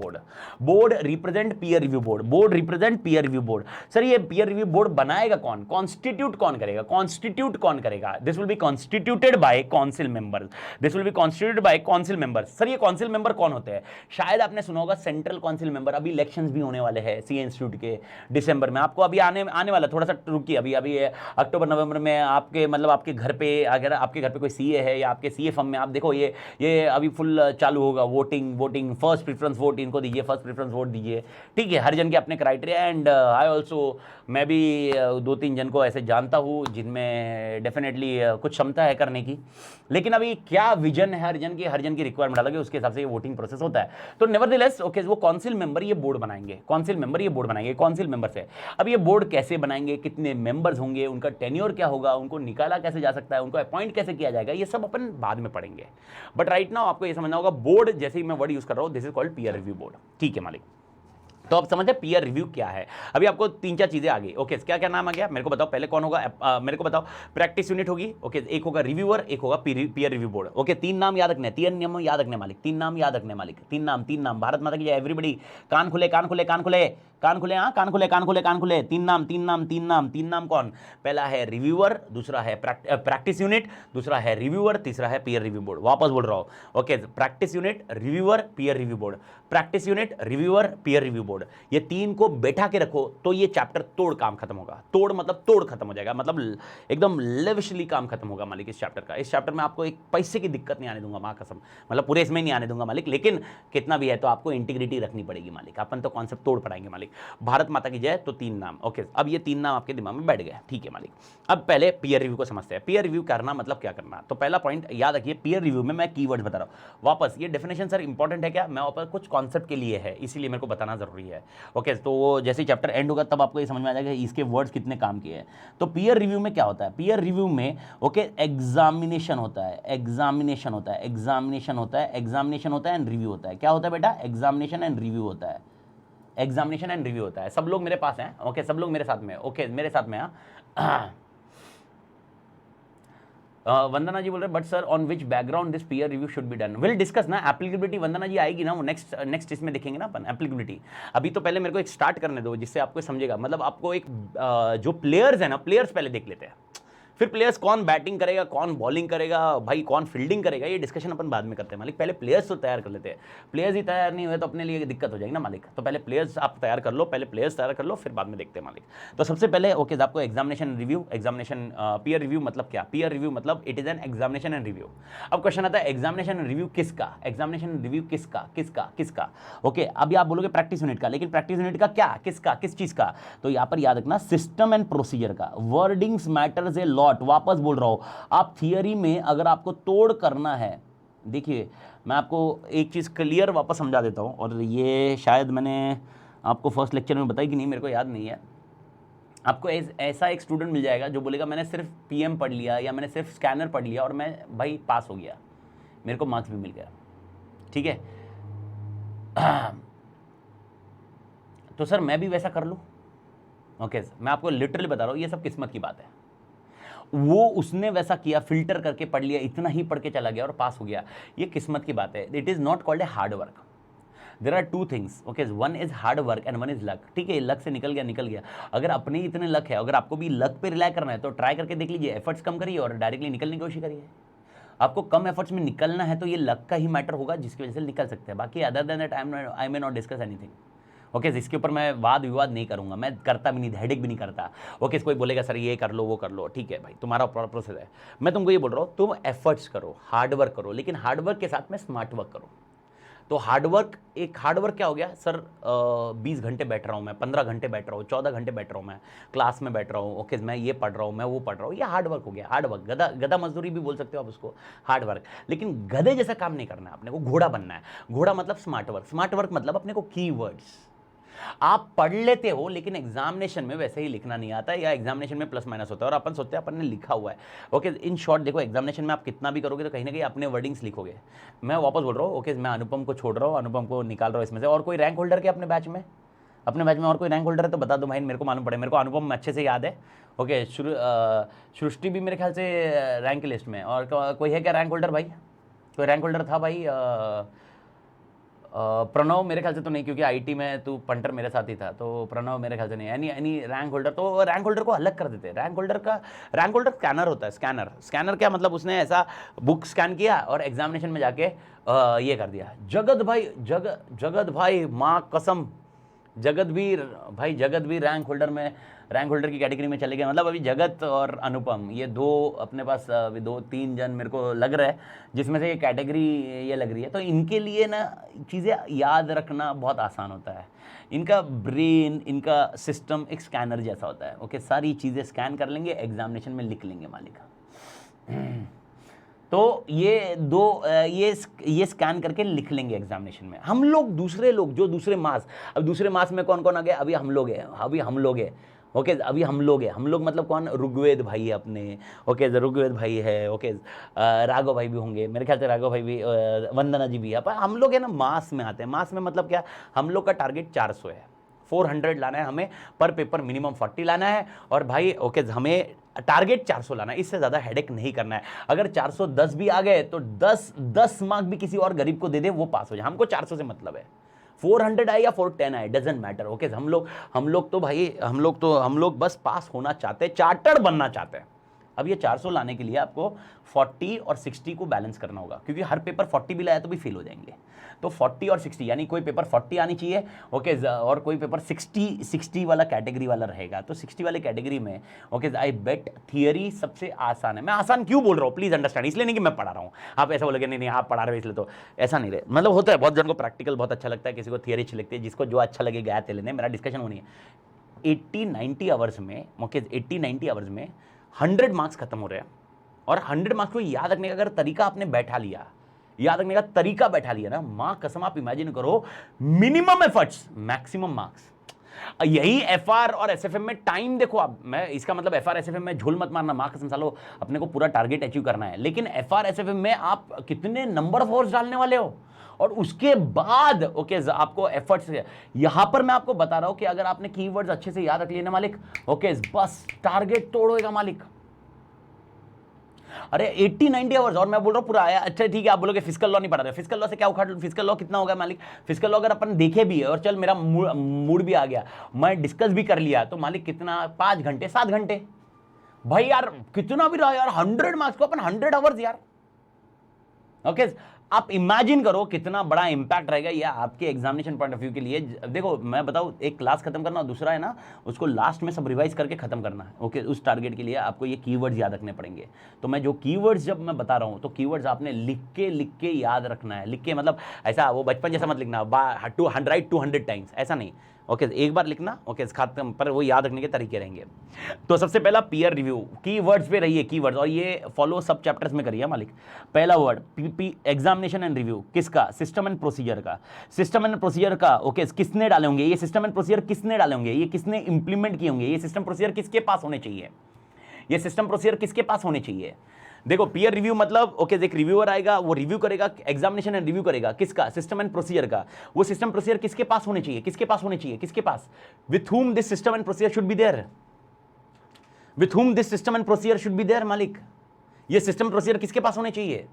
board, sir ये पीयर रिव्यू बोर्ड बनाएगा कौन, कॉन्स्टिट्यूट कौन करेगा, this will be constituted by council members. Sir ये काउंसिल मेंबर कौन होते हैं, शायद आपने सुना होगा सेंट्रल काउंसिल मेंबर। अभी इलेक्शंस भी होने वाले हैं सीए इंस्टीट्यूट के दिसंबर में, आपको अभी आने वाला, थोड़ा सा रुकिए, अभी अक्टूबर नवंबर में आपके, मतलब आपके घर पे, अगर आपके घर पे कोई सीए है या आपके सीएफएम में, आप देखो ये अभी फुल चालू होगा, वोटिंग फर्स्ट प्रेफरेंस वोट इनको दीजिए, ठीक है, हर जन के अपने क्राइटेरिया। एंड आई ऑल्सो, मैं भी 2-3 जन को ऐसे जानता हूँ जिनमें डेफिनेटली कुछ क्षमता है करने की, लेकिन अभी क्या विजन है हर जन की रिक्वायरमेंट अलग है, उसके हिसाब से ये वोटिंग प्रोसेस होता है। तो नेवरदलेस, ओके, वो काउंसिल मेंबर ये बोर्ड बनाएंगे, काउंसिल मेंबर से। अब ये बोर्ड कैसे बनाएंगे, कितने मेंबर्स होंगे, उनका टेन्योर क्या होगा, उनको निकाला कैसे जा सकता है, उनको अपॉइंट कैसे किया जाएगा, ये सब अपन बाद में पढ़ेंगे। बट राइट नाउ आपको ये समझना होगा, बोर्ड जैसे ही मैं वर्ड यूज कर रहा हूं, this is called peer review board, ठीक है मालिक। तो आप समझे पीयर रिव्यू क्या है। अभी आपको 3-4 चीजें आ गई, ओके, क्या क्या नाम आ गया मेरे को बताओ, पहले कौन होगा, मेरे को बताओ। प्रैक्टिस यूनिट होगी, ओके, एक होगा रिव्यूअर, एक होगा पीयर रिव्यू बोर्ड, ओके, 3 नाम याद रखने, 3 नियम याद रखने मालिक, 3 नाम याद रखने मालिक, 3 नाम, भारत माता की जय, एवरीबडी कान खुले, हाँ, 3 नाम कौन, पहला है रिव्यूअर, दूसरा है प्रैक्टिस यूनिट, दूसरा है रिव्यूअर, तीसरा है पीयर रिव्यू बोर्ड। वापस बोल रहा हूं, okay, practice unit, reviewer, peer review board, practice unit, reviewer, peer review board, ये 3 को बैठा के रखो तो ये चैप्टर काम खत्म होगा। तोड़ खत्म हो जाएगा, मतलब एकदम लेविशली काम खत्म होगा मालिक इस चैप्टर का। इस चैप्टर में आपको एक पैसे की दिक्कत नहीं आने दूंगा, मां कसम, मतलब पूरे इसमें नहीं आने दूंगा मालिक, लेकिन कितना भी है तो आपको इंटीग्रिटी रखनी पड़ेगी मालिक, अपन तो कॉन्सेप्ट तोड़ पड़ाएंगे मालिक। भारत माता की जय, तो 3 नाम, ओके, अब ये 3 नाम आपके दिमाग में बैठ गए, ठीक है मालिक। अब पहले पीयर रिव्यू को समझते हैं, पीयर रिव्यू करना मतलब क्या करना। तो पहला पॉइंट याद रखिए, पीयर रिव्यू में मैं कीवर्ड्स बता रहा हूं वापस, ये डेफिनेशन सर इंपॉर्टेंट है क्या, मैं वापस कुछ कॉन्सेप्ट के लिए है, इसीलिए मेरे को बताना जरूरी है, ओके। तो वो जैसे ही चैप्टर एंड होगा तब आपको ये समझ में आ जाएगा इसके वर्ड्स कितने काम किए हैं। तो पीयर रिव्यू में क्या होता है, पीयर रिव्यू में, ओके, एग्जामिनेशन होता है एंड रिव्यू होता है। क्या होता है बेटा, एग्जामिनेशन एंड रिव्यू होता है। सब लोग मेरे पास हैं, ओके, सब लोग मेरे साथ में, ओके, मेरे साथ में। वंदना जी बोल रहे but sir on which background this peer review should be done, will discuss ना। एप्लीकेबिलिटी वंदना जी आएगी ना, वो नेक्स्ट इसमें देखेंगे ना अपन एप्लीकेबिलिटी। अभी तो पहले मेरे को एक स्टार्ट करने दो जिससे आपको समझेगा, मतलब आपको एक जो प्लेयर्स है ना, प्लेयर्स पहले देख लेते हैं, फिर प्लेयर्स कौन बैटिंग करेगा, कौन बॉलिंग करेगा, भाई कौन फील्डिंग करेगा, ये डिस्कशन अपन बाद में करते हैं मालिक। पहले प्लेयर्स तो तैयार कर लेते हैं, प्लेयर्स ही तैयार नहीं हुए तो अपने लिए दिक्कत हो जाएगी ना मालिक। तो पहले प्लेयर्स आप तैयार कर लो, फिर बाद में देखते हैं मालिक। तो सबसे पहले ओके, आपको एग्जामिनेशन पीयर रिव्यू मतलब क्या, पीयर रिव्यू मतलब it is an examination and review. अब क्वेश्चन आता है एग्जामिनेशन एंड रिव्यू किसका, ओके। अभी आप बोलोगे प्रैक्टिस यूनिट का, लेकिन प्रैक्टिस यूनिट का क्या, किस चीज का, तो यहां पर याद रखना सिस्टम एंड प्रोसीजर का। वर्डिंग्स मैटर्स ए लॉट, वापस बोल रहा हूं, आप थियरी में अगर आपको तोड़ करना है, देखिए मैं आपको एक चीज क्लियर वापस समझा देता हूं, और ये शायद मैंने आपको फर्स्ट लेक्चर में बताई कि नहीं, मेरे को याद नहीं है। आपको ऐसा एक स्टूडेंट मिल जाएगा जो बोलेगा मैंने सिर्फ पीएम पढ़ लिया या मैंने सिर्फ स्कैनर पढ़ लिया और मैं भाई पास हो गया, मेरे को मार्क्स भी मिल गया, ठीक है। तो सर मैं भी वैसा कर लूं, ओके, मैं आपको लिटरली बता रहा हूं, ये सब किस्मत की बात है। वो उसने वैसा किया, फिल्टर करके पढ़ लिया, इतना ही पढ़ के चला गया और पास हो गया, ये किस्मत की बात है। It is not called a hard work, there are two things, okay, one is hard work and one is luck. ठीक है, लक से निकल गया। अगर अपने ही इतने लक है, अगर आपको भी लक पे रिलाई करना है तो ट्राई करके देख लीजिए, एफर्ट्स कम करिए और डायरेक्टली निकलने की कोशिश करिए। आपको कम एफर्ट्स में निकलना है तो ये लक का ही मैटर होगा जिसकी वजह से निकल सकते हैं। बाकी other than that I may not discuss anything. Okay, इसके ऊपर मैं वाद विवाद नहीं करूंगा, मैं करता भी नहीं, हेडेक भी नहीं करता। ओके, कोई बोलेगा सर ये कर लो वो कर लो, ठीक है भाई, तुम्हारा प्रोसेस है। मैं तुमको ये बोल रहा हूँ, तुम एफर्ट्स करो, हार्डवर्क करो, लेकिन हार्डवर्क के साथ में स्मार्ट वर्क करो। तो हार्डवर्क, एक हार्डवर्क क्या हो गया सर, 20 घंटे बैठ रहा हूँ मैं, 15 घंटे बैठ रहा हूँ, 14 घंटे बैठ रहा हूँ, मैं क्लास में बैठ रहा हूँ, ओके, मैं ये पढ़ रहा हूँ, मैं वो पढ़ रहा हूँ, ये हार्डवर्क हो गया। हार्डवर्क, गधा मजदूरी भी बोल सकते हो आप उसको, हार्डवर्क। लेकिन गधे जैसा काम नहीं करना है, अपने को घोड़ा बनना है। घोड़ा मतलब स्मार्ट वर्क। स्मार्ट वर्क मतलब अपने को कीवर्ड्स आप पढ़ लेते हो लेकिन एग्जामिनेशन में वैसे ही लिखना नहीं आता है, या एग्जामिनेशन में प्लस माइनस होता है और अपन सोचते हैं अपन ने लिखा हुआ है। ओके, इन शॉर्ट देखो, एग्जामिनेशन में आप कितना भी करोगे तो कहीं ना कहीं अपने वर्डिंग्स लिखोगे। मैं वापस बोल रहा हूँ, ओके, मैं अनुपम को छोड़ रहा हूँ, अनुपम को निकाल रहा हूँ इसमें से। और कोई रैंक होल्डर के अपने बैच में, और कोई रैंक होल्डर है तो बता दो भाई, मेरे को मालूम पड़े। मेरे को अनुपम अच्छे से याद है। ओके, सृष्टि भी मेरे ख्याल से रैंक लिस्ट में। और कोई है क्या रैंक होल्डर भाई? कोई रैंक होल्डर था भाई? प्रणव मेरे ख्याल से तो नहीं, क्योंकि आईटी में तू पंटर मेरे साथ ही था, तो प्रणव मेरे ख्याल से नहीं। एनी रैंक होल्डर, तो रैंक होल्डर को अलग कर देते। रैंक होल्डर स्कैनर होता है। स्कैनर क्या मतलब, उसने ऐसा बुक स्कैन किया और एग्जामिनेशन में जाके ये कर दिया। जगत भाई माँ कसम, जगतवीर रैंक होल्डर की कैटेगरी में चले गए। मतलब अभी जगत और अनुपम, ये दो अपने पास, अभी 2-3 जन मेरे को लग रहा है जिसमें से ये कैटेगरी ये लग रही है। तो इनके लिए ना चीज़ें याद रखना बहुत आसान होता है। इनका ब्रेन, इनका सिस्टम एक स्कैनर जैसा होता है। ओके, सारी चीज़ें स्कैन कर लेंगे, एग्जामिनेशन में लिख लेंगे मालिक। तो ये ये स्कैन करके लिख लेंगे एग्जामिनेशन में। हम लोग, दूसरे लोग जो दूसरे मास, अब दूसरे मास में कौन कौन आ गए? अभी हम लोग हैं। ओके, अभी हम लोग मतलब कौन? ऋग्वेद भाई है अपने। ओके, ऋग्वेद भाई है। ओके, राघव भाई भी होंगे मेरे ख्याल से, राघव भाई भी, वंदना जी भी है। पर हम लोग है ना मास में आते हैं। मास में मतलब क्या, हम लोग का टारगेट 400 है, 400 लाना है हमें पर पेपर, मिनिमम 40 लाना है। और भाई ओके, हमें टारगेट 400 लाना है, इससे ज़्यादा हेडेक नहीं करना है। अगर 410 भी आ गए तो 10 मार्क भी किसी और गरीब को दे दे, वो पास हो जाए, हमको 400 से मतलब है। 400 आए या 410 आए, डजेंट मैटर। ओके, हम लोग तो भाई, हम लोग बस पास होना चाहते हैं, चार्टर्ड बनना चाहते हैं। अब ये 400 लाने के लिए आपको 40 और 60 को बैलेंस करना होगा, क्योंकि हर पेपर 40 भी लाया तो भी फेल हो जाएंगे। तो 40 और 60, यानी कोई पेपर 40 आनी चाहिए, ओके, और कोई पेपर 60 वाला कैटेगरी वाला रहेगा। तो 60 वाले कैटेगरी में, ओके, आई बेट थियरी सबसे आसान है। मैं आसान क्यों बोल रहा हूँ, प्लीज अंडरस्टैंड, इसलिए नहीं कि मैं पढ़ा रहा हूँ। आप ऐसा बोलोगे नहीं आप पढ़ा रहे हो इसलिए, तो ऐसा नहीं रहे। मतलब होता है, बहुत जन को प्रैक्टिकल बहुत अच्छा लगता है, किसी को थियरी अच्छी लगती है, जिसको जो अच्छा लगे गया लेने। मेरा डिस्कशन होनी है 80-90 आवर्स में। ओके, 80-90 आवर्स में 100 मार्क्स खत्म हो रहे हैं। और 100 मार्क्स को याद रखने का अगर तरीका आपने बैठा लिया, ना, माँ कसम, आप इमेजिन करो, मिनिमम एफर्ट्स मैक्सिमम मार्क्स। यही एफआर और एसएफएम में टाइम देखो आप, मैं इसका मतलब एफआर एसएफएम में झोल मत मारना, माँ कसम सालो, अपने को पूरा टारगेट अचीव करना है। लेकिन एफआर एसएफएम में आप कितने नंबर ऑफ आवर्स डालने वाले हो, और उसके बाद ओके आपको एफर्ट्स। यहां पर मैं आपको बता रहा हूं कि अगर आपने कीवर्ड्स अच्छे से याद रख लिए ना मालिक, ओके, बस टारगेट तोड़ेगा मालिक। अरे 80-90 आवर्स, और मैं बोल रहा हूं पूरा आया। अच्छा ठीक है, आप बोलोगे फिजिकल लॉ नहीं पढ़ा रहे, फिजिकल लॉ से क्या उखाड़, फिजिकल लॉ कितना होगा मालिक? फिजिकल लॉ अगर अपन देखे भी है, और चल मेरा मूड भी आ गया, मैं डिस्कस भी कर लिया, तो मालिक कितना, 5 घंटे 7 घंटे भाई यार, कितना भी रहा यार, 100 मार्क्स को अपन 100 आवर्स यार। ओके, आप इमेजिन करो कितना बड़ा इंपैक्ट रहेगा ये आपके एग्जामिनेशन पॉइंट ऑफ व्यू के लिए। देखो मैं बताऊं, एक क्लास खत्म करना, दूसरा है ना उसको लास्ट में सब रिवाइज करके खत्म करना है। ओके, उस टारगेट के लिए आपको ये कीवर्ड्स याद रखने पड़ेंगे। तो मैं जो कीवर्ड्स जब मैं बता रहा हूं, तो कीवर्ड्स आपने लिख के याद रखना है। लिख के मतलब ऐसा वो बचपन जैसा मत लिखना, 200 टाइम्स, ऐसा नहीं। ओके, एक बार लिखना, ओके, खात्म पर वो याद रखने के तरीके रहेंगे। तो सबसे पहला पीयर रिव्यू, कीवर्ड्स पे रहिए, कीवर्ड्स, और ये फॉलो सब चैप्टर्स में करिए मालिक। पहला वर्ड एग्जामिनेशन एंड रिव्यू, किसका? सिस्टम एंड प्रोसीजर का। सिस्टम एंड प्रोसीजर का, ओके, किसने डाले होंगे ये सिस्टम एंड प्रोसीजर, किसने डाले होंगे ये, किसने इंप्लीमेंट किए होंगे ये सिस्टम प्रोसीजर, किसके पास होने चाहिए ये सिस्टम प्रोसीजर, किसके पास होने चाहिए। देखो पीयर रिव्यू मतलब, ओके, एक रिव्यूअर आएगा, वो रिव्यू करेगा, एग्जामिनेशन एंड रिव्यू करेगा, किसका? सिस्टम एंड प्रोसीजर का। वो सिस्टम प्रोसीजर किसके पास होने चाहिए, किसके पास होने चाहिए, किसके पास? With whom this system and procedure should be there, with whom this system and procedure should be there मालिक। ये सिस्टम प्रोसीजर किसके पास होने चाहिए?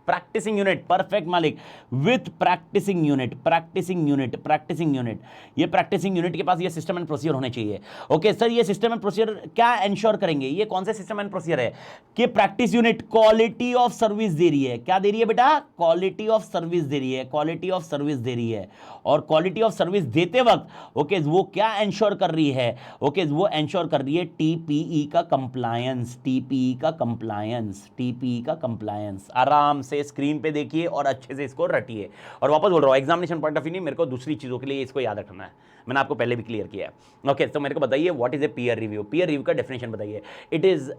प्रैक्टिसिंग यूनिट, परफेक्ट मालिक, with practicing unit, practicing unit, practicing unit, ये प्रैक्टिसिंग यूनिट के पास ये सिस्टम एंड प्रोसीजर होने चाहिए। ओके सर, ये सिस्टम एंड प्रोसीजर क्या इंश्योर करेंगे, ये कौन से सिस्टम एंड प्रोसीजर है कि practice unit quality of service दे रही है, क्या दे रही है बेटा, क्वालिटी ऑफ सर्विस दे रही है, क्वालिटी ऑफ सर्विस दे रही है, और क्वालिटी ऑफ सर्विस देते वक्त ओके वो क्या इंश्योर कर रही है, ओके वो इंश्योर कर रही है टीपीई का कंप्लायंस, टीपीई का कंप्लायंस, टीपीई का कंप्लायंस। आराम से स्क्रीन पे देखिए और अच्छे से इसको रटिए, और वापस बोल रहा हूं एग्जामिनेशन पॉइंट ऑफ व्यू नहीं, मेरे को दूसरी चीजों के लिए इसको याद रखना है, मैंने आपको पहले भी क्लियर किया है। ओके तो मेरे को बताइए what is a peer review, peer review का डेफिनेशन बताइए। It is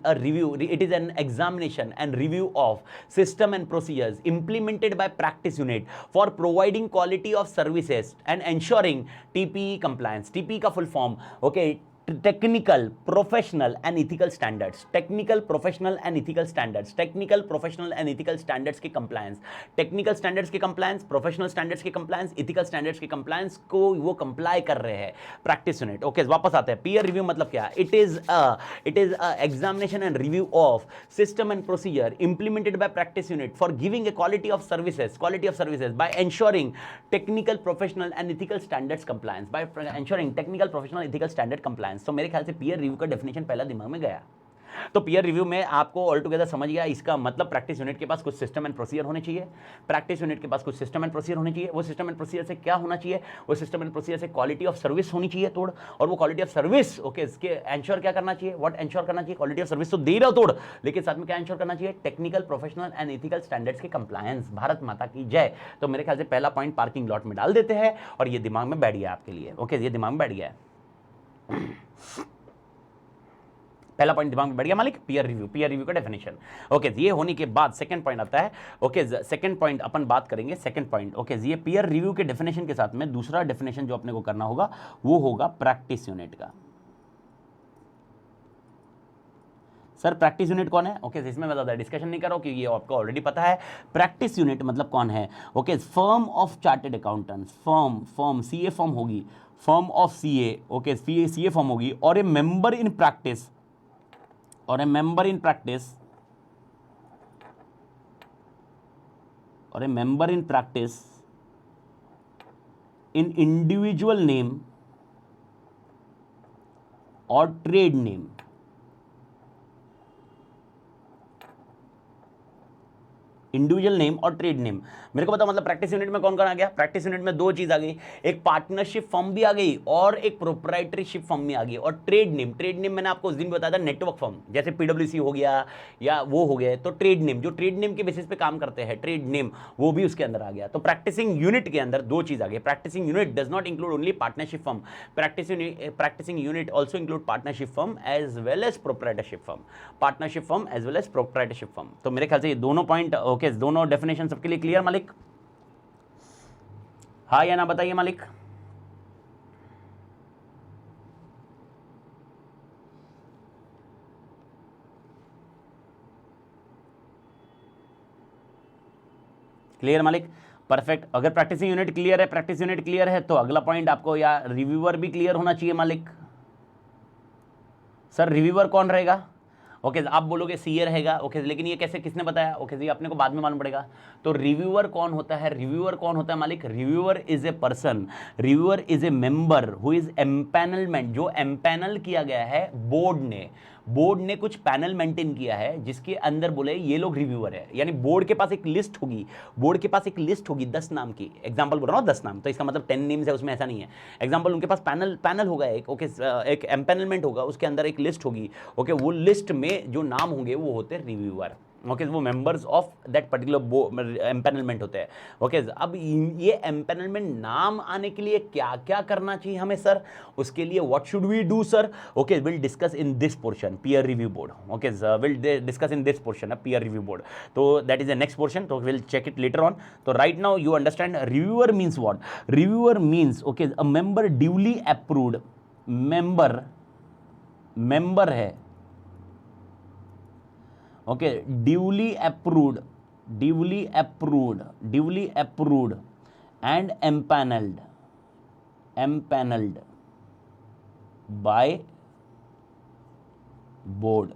a review, it is an examination and review of system and procedures implemented by practice unit for providing quality of services and ensuring TPE compliance. TPE का full form okay technical professional and ethical standards, technical professional and ethical standards, technical professional and ethical standards के कंप्लायंस, टेक्निकल स्टैंडर्ड्स के कंप्लायंस, प्रोफेशनल स्टैंडर्ड्स के कंप्लायंस, इथिकल स्टैंडर्ड्स के कंप्लायंस को वो कंप्लाई कर रहे हैं प्रैक्टिस यूनिट। ओके वापस आते हैं, पीयर रिव्यू मतलब क्या, it is a examination and review of system and procedure implemented by practice unit for giving a quality of services by ensuring technical professional and ethical standards compliance, by ensuring technical professional ethical standard compliance. तो मेरे ख्याल से पीयर रिव्यू का डेफिनेशन पहला दिमाग में गया। तो पीयर रिव्यू में आपको ऑल टुगेदर समझ गया, इसका मतलब प्रैक्टिस यूनिट के पास कुछ सिस्टम एंड प्रोसीजर होने चाहिए, प्रैक्टिस यूनिट के पास कुछ सिस्टम एंड प्रोसीजर होने चाहिए। वो सिस्टम एंड प्रोसीजर से क्या होना चाहिए, वो सिस्टम एंड प्रोसीजर से क्वालिटी ऑफ सर्विस होनी चाहिए तोड़, और वो क्वालिटी ऑफ सर्विस ओके इसके एंश्योर क्या करना चाहिए, व्हाट एंश्योर करना चाहिए, क्वालिटी ऑफ सर्विस तो दे रहा हो तोड़, लेकिन साथ में क्या एंश्योर करना चाहिए, technical professional and ethical standards के कंप्लायंस। भारत माता की जय। तो मेरे ख्याल से पहला पॉइंट पार्किंग लॉट में डाल देते हैं, और ये दिमाग में बैठ गया आपके लिए। ओके ये दिमाग में बैठ गया है, पहला पॉइंट दिमाग में बैठ गया मालिक, पीयर रिव्यू का डेफिनेशन। ओके ये होने के बाद सेकंड पॉइंट आता है। ओके सेकंड पॉइंट अपन बात करेंगे, सेकंड पॉइंट ओके ये पीयर रिव्यू के डेफिनेशन के साथ में दूसरा डेफिनेशन जो अपने को करना होगा वो होगा प्रैक्टिस यूनिट का। सर प्रैक्टिस यूनिट कौन है, ओके इसमें मैं ज़्यादा डिस्कशन नहीं कर रहा हूँ क्योंकि ये आपको ऑलरेडी पता है। प्रैक्टिस यूनिट मतलब कौन है, okay firm of chartered accountants, firm CA firm होगी, firm of CA okay CA firm होगी, और a member in practice, or a member in practice, in individual name or trade name, individual name और ट्रेड नेम। मेरे को पता मतलब प्रैक्टिस यूनिट में कौन कौन आ गया, प्रैक्टिस यूनिट में दो चीज आ गई, एक पार्टनरशिप फर्म भी आ गई और एक प्रोप्राइटरीशिप फर्म भी आ गई, और ट्रेड नेम मैंने आपको उस दिन बताया था नेटवर्क फर्म, जैसे पीडब्ल्यूसी हो गया या वो हो गए, तो ट्रेड नेम जो ट्रेड नेम के बेसिस पे काम करते हैं, ट्रेड नेम वो भी उसके अंदर आ गया। तो प्रैक्टिसिंग यूनिट के अंदर दो चीज आ गई, practising unit does not include only partnership firm, practising unit also include partnership firm as well as proprietorship firm, partnership firm as well as proprietorship firm. तो मेरे ख्याल से ये दोनों पॉइंट ओके दोनों डेफिनेशन सबके लिए क्लियर मालिक, हाँ या ना बताइए मालिक। क्लियर मालिक, परफेक्ट। अगर प्रैक्टिसिंग यूनिट क्लियर है, प्रैक्टिस यूनिट क्लियर है तो अगला पॉइंट आपको या रिव्यूअर भी क्लियर होना चाहिए मालिक। सर रिव्यूअर कौन रहेगा, ओके आप बोलोगे सीए रहेगा, ओके लेकिन ये कैसे किसने बताया, ओके जी अपने को बाद में मालूम पड़ेगा। तो रिव्यूअर कौन होता है, रिव्यूअर कौन होता है मालिक, reviewer is a person, reviewer is a member who is empanelment, जो एम्पैनल किया गया है बोर्ड ने कुछ पैनल मेंटेन किया है जिसके अंदर बोले ये लोग रिव्यूअर है, यानी बोर्ड के पास एक लिस्ट होगी, 10 नाम की, एग्जांपल बोल रहा हूं 10 नाम, तो इसका मतलब 10 नेम्स है उसमें, ऐसा नहीं है। एग्जांपल उनके पास पैनल होगा एक, ओके एक एम्पैनलमेंट होगा, उसके अंदर एक लिस्ट होगी, ओके वो लिस्ट में जो नाम होंगे वो होते हैं रिव्यूअर, ओके वो members of that particular empanelment होते हैं। ओके अब ये एम्पैनलमेंट नाम आने के लिए क्या क्या करना चाहिए हमें सर, उसके लिए what should we do sir, okay will discuss in this portion peer review board, okay will discuss in this portion peer review board, तो that is the next portion, तो will check it later on. तो right now you understand reviewer means what, reviewer means okay a member duly approved, member है okay duly approved and empanelled by board,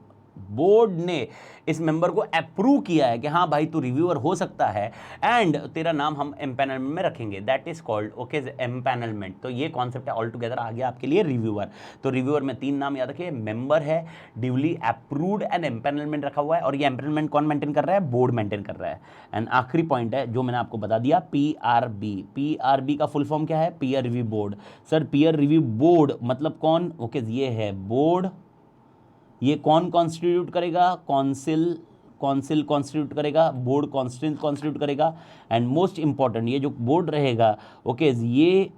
board ने इस मेंबर को अप्रूव किया है कि हाँ भाई तू रिव्यूअर हो सकता है एंड तेरा नाम हम एम्पैनलमेंट में रखेंगे, that is called okay empanelment. तो ये कॉन्सेप्ट है ऑल टुगेदर आ गया आपके लिए रिव्यूअर। तो रिव्यूअर में 3 नाम याद रखिए, मेंबर है, ड्यूली अप्रूव्ड एंड एम्पैनलमेंट रखा हुआ है, और ये एम्पैनलमेंट कौन मेंटेन कर रहा है, बोर्ड मेंटेन कर रहा है। एंड आखिरी पॉइंट है जो मैंने आपको बता दिया, PRB। PRB का फुल फॉर्म क्या है, peer review board. Sir peer review board मतलब कौन, ओके ये है बोर्ड। ये कौन कॉन्स्टिट्यूट करेगा, काउंसिल कॉन्स्टिट्यूट करेगा, बोर्ड कॉन्स्टिट्यूट करेगा। एंड मोस्ट इंपॉर्टेंट ये जो बोर्ड रहेगा ओके ये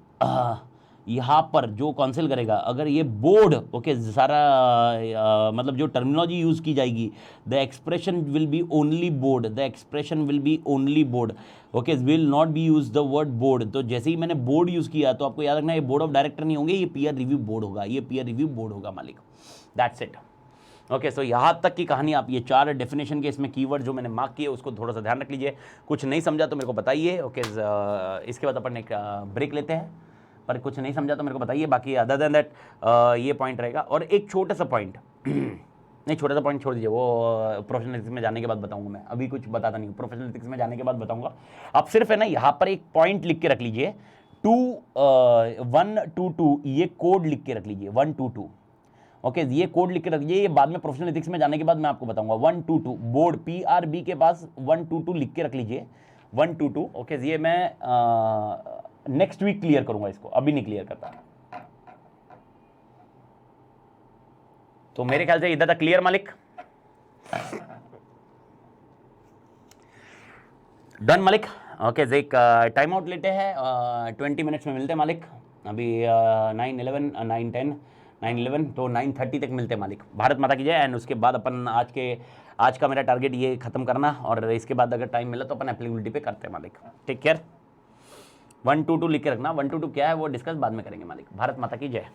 यहाँ पर जो काउंसिल करेगा, अगर ये बोर्ड ओके सारा मतलब जो टर्मिनोलॉजी यूज़ की जाएगी, the expression will be only board, the expression will be only board okay, will not B use the word board. तो जैसे ही मैंने बोर्ड यूज़ किया तो आपको याद रखना ये बोर्ड ऑफ डायरेक्टर नहीं होंगे, ये पीयर रिव्यू बोर्ड होगा, ये पीयर रिव्यू बोर्ड होगा मालिक। That's it. ओके सो यहाँ तक की कहानी। आप ये 4 डेफिनेशन के इसमें कीवर्ड जो मैंने मार्क किए उसको थोड़ा सा ध्यान रख लीजिए। कुछ नहीं समझा तो मेरे को बताइए ओके। इसके बाद अपन एक ब्रेक लेते हैं, पर कुछ नहीं समझा तो मेरे को बताइए। बाकी अदर देन दैट ये पॉइंट रहेगा। और एक छोटा सा पॉइंट नहीं, छोटा सा पॉइंट छोड़ दीजिए, वो प्रोफेशनल एथिक्स में जाने के बाद बताऊंगा मैं, अभी कुछ बताता नहीं हूँ, प्रोफेशनल एथिक्स में जाने के बाद बताऊंगा। आप सिर्फ है ना यहाँ पर एक पॉइंट लिख के रख लीजिए, 122 ये कोड लिख के रख लीजिए, 122 ओके ये कोड लिख के रख दीजिए। ये बाद में प्रोफेशनल एथिक्स में जाने के बाद मैं आपको बताऊंगा। 122 बोर्ड PRB के पास 122 लिख के रख लीजिए, 122 ओके। ये मैं नेक्स्ट वीक क्लियर करूंगा, इसको अभी नहीं क्लियर करता। तो मेरे ख्याल से इधर तक क्लियर मालिक, डन मालिक ओके। एक टाइम आउट लेते हैं, 20 मिनट्स में मिलते हैं मालिक। अभी 9:11 9:10 9:11 तो 9:30 तक मिलते हैं मालिक। भारत माता की जय। एंड उसके बाद अपन आज का मेरा टारगेट ये खत्म करना, और इसके बाद अगर टाइम मिला तो अपन एप्लीकेबिलिटी पे करते हैं मालिक। Take care. 122 लिख के रखना, 122 क्या है वो डिस्कस बाद में करेंगे मालिक। भारत माता की जय।